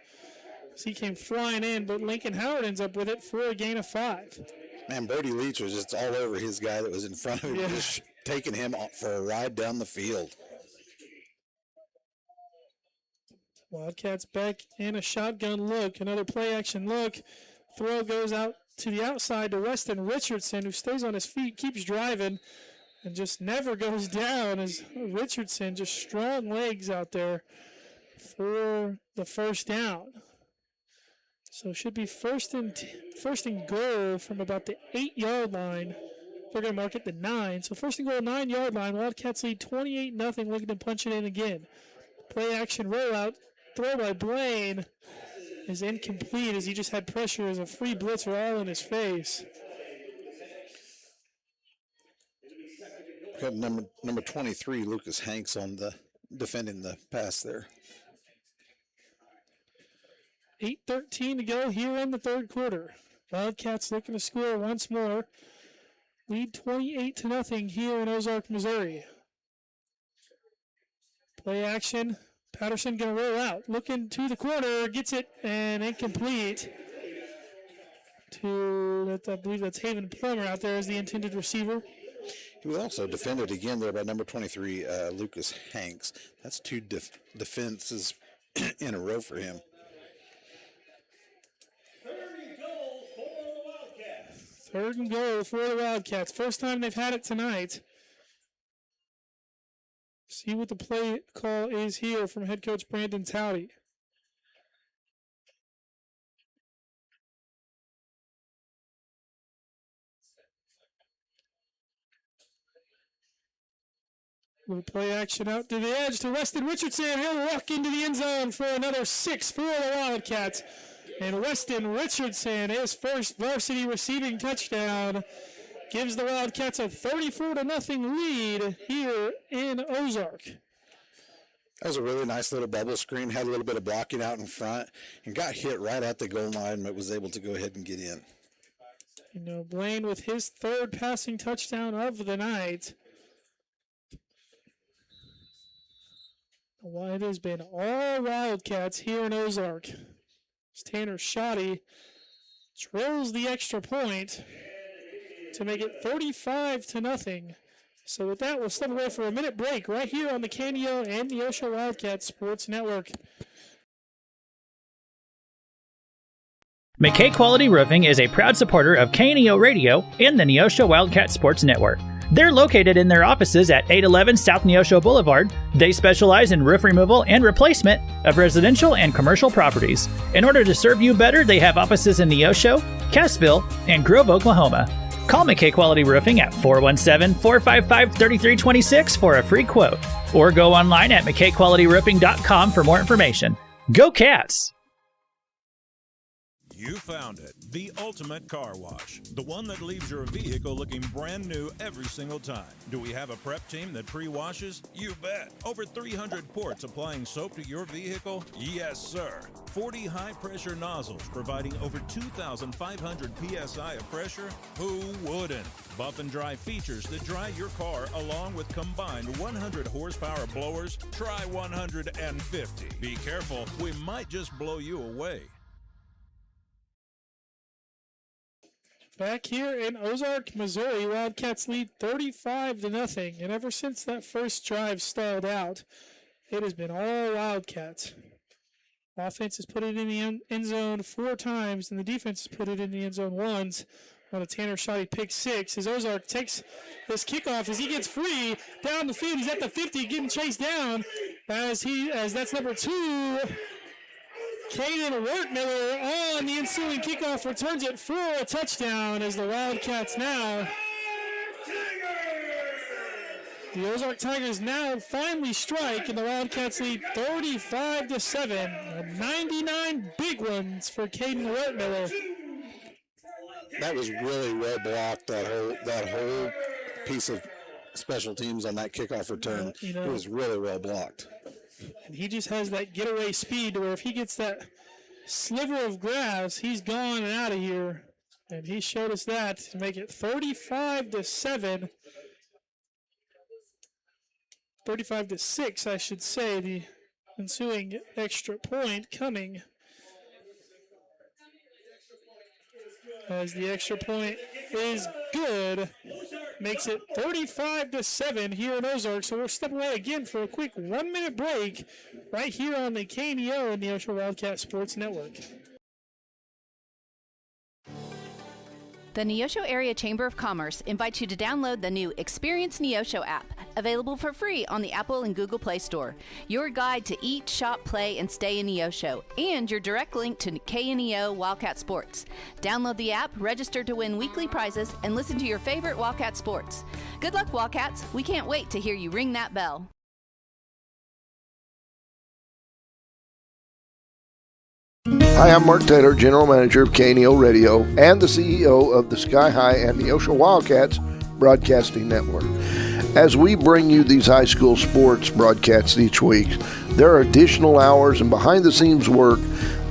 So he came flying in, but Lincoln Howard ends up with it for a gain of 5. Man, Brody Leach was just all over his guy that was in front of him, just taking him for a ride down the field. Wildcats back in a shotgun look, another play action look. Throw goes out to the outside to Weston Richardson, who stays on his feet, keeps driving, and just never goes down, as Richardson, just strong legs out there for the first down. So it should be first and goal from about the 8-yard line. They're going to mark it the 9. So first and goal, 9-yard line. Wildcats lead 28-0, looking to punch it in again. Play action rollout. Throw by Blaine is incomplete, as he just had pressure as a free blitzer all in his face. Got number 23, Lucas Hanks, on the defending the pass there. 8:13 to go here in the third quarter. Wildcats looking to score once more. Lead 28-0 here in Ozark, Missouri. Play action. Patterson going to roll out. Looking to the corner. Gets it and incomplete. I believe that's Haven Plummer out there as the intended receiver. He was also defended again there by number 23, Lucas Hanks. That's 2 defenses in a row for him. Third and goal for the Wildcats. First time they've had it tonight. See what the play call is here from head coach Brandon Towdy. Little play action out to the edge to Weston Richardson. He'll walk into the end zone for another 6 for the Wildcats. And Weston Richardson, his first varsity receiving touchdown, gives the Wildcats a 34-0 lead here in Ozark. That was a really nice little bubble screen. Had a little bit of blocking out in front and got hit right at the goal line, but was able to go ahead and get in. You know, Blaine with his third passing touchdown of the night. Well, it has been all Wildcats here in Ozark. Tanner Shoddy drills the extra point to make it 35-0. So with that, we'll step away for a minute break right here on the KNEO and Neosho Wildcat Sports Network. McKay Quality Roofing is a proud supporter of KNEO Radio and the Neosho Wildcat Sports Network. They're located in their offices at 811 South Neosho Boulevard. They specialize in roof removal and replacement of residential and commercial properties. In order to serve you better, they have offices in Neosho, Cassville, and Grove, Oklahoma. Call McKay Quality Roofing at 417-455-3326 for a free quote, or go online at mckayqualityroofing.com for more information. Go Cats! You found it, the ultimate car wash, the one that leaves your vehicle looking brand new every single time. Do we have a prep team that pre-washes? You bet. Over 300 ports applying soap to your vehicle? Yes, sir. 40 high-pressure nozzles providing over 2,500 PSI of pressure? Who wouldn't? Buff and dry features that dry your car along with combined 100 horsepower blowers? Try 150. Be careful, we might just blow you away. Back here in Ozark, Missouri, Wildcats lead 35-0. And ever since that first drive stalled out, it has been all Wildcats. Offense has put it in the end zone 4 times, and the defense has put it in the end zone once on a Tanner Shoddy pick 6. As Ozark takes this kickoff as he gets free down the field. He's at the 50, getting chased down as that's number 2. Caden Wertmiller on the ensuing kickoff returns it for a touchdown as the Wildcats now The Ozark Tigers now finally strike, and the Wildcats lead 35-7. 99 big ones for Caden Wertmiller. That was really well blocked. That whole piece of special teams on that kickoff return. It was really well blocked. And he just has that getaway speed where if he gets that sliver of grass, he's gone and out of here. And he showed us that to make it 35-7. 35-6, I should say. The ensuing extra point coming as the extra point is good. Makes it 35-7 here in Ozark. So we'll step away again for a quick 1-minute break right here on the KNEO and the Neosho Wildcat Sports Network. The Neosho Area Chamber of Commerce invites you to download the new Experience Neosho app, available for free on the Apple and Google Play Store. Your guide to eat, shop, play, and stay in Neosho, and your direct link to KNEO Wildcat Sports. Download the app, register to win weekly prizes, and listen to your favorite Wildcat sports. Good luck, Wildcats. We can't wait to hear you ring that bell. Hi, I'm Mark Taylor, General Manager of KNEO Radio and the CEO of the Sky High and Neosho Wildcats Broadcasting Network. As we bring you these high school sports broadcasts each week, there are additional hours and behind-the-scenes work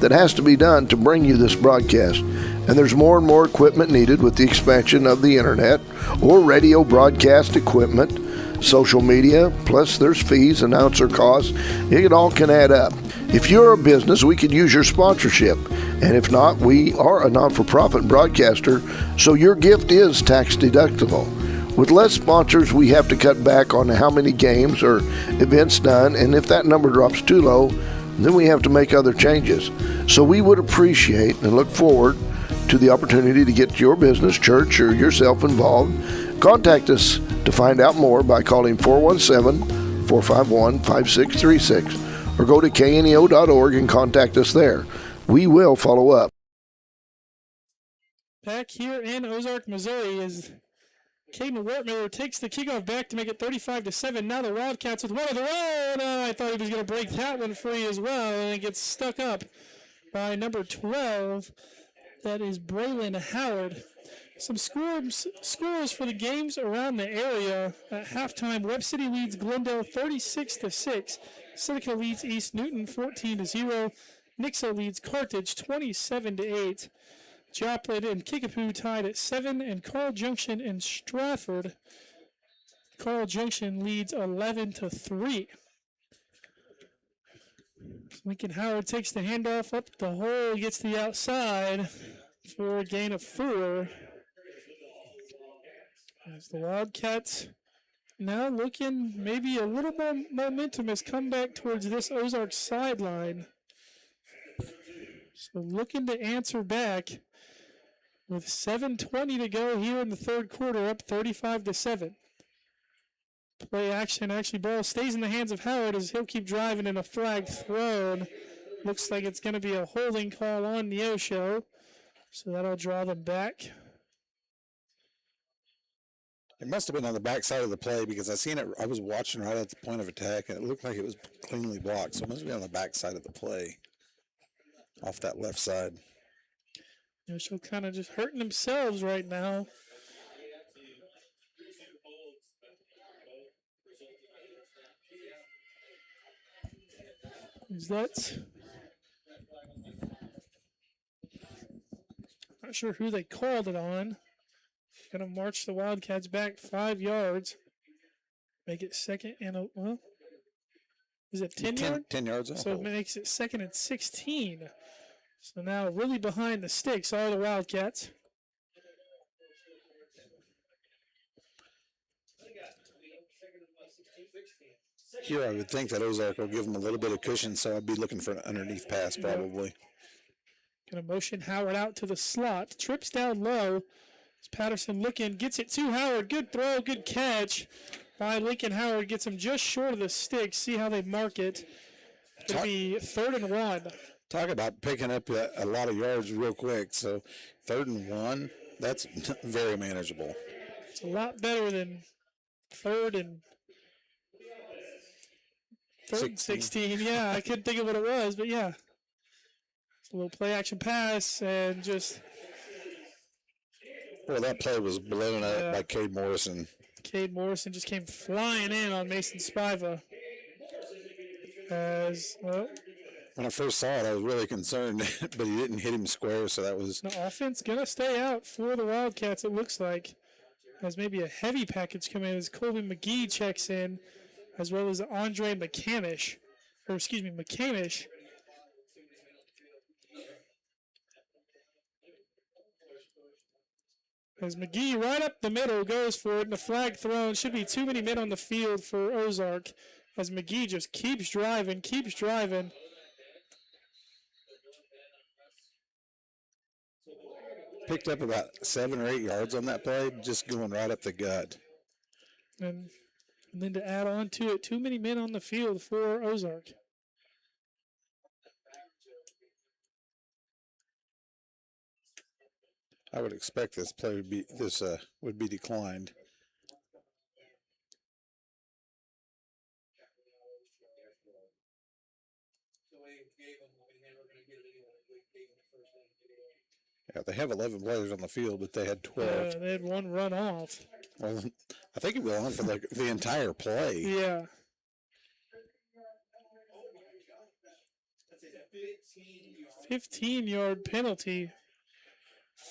that has to be done to bring you this broadcast. And there's more and more equipment needed with the expansion of the internet or radio broadcast equipment, social media, plus there's fees, announcer costs. It all can add up. If you're a business, we could use your sponsorship. And if not, we are a non-for-profit broadcaster, so your gift is tax deductible. With less sponsors, we have to cut back on how many games or events done, and if that number drops too low, then we have to make other changes. So we would appreciate and look forward to the opportunity to get your business, church, or yourself involved. Contact us to find out more by calling 417-451-5636 or go to kneo.org and contact us there. We will follow up. Back here in Ozark, Missouri, as Caden Wertmiller takes the kickoff back to make it 35-7. Now the Wildcats with one of their own. I thought he was going to break that one free as well, and it gets stuck up by number 12. That is Braylon Howard. Some scores for the games around the area. At halftime, Webb City leads Glendale 36-6. Seneca leads East Newton 14-0. Nixa leads Carthage 27-8. Joplin and Kickapoo tied at 7, and Carl Junction and Stratford. Carl Junction leads 11-3. Lincoln Howard takes the handoff up the hole, gets the outside for a gain of 4. As the Wildcats now looking maybe a little more momentum has come back towards this Ozark sideline. So looking to answer back with 7:20 to go here in the third quarter, up 35-7. Play action, actually ball stays in the hands of Howard as he'll keep driving and a flag thrown. Looks like it's going to be a holding call on Neosho. So that'll draw them back. It must have been on the back side of the play because I seen it. I was watching right at the point of attack, and it looked like it was cleanly blocked. So it must be on the back side of the play, off that left side. Neosho kind of just hurting themselves right now. Is that? Not sure who they called it on. Going to march the Wildcats back 5 yards. Make it second and well, is it 10 yards? 10 yards. So it makes it second and 16. So now really behind the sticks are the Wildcats. Here I would think that Ozark will give them a little bit of cushion, so I'd be looking for an underneath pass probably. Going to motion Howard out to the slot. Trips down low. Patterson looking, gets it to Howard. Good throw, good catch by Lincoln Howard. Gets him just short of the stick. See how they mark it. It'll be 3rd and 1. Talk about picking up a lot of yards real quick. So 3rd and 1, that's very manageable. It's a lot better than 3rd and 3rd and 16. Yeah, I couldn't think of what it was, but yeah. It's a little play action pass and just. Well, that play was blown up by Cade Morrison. Cade Morrison just came flying in on Mason Spiva. When I first saw it, I was really concerned, but he didn't hit him square, so that was. The offense going to stay out for the Wildcats, it looks like. As maybe a heavy package coming in as Colby McGee checks in, as well as Andre McCamish. As McGee right up the middle goes for it, and the flag thrown. Should be too many men on the field for Ozark. As McGee just keeps driving. Picked up about 7 or 8 yards on that play, just going right up the gut. And then to add on to it, too many men on the field for Ozark. I would expect this play would be declined. Yeah, they have 11 players on the field, but they had 12. They had one run off. Well, I think it went on for the entire play. Yeah. 15-yard penalty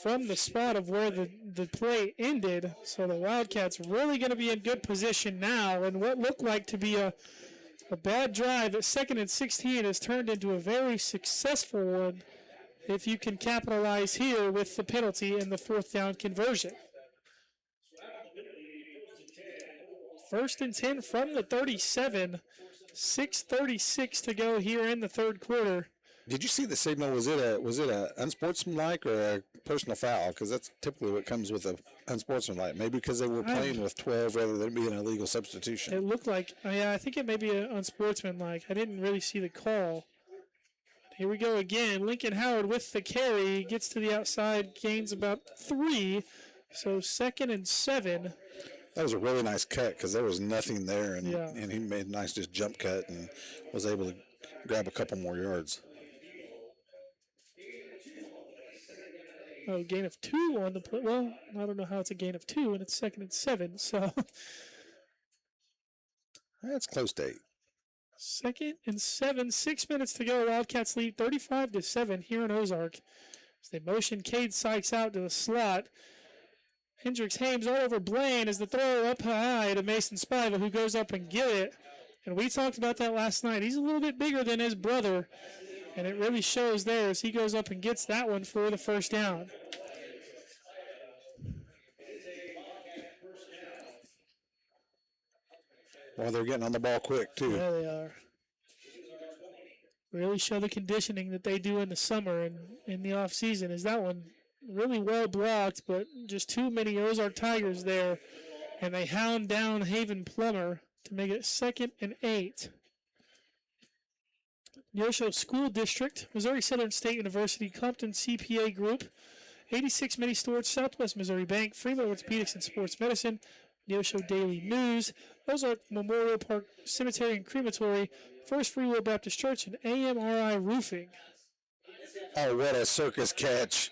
from the spot of where the play ended. So the Wildcats really going to be in good position now. And what looked like to be a bad drive at 2nd and 16 has turned into a very successful one if you can capitalize here with the penalty and the 4th down conversion. 1st and 10 from the 37. 6:36 to go here in the 3rd quarter. Did you see the signal? Was it a unsportsmanlike or a personal foul? Because that's typically what comes with a unsportsmanlike. Maybe because they were playing with 12 rather than being an illegal substitution. It looked like, I think it may be an unsportsmanlike. I didn't really see the call. Here we go again. Lincoln Howard with the carry. Gets to the outside, gains about 3. So 2nd and 7. That was a really nice cut because there was nothing there. And he made a nice just jump cut and was able to grab a couple more yards. Oh, gain of 2 on the play. Well, I don't know how it's a gain of 2, and it's 2nd and 7. So that's close to 8. 2nd and 7, 6 minutes to go. Wildcats lead 35-7 here in Ozark. As they motion Cade Sykes out to the slot. Hendricks Hames all over Blaine as the throw up high to Mason Spiva, who goes up and get it. And we talked about that last night. He's a little bit bigger than his brother, and it really shows there as he goes up and gets that one for the 1st down. Well, they're getting on the ball quick, too. Yeah, they are. Really show the conditioning that they do in the summer and in the off season. Is that one really well blocked, but just too many Ozark Tigers there, and they hound down Haven Plummer to make it 2nd and 8. Neosho School District, Missouri Southern State University, Compton CPA Group, 86 Mini Storage, Southwest Missouri Bank, Freeman Orthopedics and Sports Medicine, Neosho Daily News, Ozark Memorial Park Cemetery and Crematory, First Free Will Baptist Church, and AMRI Roofing. Oh, what a circus catch.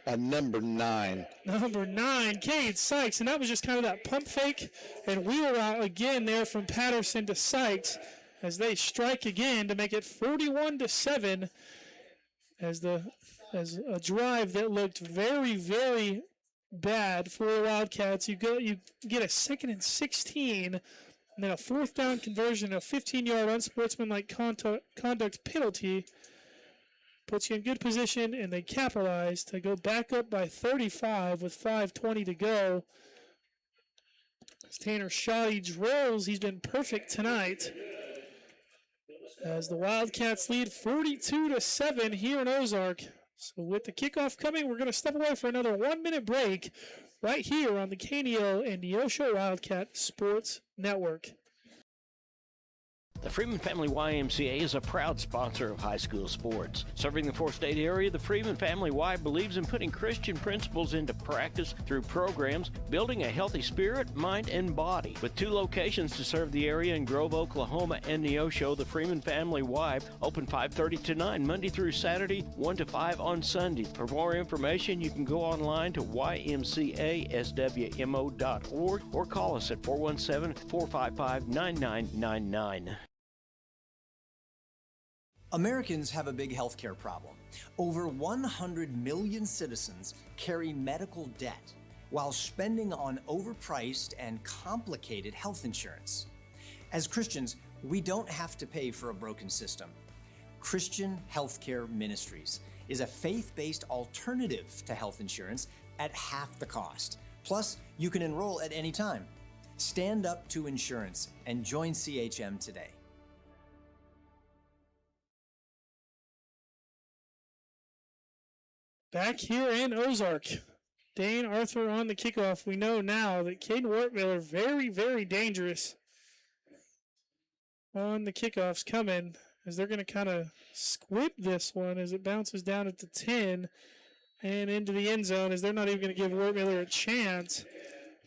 Number 9. Number 9, Cade Sykes, and that was just kind of that pump fake and wheel route again there from Patterson to Sykes as they strike again to make it 41-7 as a drive that looked very, very bad for the Wildcats. You get a 2nd and 16, and then a 4th down conversion, a 15-yard unsportsmanlike conduct penalty. Puts you in good position, and they capitalize to go back up by 35 with 5:20 to go. As Tanner Shoddy drills, he's been perfect tonight. As the Wildcats lead 42-7 here in Ozark. So with the kickoff coming, we're going to step away for another 1-minute break right here on the KNEO and Neosho Wildcat Sports Network. The Freeman Family YMCA is a proud sponsor of high school sports. Serving the 4-state area, the Freeman Family Y believes in putting Christian principles into practice through programs, building a healthy spirit, mind, and body. With 2 locations to serve the area in Grove, Oklahoma, and Neosho, the Freeman Family Y open 5:30 to 9 Monday through Saturday, 1 to 5 on Sunday. For more information, you can go online to ymcaswmo.org or call us at 417-455-9999. Americans have a big healthcare problem. Over 100 million citizens carry medical debt while spending on overpriced and complicated health insurance. As Christians, we don't have to pay for a broken system. Christian Healthcare Ministries is a faith-based alternative to health insurance at half the cost. Plus, you can enroll at any time. Stand up to insurance and join CHM today. Back here in Ozark, Dane Arthur on the kickoff. We know now that Caden Wortmiller, very, very dangerous on the kickoffs coming, as they're going to kind of squib this one as it bounces down at the 10 and into the end zone, as they're not even going to give Wortmiller a chance.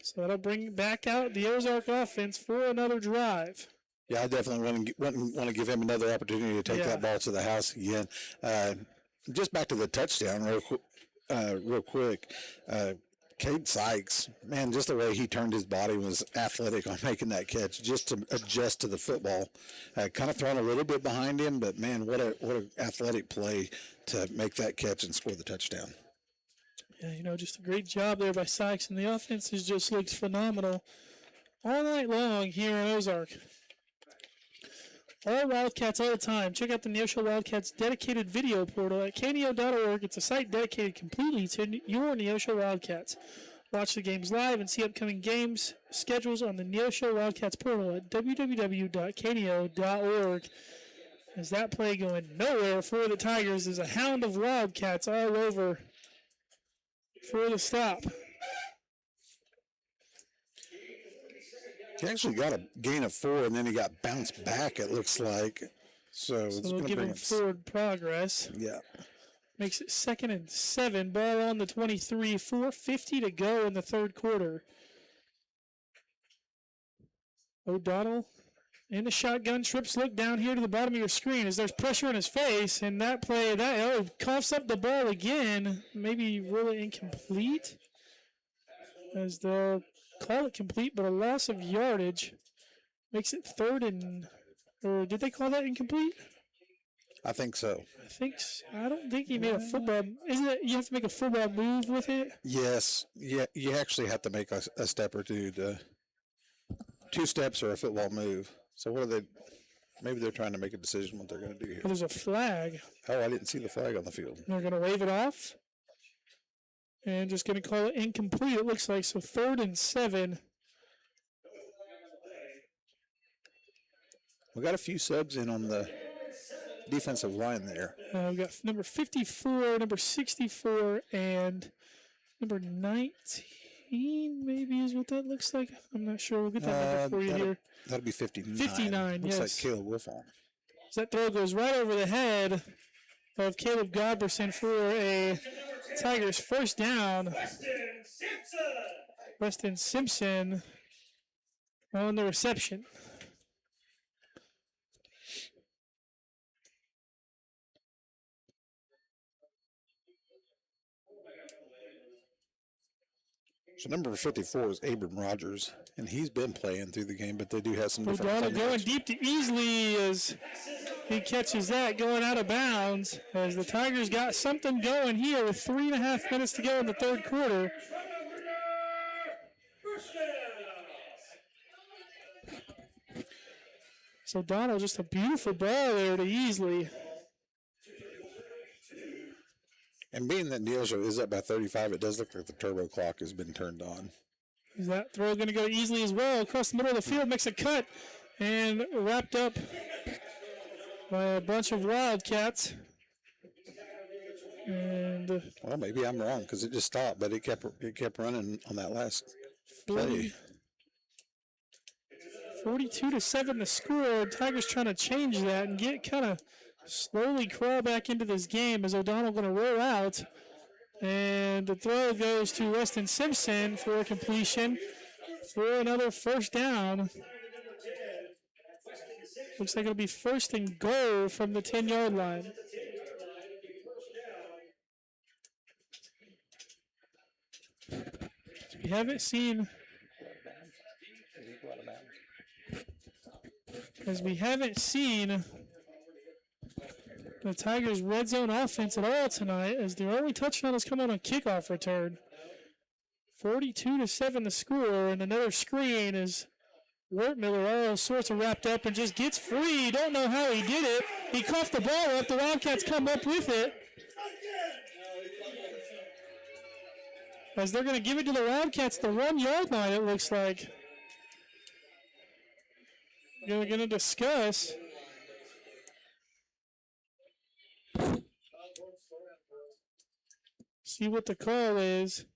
So that'll bring back out the Ozark offense for another drive. Yeah, I definitely want to give him another opportunity to take that ball to the house again. Just back to the touchdown real quick. Cade Sykes, man, just the way he turned his body was athletic on making that catch, just to adjust to the football. Kind of thrown a little bit behind him, but man, what an athletic play to make that catch and score the touchdown. Yeah, just a great job there by Sykes, and the offense has just looked phenomenal all night long here in Ozark. All Wildcats all the time. Check out the Neosho Wildcats dedicated video portal at kneo.org. It's a site dedicated completely to your Neosho Wildcats. Watch the games live and see upcoming games schedules on the Neosho Wildcats portal at www.kneo.org. As that play going nowhere for the Tigers is a hound of Wildcats all over for the stop. He actually got a gain of 4, and then he got bounced back, it looks like. So it's they'll going to give bring him forward progress. Yeah. Makes it 2nd and 7. Ball on the 23. 4:50 to go in the third quarter. O'Donnell in the shotgun. Trips look down here to the bottom of your screen as there's pressure on his face. And that play, coughs up the ball again. Maybe really incomplete. As they'll call it complete, but a loss of yardage makes it 3rd and, or did they call that incomplete? I think so. I don't think he made a football. Isn't it? You have to make a football move with it. Yes. Yeah. You actually have to make a step or two. 2 steps or a football move. So what are they? Maybe they're trying to make a decision what they're going to do here. Well, there's a flag. Oh, I didn't see the flag on the field. They're going to wave it off. And just going to call it incomplete, it looks like. So 3rd and 7. We got a few subs in on the defensive line there. We've got number 54, number 64, and number 19, maybe is what that looks like. I'm not sure. We'll get that number for you here. That'll be 59. 59, looks yes. like Caleb Wilfong. That throw goes right over the head of Caleb Godberson for a Tigers first down. Weston Simpson on the reception. So number 54 is Abram Rogers, and he's been playing through the game, but they do have some different O'Donnell going techniques. deep to Easley as he catches that going out of bounds, as the Tigers got something going here with 3.5 minutes to go in the third quarter. So O'Donnell, just a beautiful ball there to Easley. And being that Neosho is up by 35, it does look like the turbo clock has been turned on. Is that throw going to go easily as well? Across the middle of the field, makes a cut, and wrapped up by a bunch of Wildcats. And well, maybe I'm wrong because it just stopped, but it kept running on that last play. 42-7 the score. Tigers trying to change that and get kind of slowly crawl back into this game as O'Donnell going to roll out. And the throw goes to Weston Simpson for completion for another first down. Looks like it'll be first and goal from the 10-yard line. We haven't seen the Tigers' red zone offense at all tonight, as their only touchdown has come on a kickoff return. 42-7 the score, and another screen is Wertmiller all sorts of wrapped up and just gets free. Don't know how he did it. He coughed the ball up. The Wildcats come up with it. As they're going to give it to the Wildcats, the 1-yard line, it looks like. We're going to discuss. See what the call is.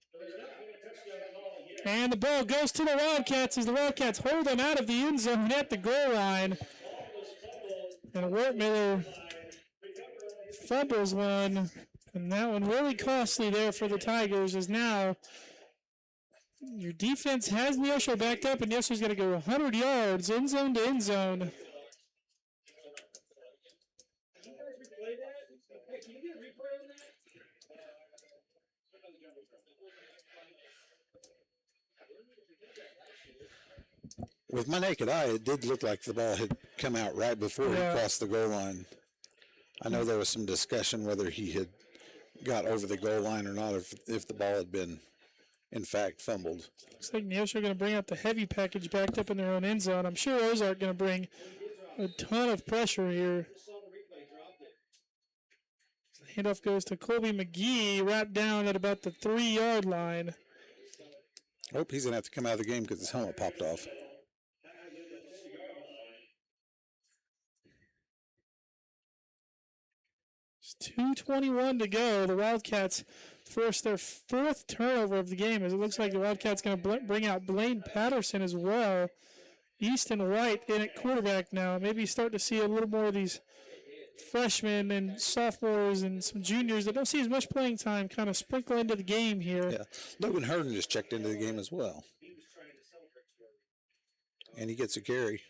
And the ball goes to the Wildcats as the Wildcats hold them out of the end zone at the goal line. And Wertmiller fumbles one. And that one really costly there for the Tigers, as now your defense has Neosho backed up, and Neosho's going to go 100 yards, end zone to end zone. With my naked eye, it did look like the ball had come out right before he crossed the goal line. I know there was some discussion whether he had got over the goal line or not, if the ball had been, in fact, fumbled. Looks like Neosho are going to bring out the heavy package backed up in their own end zone. I'm sure Ozark going to bring a ton of pressure here. The handoff goes to Colby McGee, wrapped down at about the 3-yard line. I hope he's going to have to come out of the game because his helmet popped off. It's 2:21 to go. The Wildcats forced their 4th turnover of the game, as it looks like the Wildcats going to bring out Blaine Patterson as well. Easton White in at quarterback now. Maybe start to see a little more of these freshmen and sophomores and some juniors that don't see as much playing time kind of sprinkle into the game here. Yeah, Logan Herndon just checked into the game as well. And he gets a carry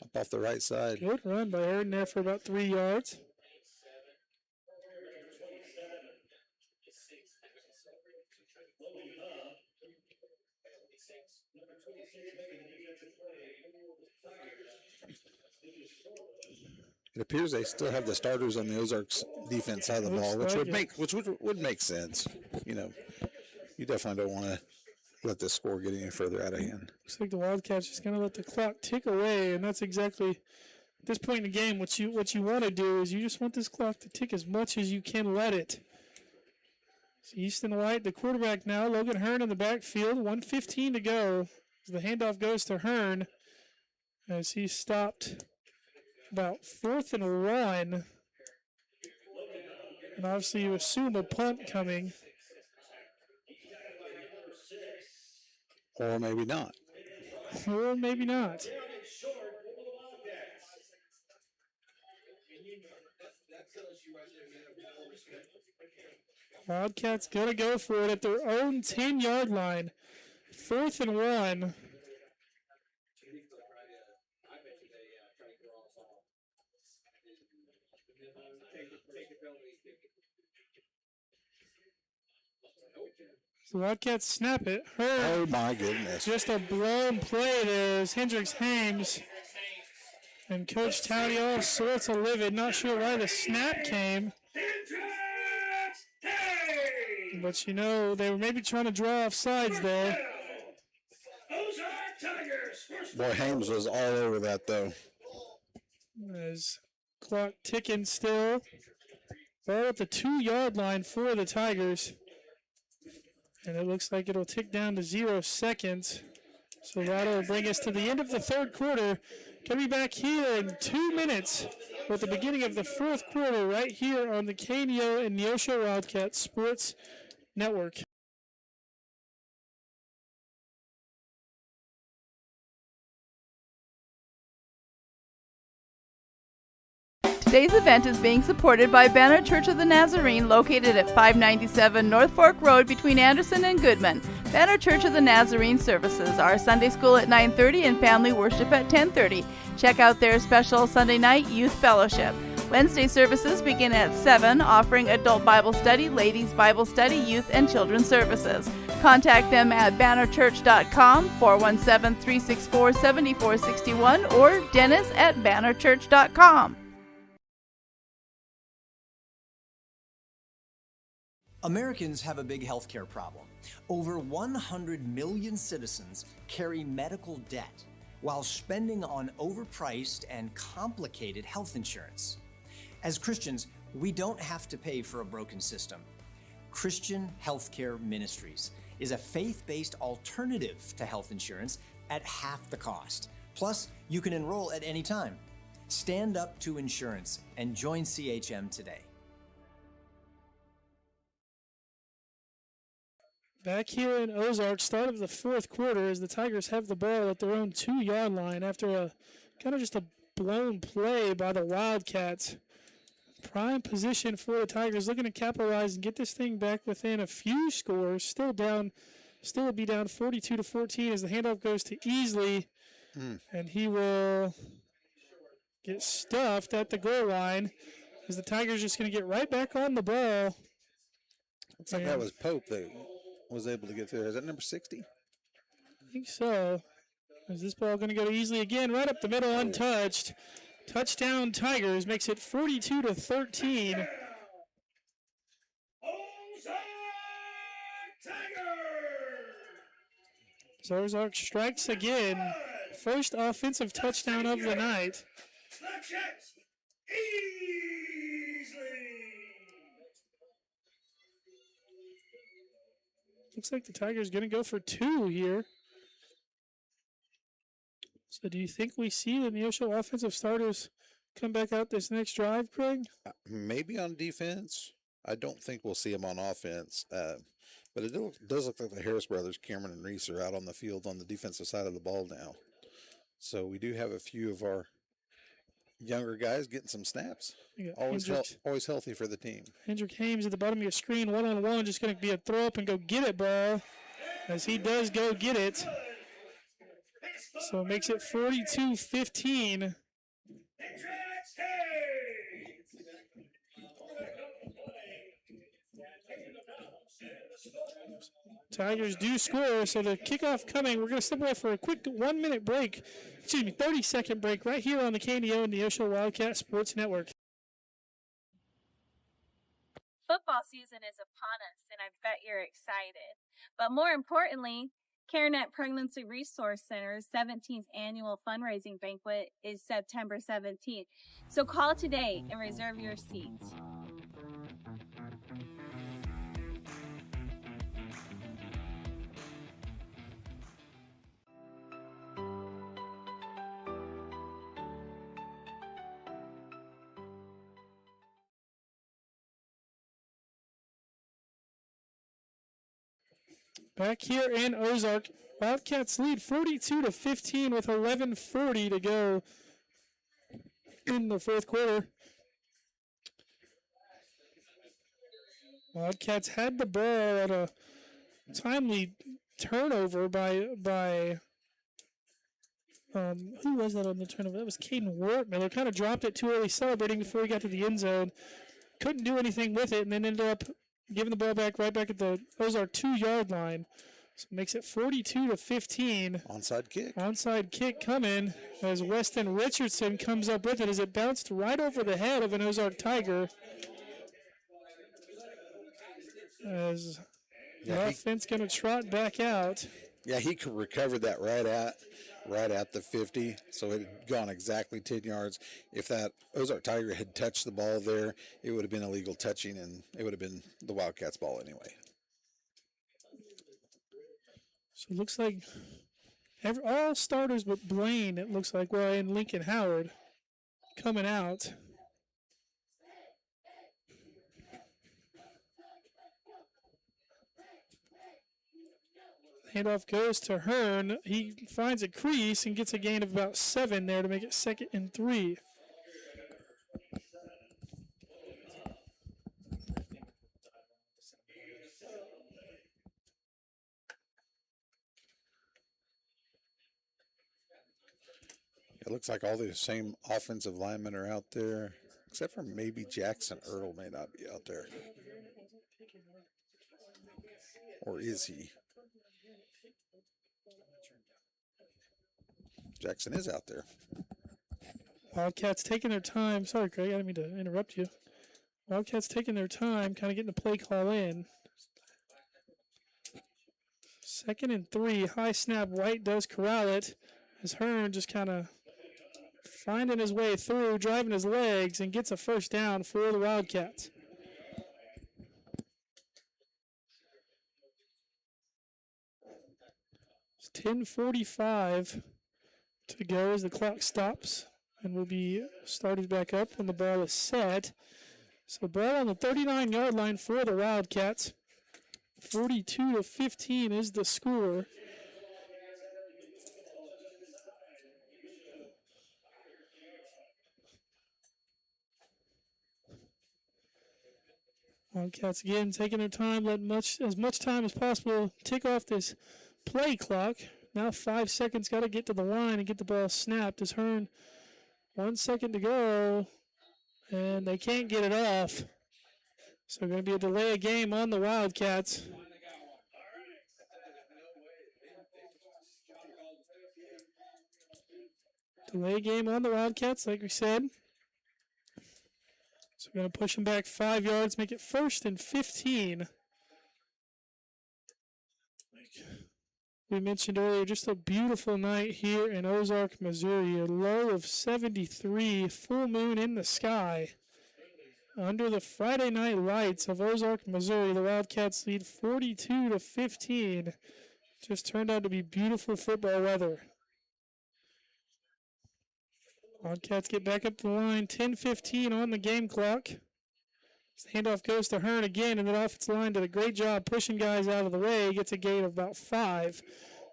up off the right side. Good run by Herndon there for about 3 yards. It appears they still have the starters on the Ozarks defense side of the ball, which would make sense. You know, you definitely don't want to let this score get any further out of hand. Looks like the Wildcats just going to let the clock tick away, and that's exactly at this point in the game what you want to do is you just want this clock to tick as much as you can let it. So Easton White, the quarterback now. Logan Hearn in the backfield. 1:15 to go. The handoff goes to Hearn as he stopped about 4th and 1. And obviously you assume a punt coming. Or maybe not. Or maybe not. Wildcats going to go for it at their own 10-yard line. 4th and 1. The Wildcats snap it. Oh, my goodness. Just a blown play there as Hendricks Hames and Coach Towdy all sorts of livid. Not sure why the snap came. But, you know, they were maybe trying to draw off sides there. Boy, Hames was all over that, though. As clock ticking still. Ball at the 2-yard line for the Tigers. And it looks like it'll tick down to 0 seconds. So that'll bring us to the end of the 3rd quarter. We'll be back here in 2 minutes with the beginning of the 4th quarter right here on the KNEO and Neosho Wildcats Sports Network. Today's event is being supported by Banner Church of the Nazarene, located at 597 North Fork Road between Anderson and Goodman. Banner Church of the Nazarene services are Sunday school at 9:30 and family worship at 10:30. Check out their special Sunday night youth fellowship. Wednesday services begin at 7, offering adult Bible study, ladies Bible study, youth and children's services. Contact them at bannerchurch.com, 417-364-7461, or dennis@bannerchurch.com. Americans have a big healthcare problem. Over 100 million citizens carry medical debt while spending on overpriced and complicated health insurance. As Christians, we don't have to pay for a broken system. Christian Healthcare Ministries is a faith-based alternative to health insurance at half the cost. Plus, you can enroll at any time. Stand up to insurance and join CHM today. Back here in Ozark, start of the fourth quarter, as the Tigers have the ball at their own 2-yard line after a kind of just a blown play by the Wildcats. Prime position for the Tigers, looking to capitalize and get this thing back within a few scores. Still will be down 42-14 as the handoff goes to Easley, and he will get stuffed at the goal line as the Tigers just going to get right back on the ball. Looks like that was Pope that was able to get through. Is that number 60? I think so. Is this ball going to go easily again? Right up the middle, untouched. Touchdown Tigers, makes it 42-13. Ozark strikes again. First offensive touchdown of the night. Looks like the Tigers going to go for 2 here. So do you think we see the Neosho offensive starters come back out this next drive, Craig? Maybe on defense. I don't think we'll see them on offense. But it does look like the Harris brothers, Cameron and Reese, are out on the field on the defensive side of the ball now. So we do have a few of our younger guys getting some snaps. Always healthy for the team. Hendrick Hames at the bottom of your screen, one-on-one, just going to be a throw up and go get it ball, as he does go get it. So it makes it 42-15. Tigers do score, so the kickoff coming. We're going to step away for a quick 1-minute break. 30-second break right here on the KNEO and Neosho Wildcat Sports Network. Football season is upon us, and I bet you're excited. But more importantly, CareNet Pregnancy Resource Center's 17th annual fundraising banquet is September 17th. So call today and reserve your seats. Back here in Ozark, Wildcats lead 42-15 with 11:40 to go in the fourth quarter. Wildcats had the ball at a timely turnover by who was that on the turnover? That was Caden Wortmiller. Kind of dropped it too early, celebrating before he got to the end zone. Couldn't do anything with it, and then ended up giving the ball back right back at the Ozark 2-yard line. So it makes it 42-15. Onside kick coming as Weston Richardson comes up with it as it bounced right over the head of an Ozark Tiger. As the offense going to trot back out. Yeah, he recovered that right at the 50, so it had gone exactly 10 yards. If that Ozark Tiger had touched the ball there, it would have been illegal touching, and it would have been the Wildcats' ball anyway. So it looks like all starters but Blaine, it looks like, and Lincoln Howard coming out. Handoff goes to Hearn. He finds a crease and gets a gain of about 7 there to make it 2nd and 3. It looks like all the same offensive linemen are out there, except for maybe Jackson Earl may not be out there. Or is he? Jackson is out there. Wildcats taking their time. Sorry, Craig, I didn't mean to interrupt you. Wildcats taking their time, kind of getting the play call in. 2nd and 3, high snap. White does corral it as Hearn just kind of finding his way through, driving his legs, and gets a first down for the Wildcats. It's 10:45 to go as the clock stops and will be started back up when the ball is set. So ball on the 39-yard line for the Wildcats. 42-15 is the score. Wildcats again taking their time, letting as much time as possible tick off this play clock. Now 5 seconds, got to get to the line and get the ball snapped as Hearn. 1 second to go, and they can't get it off. So going to be a delay of game on the Wildcats. Delay game on the Wildcats, like we said. So we're going to push them back 5 yards, make it 1st and 15. We mentioned earlier, just a beautiful night here in Ozark, Missouri. A low of 73, full moon in the sky. Under the Friday night lights of Ozark, Missouri, the Wildcats lead 42-15. Just turned out to be beautiful football weather. Wildcats get back up the line, 10:15 on the game clock. The handoff goes to Hearn again, and the offensive line did a great job pushing guys out of the way. Gets a gain of about 5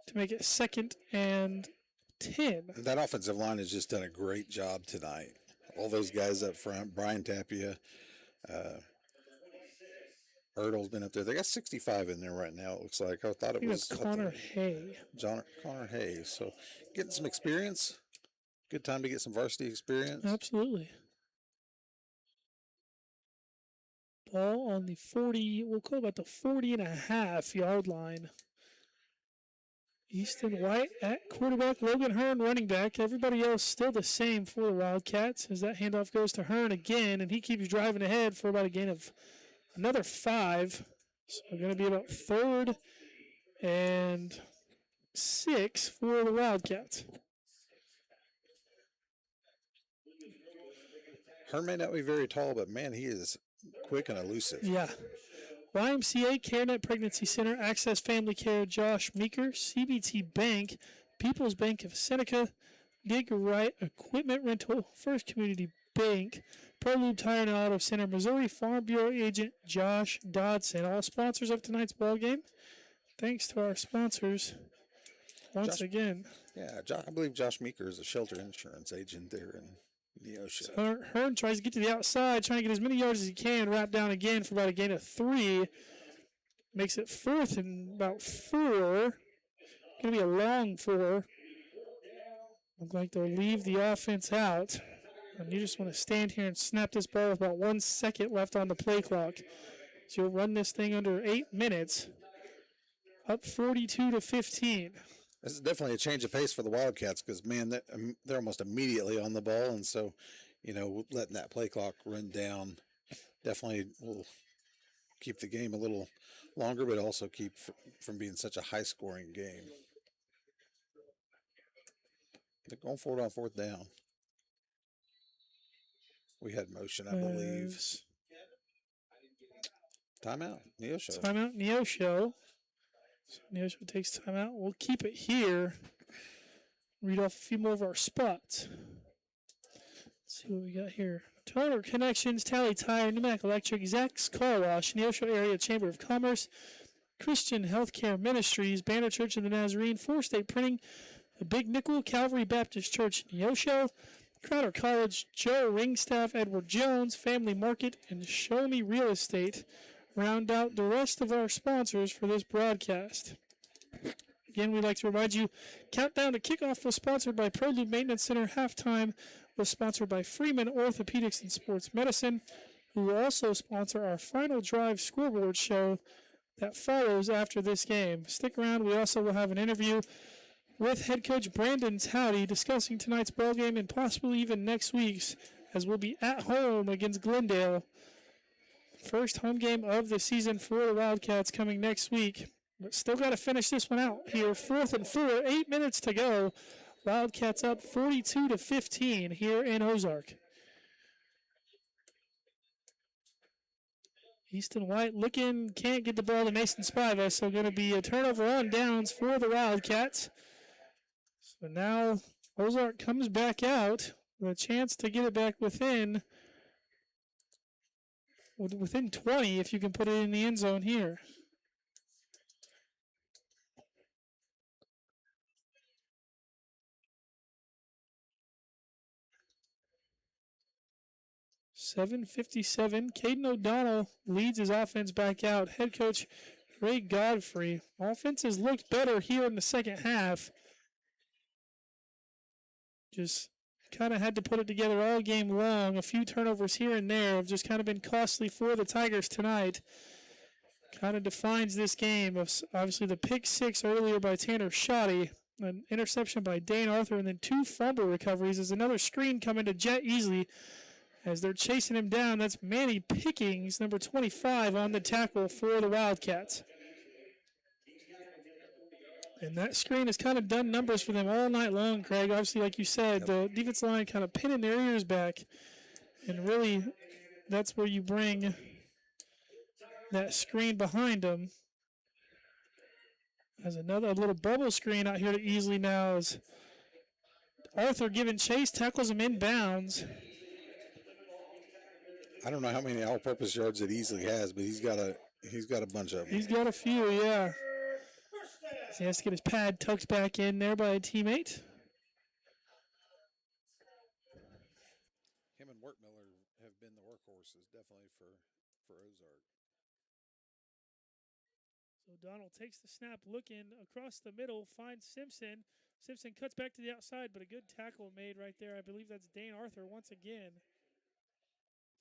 to make it 2nd and 10. That offensive line has just done a great job tonight. All those guys up front, Brian Tapia, Erdel's been up there. They got 65 in there right now, it looks like. I thought it was Connor Hay. Connor Hay. So getting some experience. Good time to get some varsity experience. Absolutely. Ball on the 40, we'll call about the 40.5-yard line. Easton White at quarterback, Logan Hearn running back. Everybody else still the same for the Wildcats as that handoff goes to Hearn again, and he keeps driving ahead for about a gain of another 5. So we're going to be about 3rd and 6 for the Wildcats. Hearn may not be very tall, but man, he is quick and elusive. Yeah. YMCA, CareNet Pregnancy Center, Access Family Care, Josh Meeker, CBT Bank, People's Bank of Seneca, Dig Right Equipment Rental, First Community Bank, ProLube Tire and Auto Center, Missouri Farm Bureau Agent Josh Dodson, all sponsors of tonight's ball game. Thanks to our sponsors once again. Yeah, I believe Josh Meeker is a shelter insurance agent there in Neosho. So Hearn tries to get to the outside, trying to get as many yards as he can, wrap down again for about a gain of 3. Makes it 4th and about 4. Going to be a long 4. Look like they'll leave the offense out. And you just want to stand here and snap this ball with about 1 second left on the play clock. So you'll run this thing under 8 minutes. Up 42-15. This is definitely a change of pace for the Wildcats because, man, they're almost immediately on the ball. And so, letting that play clock run down definitely will keep the game a little longer, but also keep from being such a high-scoring game. They're going for it on 4th down. We had motion, I believe. Timeout, Neosho. Timeout, Neosho. So Neosho takes timeout. We'll keep it here. Read off a few more of our spots. Let's see what we got here. Toner Connections, Tally Tire, Pneumatic Electric, Zach's Car Wash, Neosho Area Chamber of Commerce, Christian Healthcare Ministries, Banner Church of the Nazarene, 4-State Printing, the Big Nickel, Calvary Baptist Church, Neosho, Crowder College, Joe Ringstaff, Edward Jones, Family Market, and Show Me Real Estate round out the rest of our sponsors for this broadcast. Again, we'd like to remind you, Countdown to Kickoff was sponsored by Prelude Maintenance Center. Halftime was sponsored by Freeman Orthopedics and Sports Medicine, who will also sponsor our Final Drive scoreboard show that follows after this game. Stick around. We also will have an interview with head coach Brandon Towdy discussing tonight's ball game and possibly even next week's, as we'll be at home against Glendale. First home game of the season for the Wildcats coming next week. But still got to finish this one out here. 4th and 4, 8 minutes to go. Wildcats up 42-15 here in Ozark. Easton White looking, can't get the ball to Mason Spiva, so going to be a turnover on downs for the Wildcats. So now Ozark comes back out with a chance to get it back within 20 if you can put it in the end zone here. .757. Caden O'Donnell leads his offense back out. Head coach Ray Godfrey. Offense has looked better here in the second half. Just kind of had to put it together all game long. A few turnovers here and there have just kind of been costly for the Tigers tonight. Kind of defines this game. Obviously the pick six earlier by Tanner Shoddy, an interception by Dane Arthur, and then 2 fumble recoveries. There's another screen coming to Jet Easley as they're chasing him down. That's Manny Pickings, number 25, on the tackle for the Wildcats. And that screen has kind of done numbers for them all night long, Craig. Obviously, like you said, the defense line kind of pinning their ears back. And really, that's where you bring that screen behind them. As a little bubble screen out here to Easley now as Arthur giving chase, tackles him inbounds. I don't know how many all-purpose yards that Easley has, but he's got a bunch of them. He's got a few, yeah. He has to get his pad tucked back in there by a teammate. Him and Workmiller have been the workhorses, definitely for Ozark. So Donald takes the snap, looking across the middle, finds Simpson. Simpson cuts back to the outside, but a good tackle made right there. I believe that's Dane Arthur once again.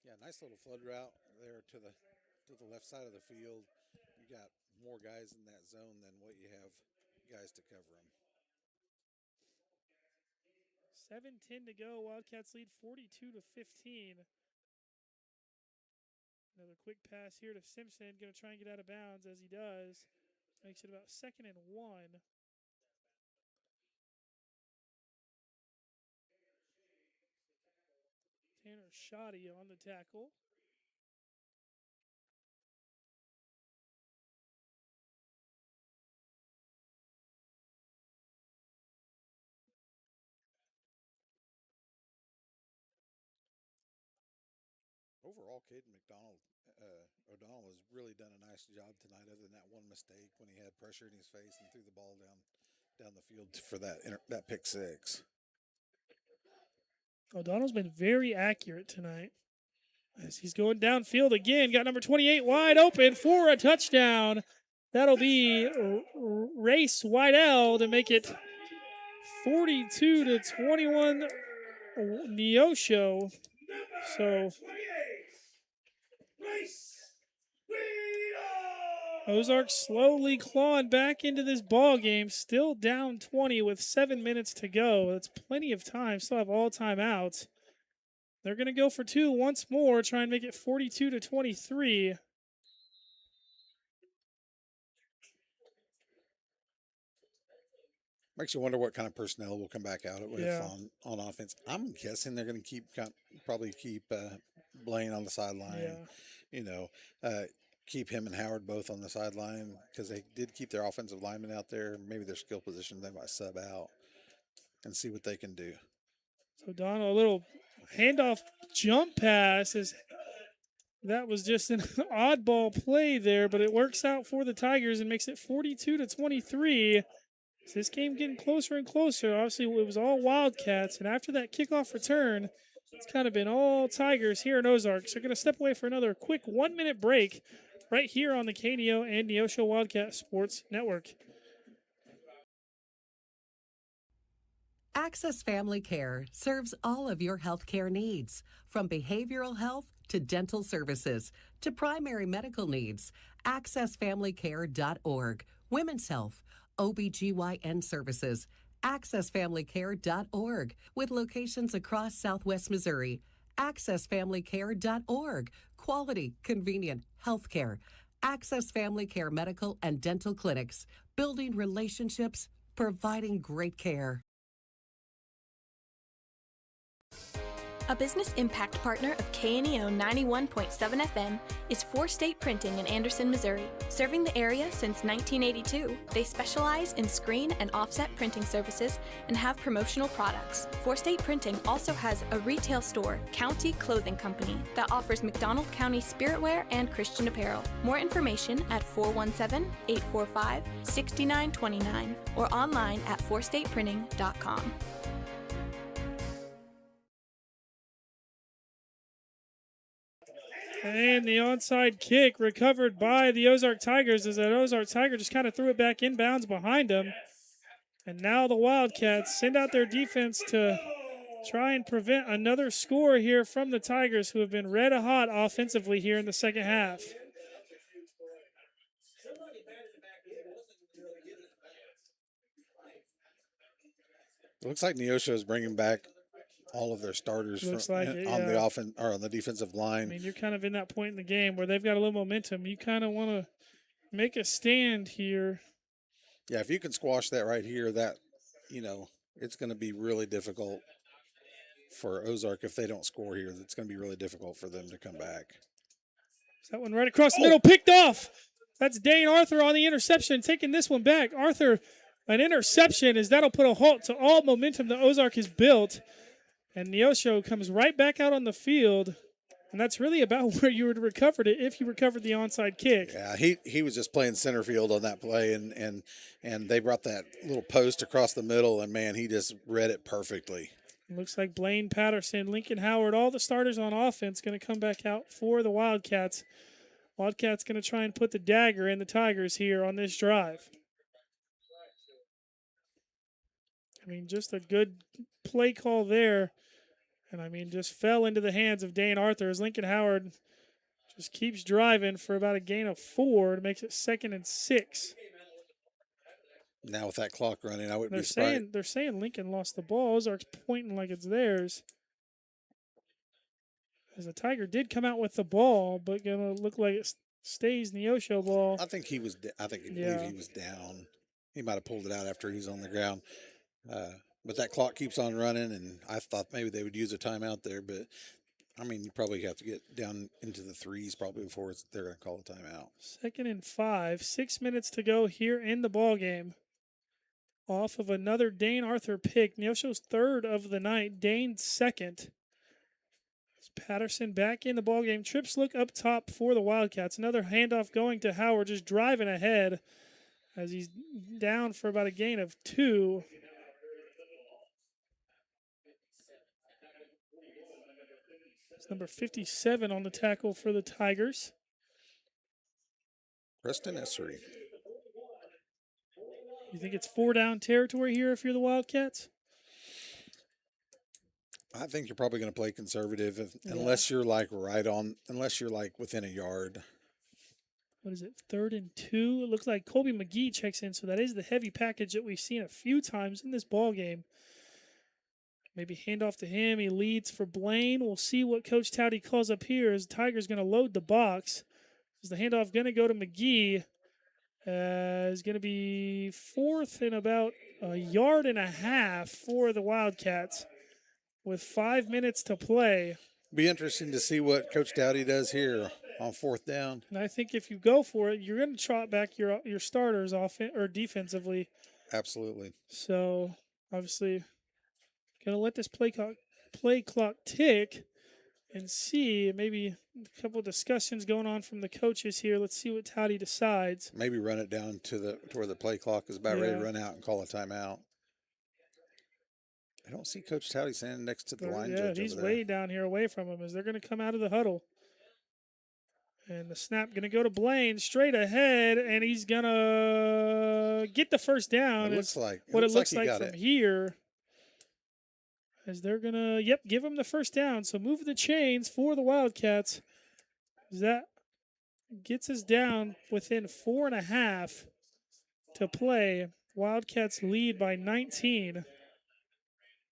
Yeah, nice little flood route there to the left side of the field. You got more guys in that zone than what you have guys to cover them. 7:10 to go. Wildcats lead 42-15. Another quick pass here to Simpson. Going to try and get out of bounds as he does. Makes it about 2nd and 1. Tanner Shoddy on the tackle. Overall, Caden O'Donnell has really done a nice job tonight, other than that one mistake when he had pressure in his face and threw the ball down the field for that pick six. O'Donnell's been very accurate tonight as he's going downfield again. Got number 28 wide open for a touchdown. That'll be Race Whitell to make it 42-21 Neosho. So Ozark slowly clawing back into this ball game, still down 20 with 7 minutes to go. That's plenty of time. Still have all timeouts. They're going to go for 2 once more, try and make it 42-23. Makes you wonder what kind of personnel will come back out with on offense. I'm guessing they're going to probably keep Blaine on the sideline. Yeah. Keep him and Howard both on the sideline because they did keep their offensive linemen out there. Maybe their skill position they might sub out and see what they can do. So Donald, a little handoff jump pass. That was just an oddball play there, but it works out for the Tigers and makes it 42-23. So this game getting closer and closer. Obviously, it was all Wildcats, and after that kickoff return, it's kind of been all Tigers here in Ozark. So we're going to step away for another quick 1-minute break right here on the KNEO and Neosho Wildcat Sports Network. Access Family Care serves all of your healthcare needs, from behavioral health to dental services to primary medical needs. AccessFamilyCare.org, Women's Health, OBGYN services. AccessFamilyCare.org, with locations across Southwest Missouri. AccessFamilyCare.org, quality, convenient healthcare. Access Family Care medical and dental clinics, building relationships, providing great care. A business impact partner of KNEO 91.7 FM is For State Printing in Anderson, Missouri. Serving the area since 1982, they specialize in screen and offset printing services and have promotional products. For State Printing also has a retail store, County Clothing Company, that offers McDonald County spiritwear and Christian apparel. More information at 417-845-6929 or online at forstateprinting.com. And the onside kick recovered by the Ozark Tigers as that Ozark Tiger just kind of threw it back inbounds behind them. And now the Wildcats send out their defense to try and prevent another score here from the Tigers, who have been red hot offensively here in the second half. It looks like Neosho is bringing back all of their starters on the offense or on the defensive line. I mean, you're kind of in that point in the game where they've got a little momentum. You kind of want to make a stand here. Yeah, if you can squash that right here, it's going to be really difficult for Ozark if they don't score here. It's going to be really difficult for them to come back. That one right across the middle, picked off. That's Dane Arthur on the interception, taking this one back. Arthur, an interception, as that'll put a halt to all momentum that Ozark has built. And Neosho comes right back out on the field, and that's really about where you would have recovered it if you recovered the onside kick. Yeah, he was just playing center field on that play, and they brought that little post across the middle, and, man, he just read it perfectly. It looks like Blaine Patterson, Lincoln Howard, all the starters on offense going to come back out for the Wildcats. Wildcats going to try and put the dagger in the Tigers here on this drive. I mean, just a good play call there. And, I mean, just fell into the hands of Dane Arthur as Lincoln Howard just keeps driving for about a gain of 4. It makes it 2nd and 6. Now with that clock running, I wouldn't be surprised. They're saying Lincoln lost the ball. Ozark's pointing like it's theirs. As the Tiger did come out with the ball, but going to look like it stays Neosho ball. I think he believe he was down. He might have pulled it out after he was on the ground. But that clock keeps on running, and I thought maybe they would use a timeout there. But, I mean, you probably have to get down into the 3s probably before they're going to call a timeout. 2nd and 5, 6 minutes to go here in the ball game. Off of another Dane Arthur pick. Neosho's 3rd of the night. Dane's 2nd. Patterson back in the ball game. Trips look up top for the Wildcats. Another handoff going to Howard, just driving ahead as he's down for about a gain of 2. It's number 57 on the tackle for the Tigers. Preston Essery. You think it's 4-down territory here if you're the Wildcats? I think you're probably going to play conservative unless you're unless you're within a yard. What is it, 3rd and 2? It looks like Colby McGee checks in, so that is the heavy package that we've seen a few times in this ball game. Maybe hand off to him. He leads for Blaine. We'll see what Coach Towdy calls up here as the Tigers going to load the box. Is the handoff going to go to McGee? Is going to be 4th and about a yard and a half for the Wildcats with 5 minutes to play. Be interesting to see what Coach Dowdy does here on 4th down. And I think if you go for it, you're going to trot back your starters or defensively. Absolutely. So obviously, going to let this play clock tick and see maybe a couple of discussions going on from the coaches here. Let's see what Towdy decides. Maybe run it down to where the play clock is about ready to run out and call a timeout. I don't see Coach Towdy standing next to the line judge. Yeah, he's over there. way down here away from him as they're going to come out of the huddle. And the snap going to go to Blaine straight ahead, and he's going to get the first down. It looks like from here. as they're going to, give them the first down. So move the chains for the Wildcats. That gets us down within 4.5 to play. Wildcats lead by 19.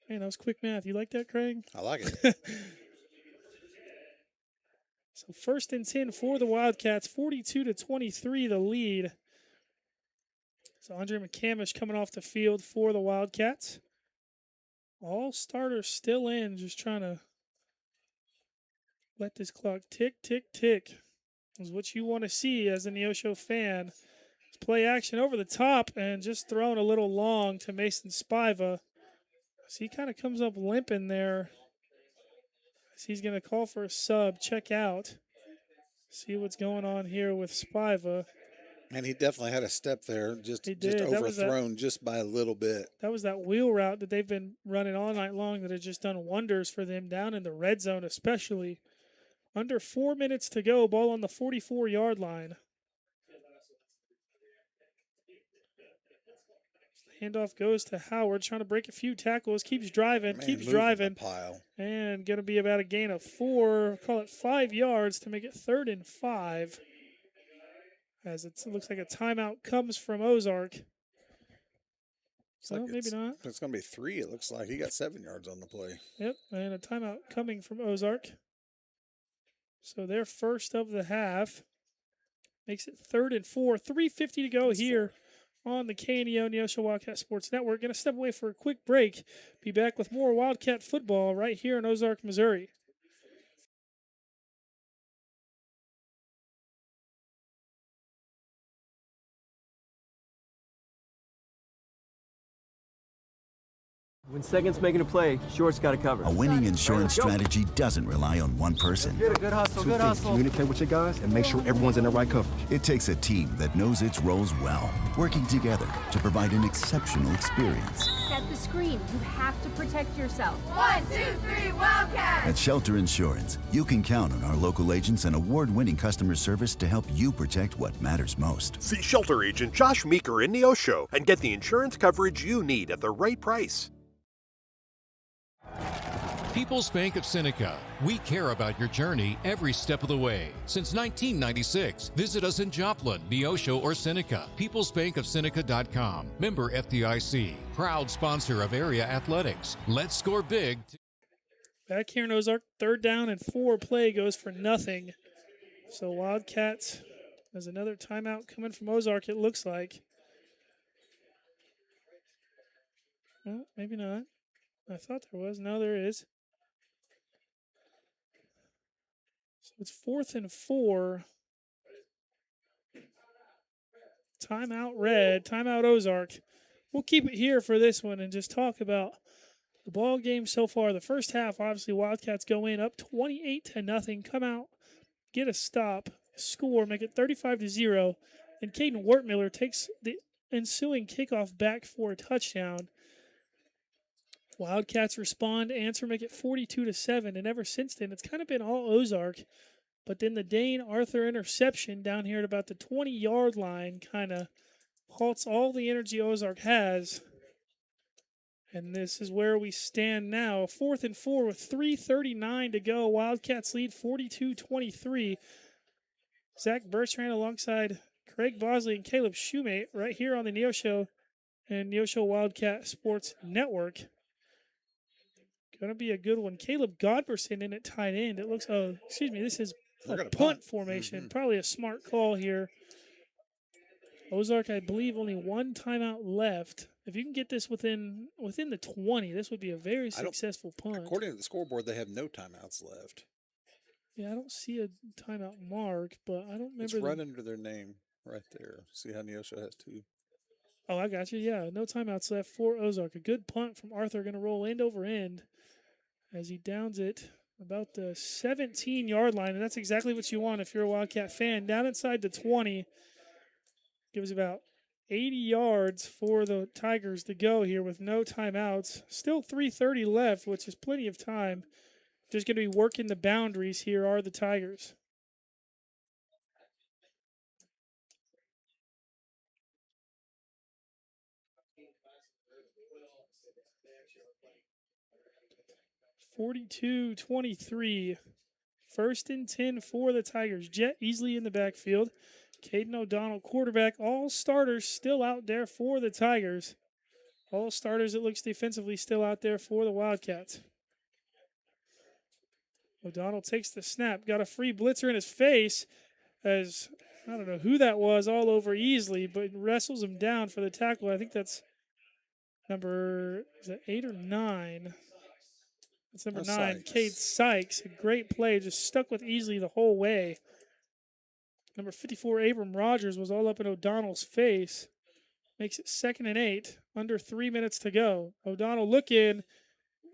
Man, that was quick math. You like that, Craig? I like it. So 1st and 10 for the Wildcats, 42-23 the lead. So Andre McCamish coming off the field for the Wildcats. All starters still in, just trying to let this clock tick, tick, tick. Is what you want to see as a Neosho fan. Play action over the top and just throwing a little long to Mason Spiva. So he kind of comes up limping there. As he's going to call for a sub, check out. See what's going on here with Spiva. And he definitely had a step there, just overthrown just by a little bit. That was that wheel route that they've been running all night long that has just done wonders for them down in the red zone especially. Under 4 minutes to go, ball on the 44-yard line. Handoff goes to Howard, trying to break a few tackles, keeps driving, and going to be about a gain of 4, call it 5 yards to make it 3rd and 5. As it looks like a timeout comes from Ozark. Maybe not. It's going to be 3, it looks like. He got 7 yards on the play. Yep, and a timeout coming from Ozark. So their first of the half makes it 3rd and 4. 3:50 to go here on the KNEO Neosho Wildcat Sports Network. Going to step away for a quick break. Be back with more Wildcat football right here in Ozark, Missouri. When second's making a play, short's got to cover. A winning insurance strategy doesn't rely on one person. Good hustle, good hustle. Communicate with your guys and make sure everyone's in the right coverage. It takes a team that knows its roles well, working together to provide an exceptional experience. Set the screen. You have to protect yourself. 1, 2, 3, Wildcat! At Shelter Insurance, you can count on our local agents and award-winning customer service to help you protect what matters most. See Shelter Agent Josh Meeker in Neosho and get the insurance coverage you need at the right price. People's Bank of Seneca. We care about your journey every step of the way. Since 1996, visit us in Joplin, Neosho, or Seneca. PeoplesBankOfSeneca.com. Member FDIC. Proud sponsor of area athletics. Let's score big. Back here in Ozark, 3rd down and 4. Play goes for nothing. So Wildcats, there's another timeout coming from Ozark, it looks like. Well, maybe not. I thought there was. No, there is. So it's 4th and 4. Timeout Red. Timeout Ozark. We'll keep it here for this one and just talk about the ball game so far. The first half, obviously, Wildcats go in up 28-0. Come out, get a stop, score, make it 35-0. And Caden Wortmiller takes the ensuing kickoff back for a touchdown. Wildcats respond, answer, make it 42-7, and ever since then, it's kind of been all Ozark. But then the Dane Arthur interception down here at about the 20-yard line kind of halts all the energy Ozark has. And this is where we stand now. 4th and 4 with 3:39 to go. Wildcats lead 42-23. Zach Bertrand alongside Craig Bosley and Caleb Shoemate right here on the Neosho and Neosho Wildcat Sports Network. Going to be a good one. Caleb Godberson in at tight end. It looks, this is a punt formation. Mm-hmm. Probably a smart call here. Ozark, I believe, only one timeout left. If you can get this within the 20, this would be a very successful punt. According to the scoreboard, they have no timeouts left. Yeah, I don't see a timeout mark, but I don't remember. It's right under their name right there. See how Neosho has two. Oh, I got you. Yeah, no timeouts left for Ozark. A good punt from Arthur, going to roll end over end as he downs it about the 17-yard line, and that's exactly what you want if you're a Wildcat fan. Down inside the 20, gives about 80 yards for the Tigers to go here with no timeouts. Still 3:30 left, which is plenty of time. Just going to be working the boundaries here are the Tigers. 42-23. First and 10 for the Tigers. Jet Easley in the backfield. Caden O'Donnell, quarterback. All starters still out there for the Tigers. All starters, it looks defensively, still out there for the Wildcats. O'Donnell takes the snap. Got a free blitzer in his face as, I don't know who that was, all over Easley, but wrestles him down for the tackle. I think that's number, is it 8 or 9? That's number 9, Cade Sykes. A great play, just stuck with Easley the whole way. Number 54, Abram Rogers, was all up in O'Donnell's face. Makes it 2nd and 8, under 3 minutes to go. O'Donnell looking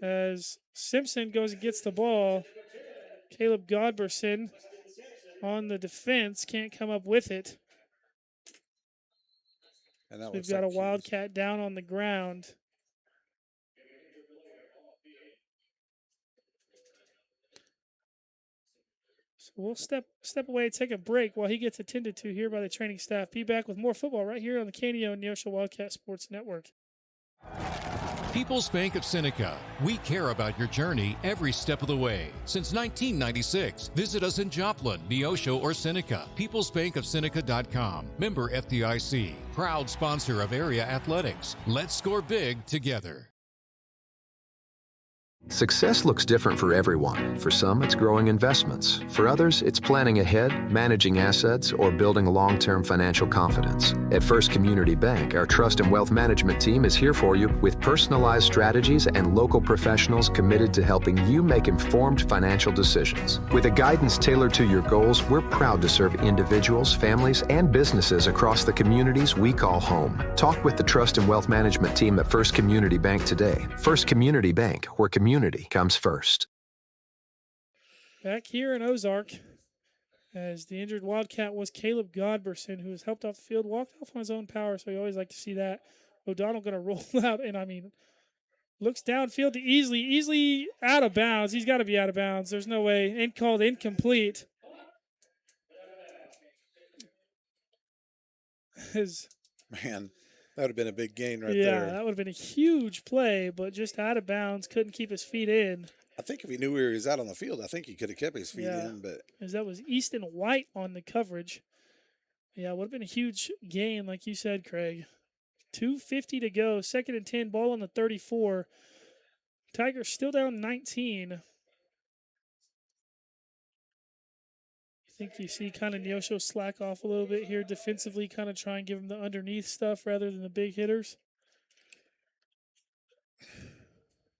as Simpson goes and gets the ball. Caleb Godberson on the defense, can't come up with it. And that So we've got a Wildcat down on the ground. So we'll step away and take a break while he gets attended to here by the training staff. Be back with more football right here on the KNEO Neosho Wildcat Sports Network. People's Bank of Seneca. We care about your journey every step of the way. Since 1996, visit us in Joplin, Neosho, or Seneca. PeoplesBankOfSeneca.com. Member FDIC. Proud sponsor of area athletics. Let's score big together. Success looks different for everyone. For some, it's growing investments. For others, it's planning ahead, managing assets, or building long-term financial confidence. At First Community Bank, our trust and wealth management team is here for you with personalized strategies and local professionals committed to helping you make informed financial decisions. With a guidance tailored to your goals, we're proud to serve individuals, families, and businesses across the communities we call home. Talk with the trust and wealth management team at First Community Bank today. First Community Bank, where community comes first. Back here in Ozark, as the injured Wildcat was Caleb Godberson, who was helped off the field, walked off on his own power, so you always like to see that. O'Donnell going to roll out, and looks downfield to Easley. Easley out of bounds. He's got to be out of bounds. There's no way. Called incomplete. Man, that would have been a big gain right there. Yeah, that would have been a huge play, but just out of bounds, couldn't keep his feet in. I think if he knew where he was out on the field, I think he could have kept his feet in. But as that was Easton White on the coverage. Yeah, it would have been a huge gain, like you said, Craig. 2:50 to go, 2nd and 10, ball on the 34. Tigers still down 19. I think you see kind of Neosho slack off a little bit here defensively, kind of try and give him the underneath stuff rather than the big hitters.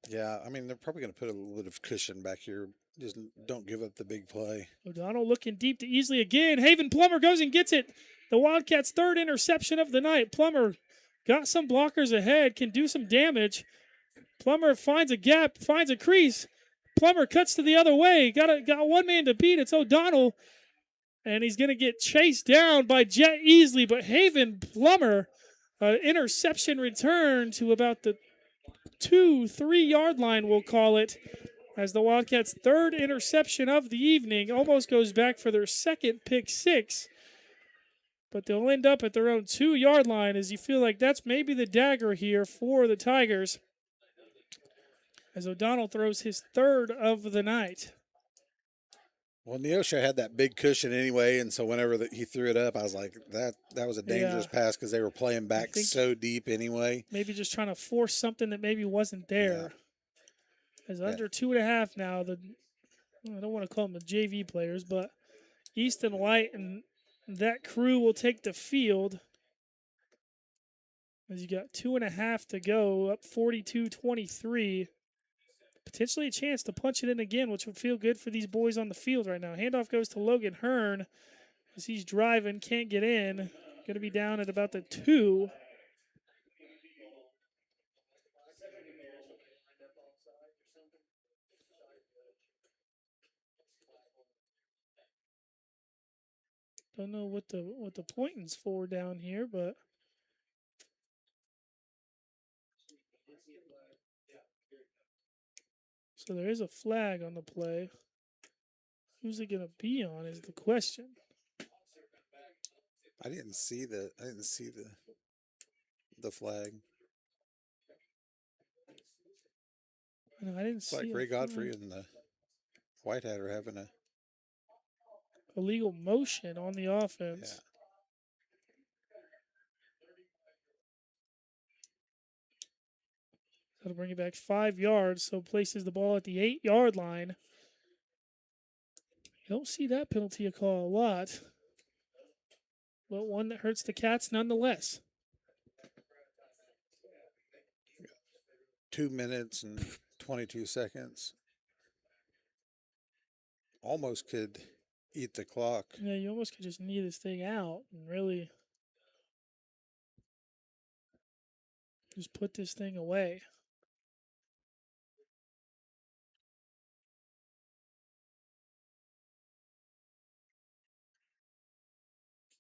Yeah, they're probably going to put a little bit of cushion back here. Just don't give up the big play. O'Donnell looking deep to Easley again. Haven Plummer goes and gets it. The Wildcats' 3rd interception of the night. Plummer got some blockers ahead, can do some damage. Plummer finds a gap, finds a crease. Plummer cuts to the other way. Got one man to beat. It's O'Donnell. And he's going to get chased down by Jet Easley. But Haven Plummer, interception return to about the 2-3 yard line, we'll call it, as the Wildcats' 3rd interception of the evening almost goes back for their 2nd pick six. But they'll end up at their own 2 yard line, as you feel like that's maybe the dagger here for the Tigers, as O'Donnell throws his 3rd of the night. Well, Neosho had that big cushion anyway, and so whenever he threw it up, I was like, that was a dangerous pass because they were playing back so deep anyway. Maybe just trying to force something that maybe wasn't there. As under 2.5 now, I don't want to call them the JV players, but Easton White and that crew will take the field. As you got 2.5 to go, up 42-23. Potentially a chance to punch it in again, which would feel good for these boys on the field right now. Handoff goes to Logan Hearn as he's driving, can't get in. Going to be down at about the 2. Don't know what the pointing's for down here, but so there is a flag on the play. Who's it gonna be on is the question. I didn't see the flag. I didn't It's see like a Ray Godfrey flag. and the White Hat are having a Illegal motion on the offense. That'll bring it back 5 yards, so places the ball at the 8-yard line. You don't see that penalty call a lot, but one that hurts the Cats nonetheless. 2 minutes and 22 seconds. Almost could eat the clock. Yeah, you almost could just knee this thing out and really just put this thing away.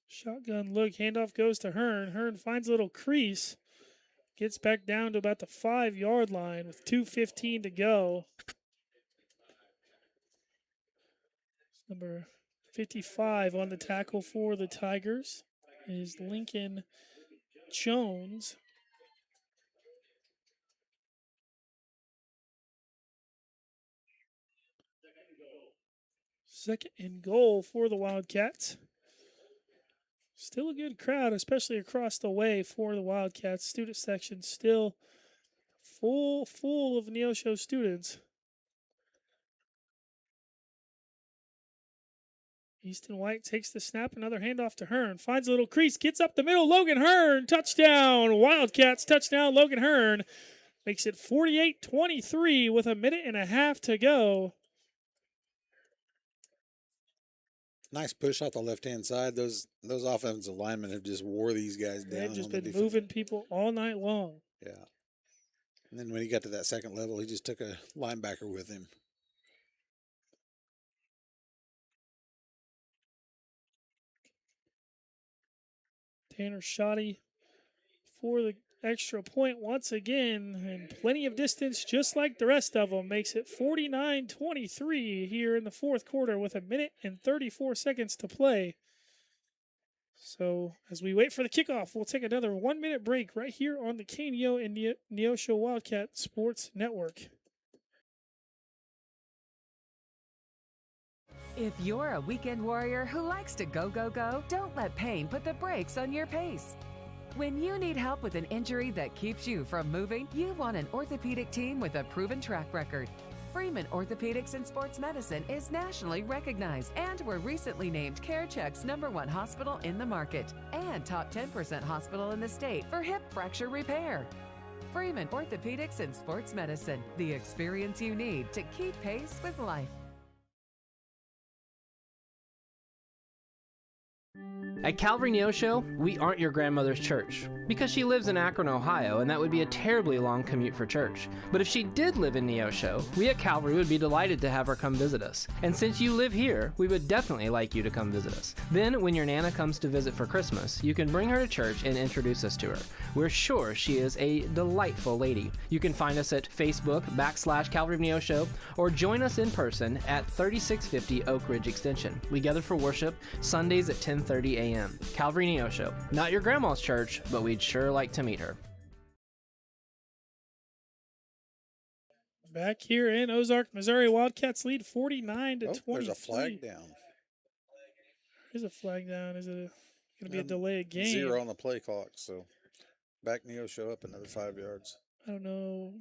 Shotgun look, handoff goes to Hearn. Hearn finds a little crease, gets back down to about the 5-yard line with 2:15 to go. Number 55 on the tackle for the Tigers is Lincoln Jones. Second and goal for the Wildcats. Still a good crowd, especially across the way for the Wildcats. Student section still full of Neosho students. Easton White takes the snap, another handoff to Hearn. Finds a little crease, gets up the middle. Logan Hearn, touchdown. Wildcats, touchdown. Logan Hearn makes it 48-23 with a minute and a half to go. Nice push off the left-hand side. Those offensive linemen have just wore these guys down. They've just been moving people all night long. Yeah. And then when he got to that second level, he just took a linebacker with him. Tanner Shoddy for the extra point once again, and plenty of distance just like the rest of them. Makes it 49-23 here in the fourth quarter with a minute and 34 seconds to play. So as we wait for the kickoff, we'll take another 1-minute break right here on the KNEO and Neosho Wildcat Sports Network. If you're a weekend warrior who likes to go, go, go, don't let pain put the brakes on your pace. When you need help with an injury that keeps you from moving, you want an orthopedic team with a proven track record. Freeman Orthopedics and Sports Medicine is nationally recognized, and were recently named CareCheck's #1 hospital in the market and top 10% hospital in the state for hip fracture repair. Freeman Orthopedics and Sports Medicine, the experience you need to keep pace with life. At Calvary Neosho, we aren't your grandmother's church, because she lives in Akron, Ohio, and that would be a terribly long commute for church. But if she did live in Neosho, we at Calvary would be delighted to have her come visit us. And since you live here, we would definitely like you to come visit us. Then, when your Nana comes to visit for Christmas, you can bring her to church and introduce us to her. We're sure she is a delightful lady. You can find us at Facebook/Calvary Neosho, or join us in person at 3650 Oak Ridge Extension. We gather for worship Sundays at 10:30 a.m. Calvary Neosho. Not your grandma's church, but we'd sure like to meet her. Back here in Ozark, Missouri, Wildcats lead 49-23. There's a flag down. There's a flag down. Is it going to be a delay of game? 0 on the play clock, so back Neosho up another 5 yards. I don't know.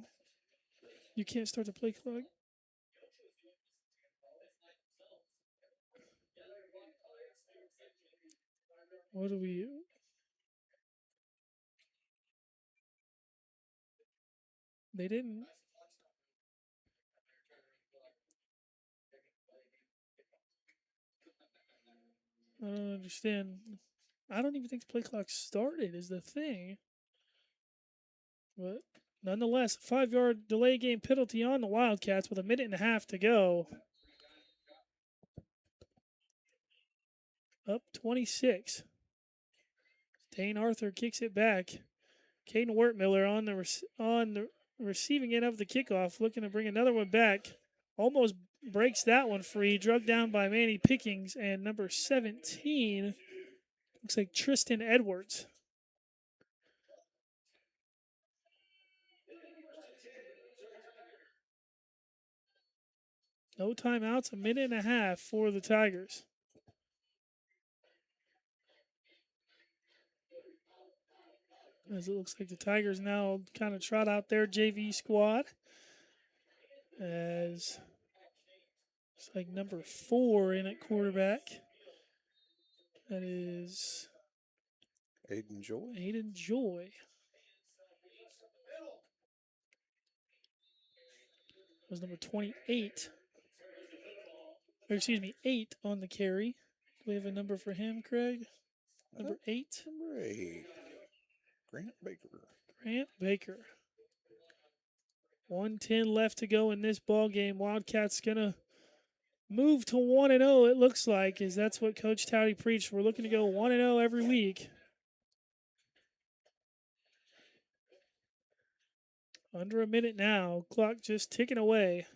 You can't start the play clock. What do we... They didn't. I don't understand. I don't even think the play clock started is the thing. But nonetheless, a 5-yard delay game penalty on the Wildcats with a minute and a half to go. Up 26. Dane Arthur kicks it back. Caden Wertmiller on the receiving end of the kickoff, looking to bring another one back. Almost breaks that one free. Drugged down by Manny Pickings, and number 17 looks like Tristan Edwards. No timeouts, a minute and a half for the Tigers. As it looks like the Tigers now kind of trot out their JV squad. As it's like number 4 in at quarterback. That is Aiden Joy. Aiden Joy. That was number 28. Or excuse me, 8 on the carry. Do we have a number for him, Craig? Number 8? Number 8. Grant Baker. Grant Baker. 1:10 left to go in this ball game. Wildcats gonna move to 1-0. It looks like, as that's what Coach Towdy preached. We're looking to go 1-0 every week. Under a minute now. Clock just ticking away.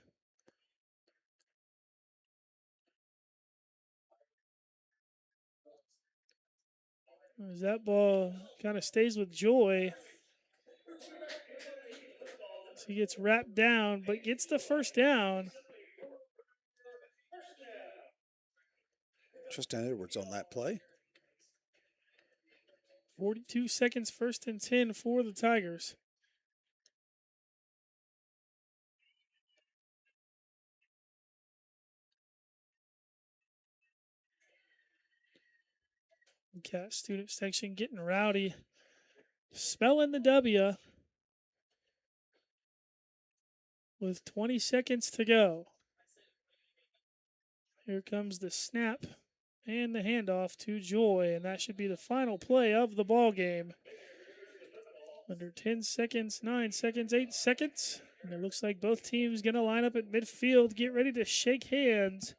As that ball kind of stays with Joy. So he gets wrapped down, but gets the first down. Tristan Edwards on that play. 42 seconds, 1st and 10 for the Tigers. Cat student section getting rowdy. Spelling the W. With 20 seconds to go. Here comes the snap and the handoff to Joy, and that should be the final play of the ball game. Under 10 seconds, 9 seconds, 8 seconds. And it looks like both teams going to line up at midfield, get ready to shake hands.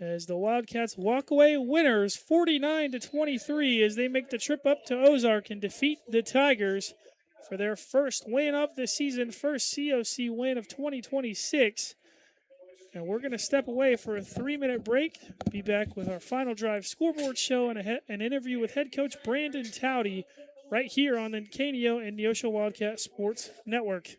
As the Wildcats walk away winners 49-23 as they make the trip up to Ozark and defeat the Tigers for their first win of the season, first COC win of 2026. And we're going to step away for a 3-minute break. Be back with our Final Drive scoreboard show and an interview with head coach Brandon Towdy right here on the KNEO and Neosho Wildcat Sports Network.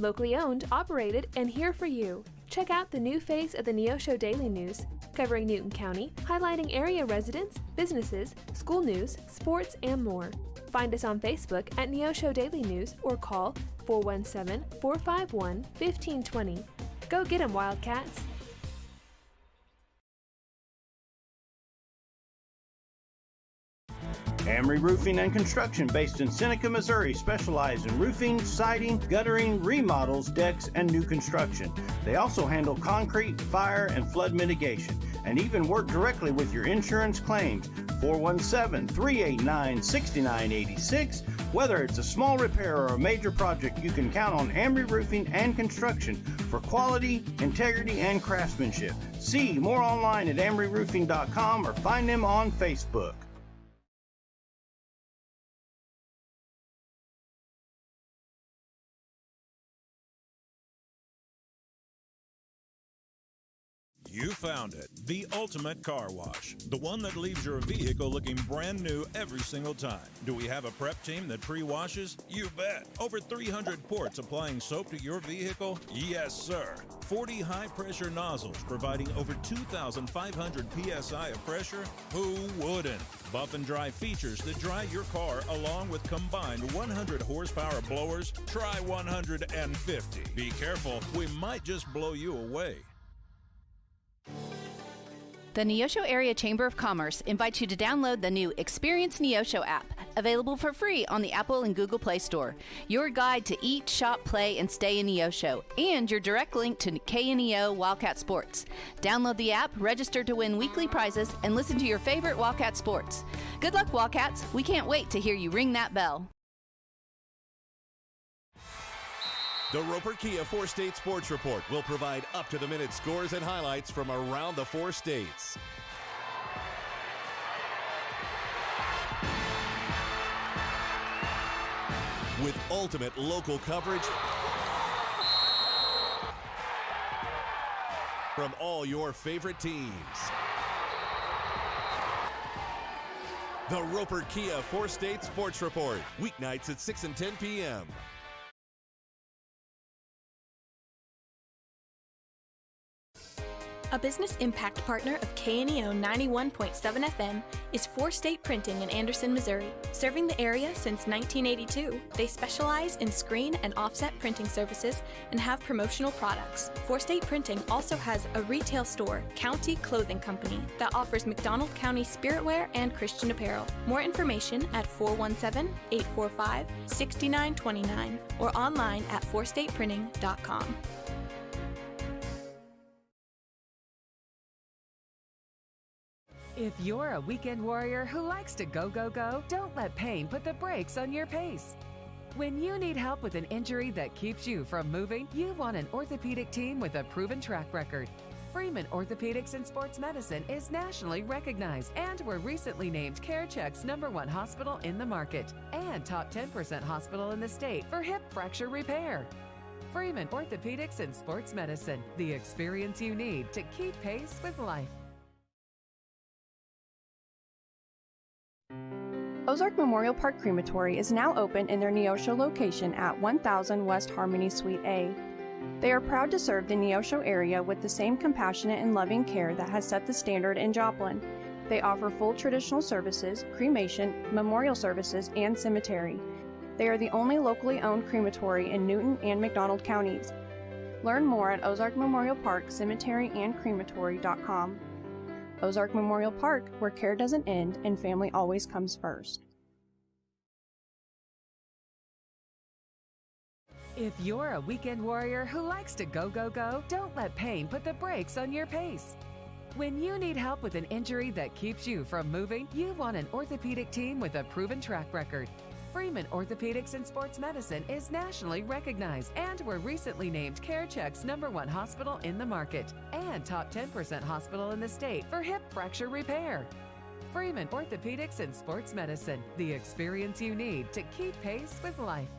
Locally owned, operated, and here for you. Check out the new face of the Neosho Daily News, covering Newton County, highlighting area residents, businesses, school news, sports, and more. Find us on Facebook at Neosho Daily News or call 417-451-1520. Go get 'em, Wildcats! Amory Roofing and Construction, based in Seneca, Missouri, specialize in roofing, siding, guttering, remodels, decks, and new construction. They also handle concrete, fire, and flood mitigation, and even work directly with your insurance claims. 417-389-6986. Whether it's a small repair or a major project, you can count on Amory Roofing and Construction for quality, integrity, and craftsmanship. See more online at amoryroofing.com or find them on Facebook. You found it, the ultimate car wash. The one that leaves your vehicle looking brand new every single time. Do we have a prep team that pre-washes? You bet. Over 300 ports applying soap to your vehicle? Yes, sir. 40 high-pressure nozzles providing over 2,500 PSI of pressure? Who wouldn't? Buff and dry features that dry your car along with combined 100 horsepower blowers? Try 150. Be careful, we might just blow you away. The Neosho Area Chamber of Commerce invites you to download the new Experience Neosho app, available for free on the Apple and Google Play Store. Your guide to eat, shop, play, and stay in Neosho, and your direct link to KNEO Wildcat Sports. Download the app, register to win weekly prizes, and listen to your favorite Wildcat sports. Good luck, Wildcats. We can't wait to hear you ring that bell. The Roper Kia 4-State Sports Report will provide up-to-the-minute scores and highlights from around the 4 states. With ultimate local coverage from all your favorite teams. The Roper Kia 4-State Sports Report, weeknights at 6 and 10 p.m. A business impact partner of KNEO 91.7 FM is 4-State Printing in Anderson, Missouri. Serving the area since 1982, they specialize in screen and offset printing services and have promotional products. 4-State Printing also has a retail store, County Clothing Company, that offers McDonald County spiritwear and Christian apparel. More information at 417-845-6929 or online at 4stateprinting.com. If you're a weekend warrior who likes to go, go, go, don't let pain put the brakes on your pace. When you need help with an injury that keeps you from moving, you want an orthopedic team with a proven track record. Freeman Orthopedics and Sports Medicine is nationally recognized and were recently named CareCheck's #1 hospital in the market and top 10% hospital in the state for hip fracture repair. Freeman Orthopedics and Sports Medicine, the experience you need to keep pace with life. Ozark Memorial Park Crematory is now open in their Neosho location at 1000 West Harmony Suite A. They are proud to serve the Neosho area with the same compassionate and loving care that has set the standard in Joplin. They offer full traditional services, cremation, memorial services, and cemetery. They are the only locally owned crematory in Newton and McDonald counties. Learn more at Ozark Memorial Park Cemetery and Crematory.com. Ozark Memorial Park, where care doesn't end and family always comes first. If you're a weekend warrior who likes to go, go, go, don't let pain put the brakes on your pace. When you need help with an injury that keeps you from moving, you want an orthopedic team with a proven track record. Freeman Orthopedics and Sports Medicine is nationally recognized and were recently named CareCheck's #1 hospital in the market and top 10% hospital in the state for hip fracture repair. Freeman Orthopedics and Sports Medicine, the experience you need to keep pace with life.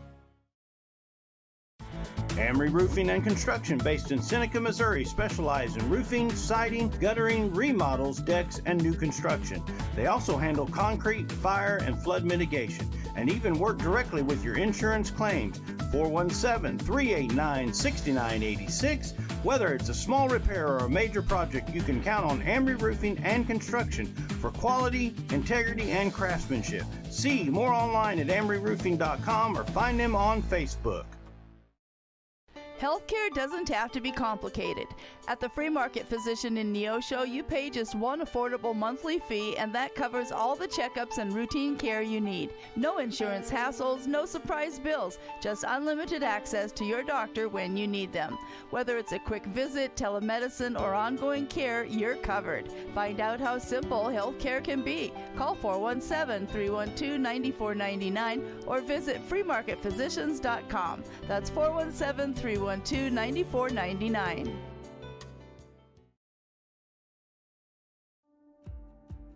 Amory Roofing and Construction, based in Seneca, Missouri, specialize in roofing, siding, guttering, remodels, decks, and new construction. They also handle concrete, fire, and flood mitigation, and even work directly with your insurance claims. 417-389-6986. Whether it's a small repair or a major project, you can count on Amory Roofing and Construction for quality, integrity, and craftsmanship. See more online at amoryroofing.com or find them on Facebook. Healthcare doesn't have to be complicated. At the Free Market Physician in Neosho, you pay just one affordable monthly fee, and that covers all the checkups and routine care you need. No insurance hassles, no surprise bills, just unlimited access to your doctor when you need them. Whether it's a quick visit, telemedicine, or ongoing care, you're covered. Find out how simple healthcare can be. Call 417-312-9499 or visit freemarketphysicians.com. That's 417-312-9499.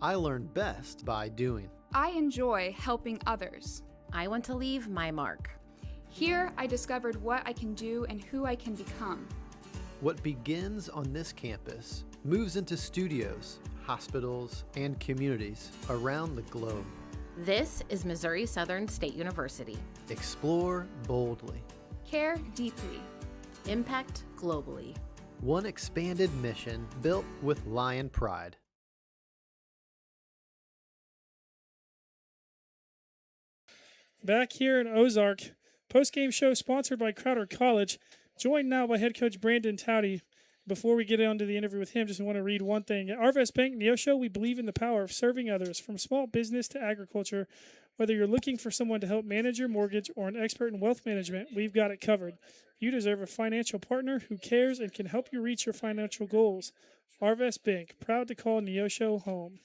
I learn best by doing. I enjoy helping others. I want to leave my mark. Here, I discovered what I can do and who I can become. What begins on this campus moves into studios, hospitals, and communities around the globe. This is Missouri Southern State University. Explore boldly. Care deeply. Impact globally. One expanded mission built with lion pride. Back here in Ozark, post-game show sponsored by Crowder College, joined now by head coach Brandon Towdy. Before we get on to the interview with him, just want to read one thing. At Arvest Bank Neosho, we believe in the power of serving others, from small business to agriculture. Whether you're looking for someone to help manage your mortgage or an expert in wealth management, we've got it covered. You deserve a financial partner who cares and can help you reach your financial goals. Arvest Bank, proud to call Neosho home.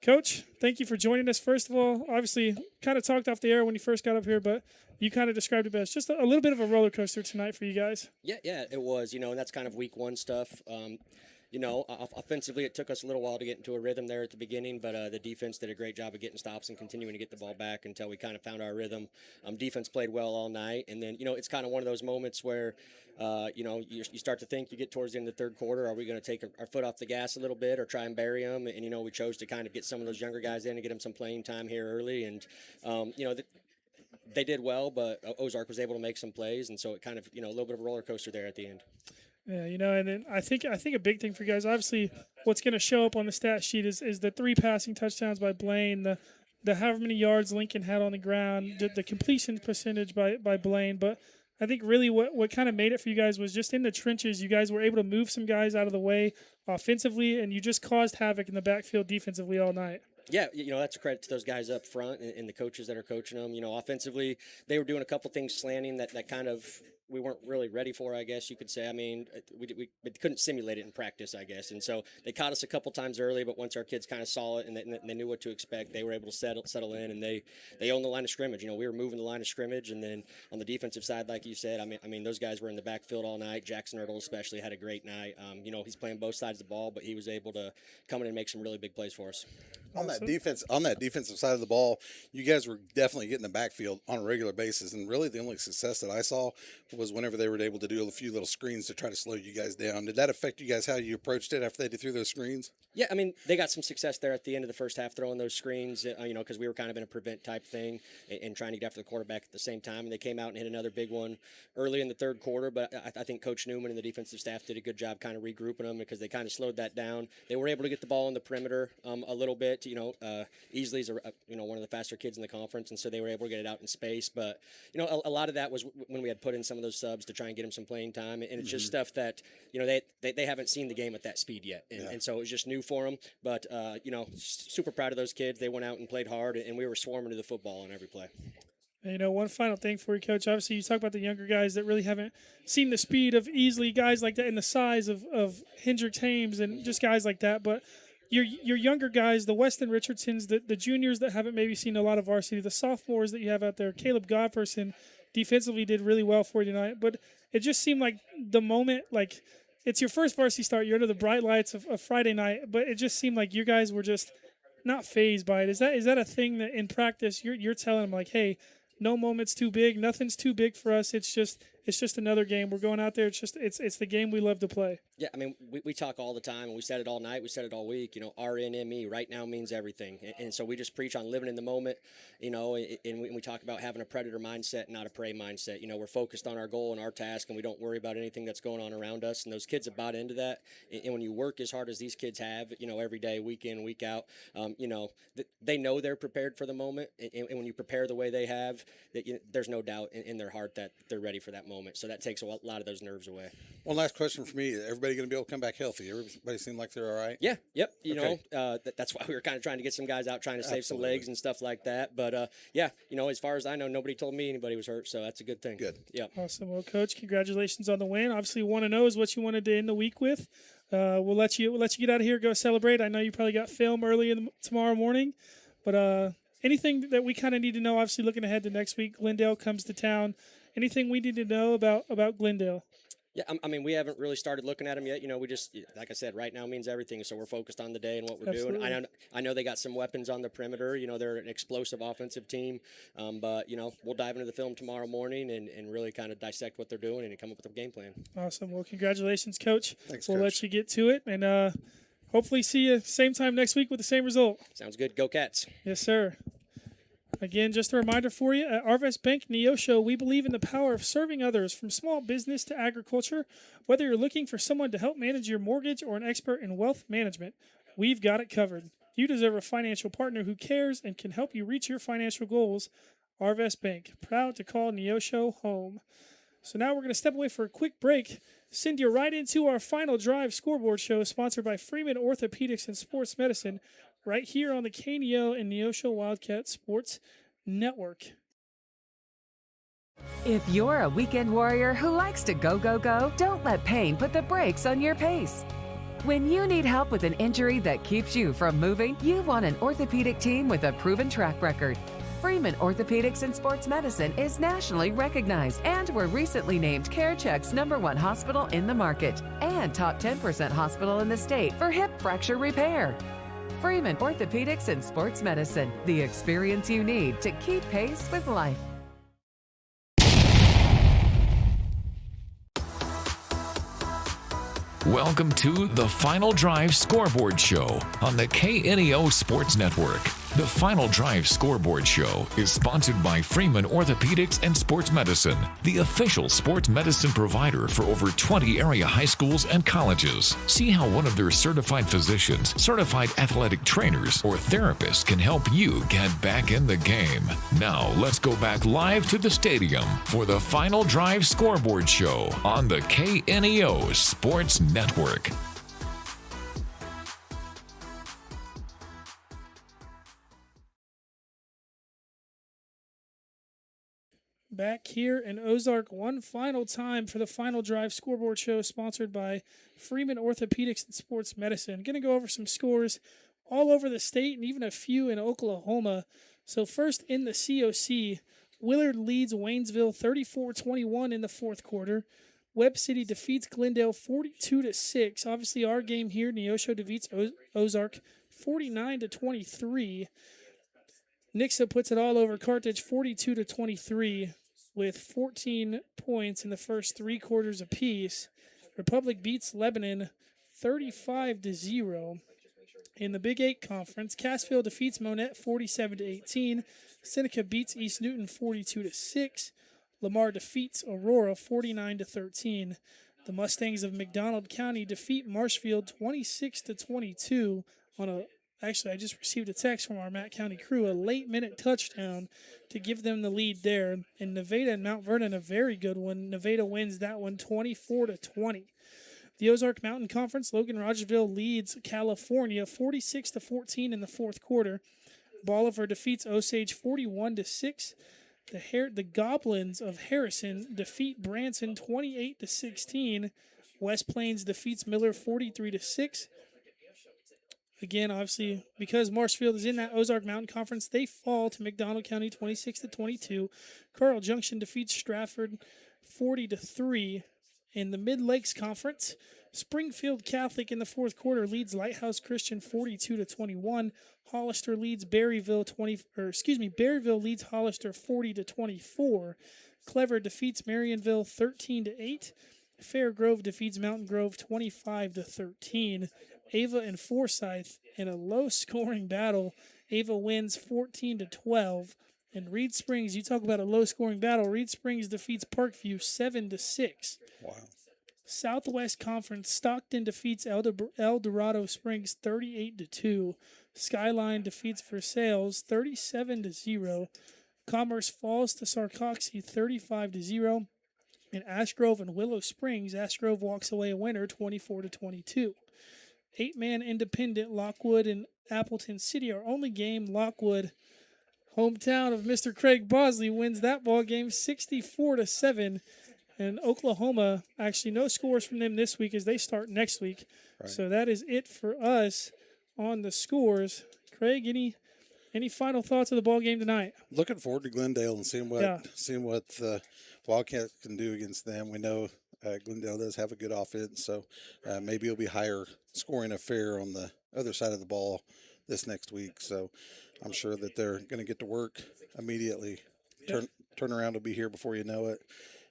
Coach, thank you for joining us. First of all, obviously, kind of talked off the air when you first got up here, but you kind of described it best. Just a little bit of a roller coaster tonight for you guys. Yeah, it was, and that's kind of week one stuff. Offensively, it took us a little while to get into a rhythm there at the beginning, but the defense did a great job of getting stops and continuing to get the ball back until we kind of found our rhythm. Defense played well all night, and then, it's kind of one of those moments where, you start to think, you get towards the end of the third quarter, are we going to take our foot off the gas a little bit or try and bury them? And, we chose to kind of get some of those younger guys in and get them some playing time here early, and, they did well, but Ozark was able to make some plays, and so it kind of, a little bit of a roller coaster there at the end. Yeah, and then I think a big thing for you guys, obviously, what's going to show up on the stat sheet is the 3 passing touchdowns by Blaine, the however many yards Lincoln had on the ground, the completion percentage by Blaine. But I think really what kind of made it for you guys was just in the trenches. You guys were able to move some guys out of the way offensively, and you just caused havoc in the backfield defensively all night. Yeah, that's a credit to those guys up front and the coaches that are coaching them. Offensively, they were doing a couple things slanting that kind of we weren't really ready for, I guess you could say. I mean, we couldn't simulate it in practice, I guess. And so they caught us a couple times early, but once our kids kind of saw it and they knew what to expect, they were able to settle in, and they owned the line of scrimmage. We were moving the line of scrimmage, and then on the defensive side, like you said, I mean those guys were in the backfield all night. Jackson Ertl especially had a great night. He's playing both sides of the ball, but he was able to come in and make some really big plays for us. On that defensive side of the ball, you guys were definitely getting the backfield on a regular basis, and really the only success that I saw was whenever they were able to do a few little screens to try to slow you guys down. Did that affect you guys how you approached it after they threw those screens? Yeah, I mean, they got some success there at the end of the first half throwing those screens, because we were kind of in a prevent type thing and trying to get after the quarterback at the same time. And they came out and hit another big one early in the third quarter. But I think Coach Newman and the defensive staff did a good job kind of regrouping them because they kind of slowed that down. They were able to get the ball on the perimeter a little bit. Easley's one of the faster kids in the conference, and so they were able to get it out in space. But a lot of that was when we had put in some of those subs to try and get them some playing time, and it's just stuff that they haven't seen the game at that speed yet, and so it was just new for them. But super proud of those kids. They went out and played hard, and we were swarming to the football on every play. One final thing for you, Coach. Obviously, you talk about the younger guys that really haven't seen the speed of Easley, guys like that, and the size of Hendricks Hames, and just guys like that. But your younger guys, the Weston Richardsons, the juniors that haven't maybe seen a lot of varsity, the sophomores that you have out there, Caleb Godperson, defensively did really well for you tonight. But it just seemed like the moment, like it's your first varsity start, you're under the bright lights of Friday night, but it just seemed like you guys were just not fazed by it. Is that a thing that in practice you're telling them, like, hey, no moment's too big, nothing's too big for us. It's just another game. We're going out there. It's the game we love to play. Yeah, I mean, we talk all the time, and we said it all night. We said it all week. RNME, right now means everything. And so we just preach on living in the moment, and we talk about having a predator mindset, not a prey mindset. We're focused on our goal and our task, and we don't worry about anything that's going on around us. And those kids have bought into that. And when you work as hard as these kids have, every day, week in, week out, they know they're prepared for the moment. And when you prepare the way they have, there's no doubt in their heart that they're ready for that moment. So that takes a lot of those nerves away. One last question for me. Everybody going to be able to come back healthy? Everybody seem like they're all right? Yeah. Yep. That's why we were kind of trying to get some guys out, trying to save some legs and stuff like that. But, as far as I know, nobody told me anybody was hurt. So that's a good thing. Good. Yeah. Awesome. Well, Coach, congratulations on the win. Obviously, 1-0 is what you wanted to end the week with. We'll let you get out of here, go celebrate. I know you probably got film early tomorrow morning. But anything that we kind of need to know, obviously looking ahead to next week, Glendale comes to town. Anything we need to know about Glendale? Yeah, I mean, we haven't really started looking at them yet. We just, like I said, right now means everything. So we're focused on the day and what we're doing. I know they got some weapons on the perimeter. They're an explosive offensive team. But, we'll dive into the film tomorrow morning and really kind of dissect what they're doing and come up with a game plan. Awesome. Well, congratulations, Coach. Thanks, We'll Coach. let you get to it. And hopefully see you same time next week with the same result. Sounds good. Go Cats. Yes, sir. Again, just a reminder for you, at Arvest Bank Neosho, we believe in the power of serving others from small business to agriculture. Whether you're looking for someone to help manage your mortgage or an expert in wealth management, we've got it covered. You deserve a financial partner who cares and can help you reach your financial goals. Arvest Bank, proud to call Neosho home. So now we're going to step away for a quick break, send you right into our Final Drive scoreboard show sponsored by Freeman Orthopedics and Sports Medicine, right here on the KNEO and Neosho Wildcat Sports Network. If you're a weekend warrior who likes to go, don't let pain put the brakes on your pace. When you need help with an injury that keeps you from moving, you want an orthopedic team with a proven track record. Freeman Orthopedics and Sports Medicine is nationally recognized and were recently named CareCheck's #1 hospital in the market and top 10% hospital in the state for hip fracture repair. Freeman Orthopedics and Sports Medicine, the experience you need to keep pace with life. Welcome to the Final Drive Scoreboard Show on the KNEO Sports Network. The Final Drive Scoreboard Show is sponsored by Freeman Orthopedics and Sports Medicine, the official sports medicine provider for over 20 area high schools and colleges. See how one of their certified physicians, certified athletic trainers, or therapists can help you get back in the game. Now, let's go back live to the stadium for the Final Drive Scoreboard Show on the KNEO Sports Network. Back here in Ozark one final time for the Final Drive Scoreboard Show, sponsored by Freeman Orthopedics and Sports Medicine. Going to go over some scores all over the state and even a few in Oklahoma. So first in the COC, Willard leads Waynesville 34-21 in the fourth quarter. Webb City defeats Glendale 42-6. Obviously our game here, Neosho defeats Ozark 49-23. Nixa puts it all over Carthage 42-23 with 14 points in the first 3 quarters apiece. Republic beats Lebanon 35-0. In the Big 8 Conference, Cassville defeats Monette 47-18. Seneca beats East Newton 42-6. Lamar defeats Aurora 49-13. The Mustangs of McDonald County defeat Marshfield 26-22 on a Actually, I just received a text from our Matt County crew, a late-minute touchdown to give them the lead there. And Nevada and Mount Vernon, a very good one. Nevada wins that one 24-20. The Ozark Mountain Conference, Logan Rogersville leads California 46-14 in the fourth quarter. Bolivar defeats Osage 41-6. The Goblins of Harrison defeat Branson 28-16. West Plains defeats Miller 43-6. Again, obviously, because Marshfield is in that Ozark Mountain Conference, they fall to McDonald County 26-22. Carl Junction defeats Stratford 40-3. In the Mid-Lakes Conference, Springfield Catholic in the fourth quarter leads Lighthouse Christian 42-21. Hollister leads Berryville Berryville leads Hollister 40-24. Clever defeats Marionville 13-8. Fair Grove defeats Mountain Grove 25-13. Ava and Forsyth in a low-scoring battle. Ava wins 14-12. And Reed Springs, you talk about a low-scoring battle. Reed Springs defeats Parkview 7-6. Wow. Southwest Conference, Stockton defeats El Dorado Springs 38-2. Skyline defeats Versailles 37-0. Commerce falls to Sarcoxy 35-0. And Ashgrove and Willow Springs, Ashgrove walks away a winner 24-22. 8-man independent, Lockwood and Appleton City, our only game. Lockwood, hometown of Mr. Craig Bosley, wins that ball game 64-7. And Oklahoma, actually no scores from them this week as they start next week. Right. So that is it for us on the scores. Craig, any final thoughts of the ball game tonight? Looking forward to Glendale and seeing what the Wildcats can do against them. We know Glendale does have a good offense, so maybe it'll be higher scoring affair on the other side of the ball this next week. So I'm sure that they're going to get to work immediately. Turnaround will be here before you know it,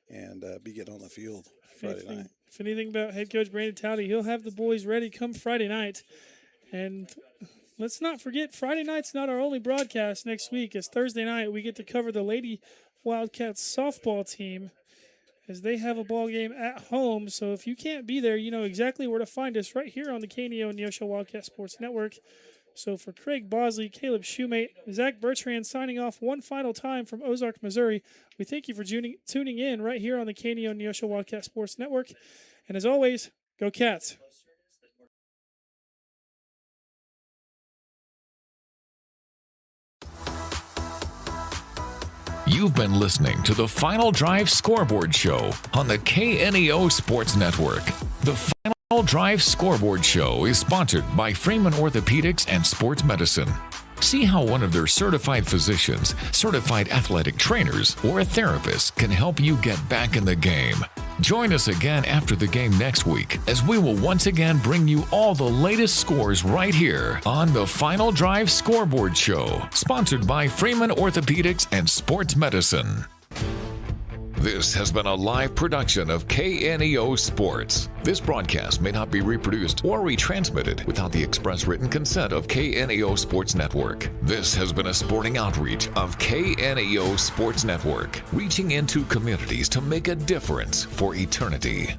and be getting on the field Friday night. If anything about head coach Brandon Towdy, he'll have the boys ready come Friday night. And let's not forget, Friday night's not our only broadcast next week. As Thursday night, we get to cover the Lady Wildcats softball team as they have a ball game at home. So if you can't be there, you know exactly where to find us right here on the KNEO and Neosho Wildcat Sports Network. So for Craig Bosley, Caleb Shoemate, Zach Bertrand signing off one final time from Ozark, Missouri. We thank you for tuning in right here on the KNEO and Neosho Wildcat Sports Network. And as always, go Cats. You've been listening to the Final Drive Scoreboard Show on the KNEO Sports Network. The Final Drive Scoreboard Show is sponsored by Freeman Orthopedics and Sports Medicine. See how one of their certified physicians, certified athletic trainers, or a therapist can help you get back in the game. Join us again after the game next week as we will once again bring you all the latest scores right here on the Final Drive Scoreboard Show, sponsored by Freeman Orthopedics and Sports Medicine. This has been a live production of KNEO Sports. This broadcast may not be reproduced or retransmitted without the express written consent of KNEO Sports Network. This has been a sporting outreach of KNEO Sports Network, reaching into communities to make a difference for eternity.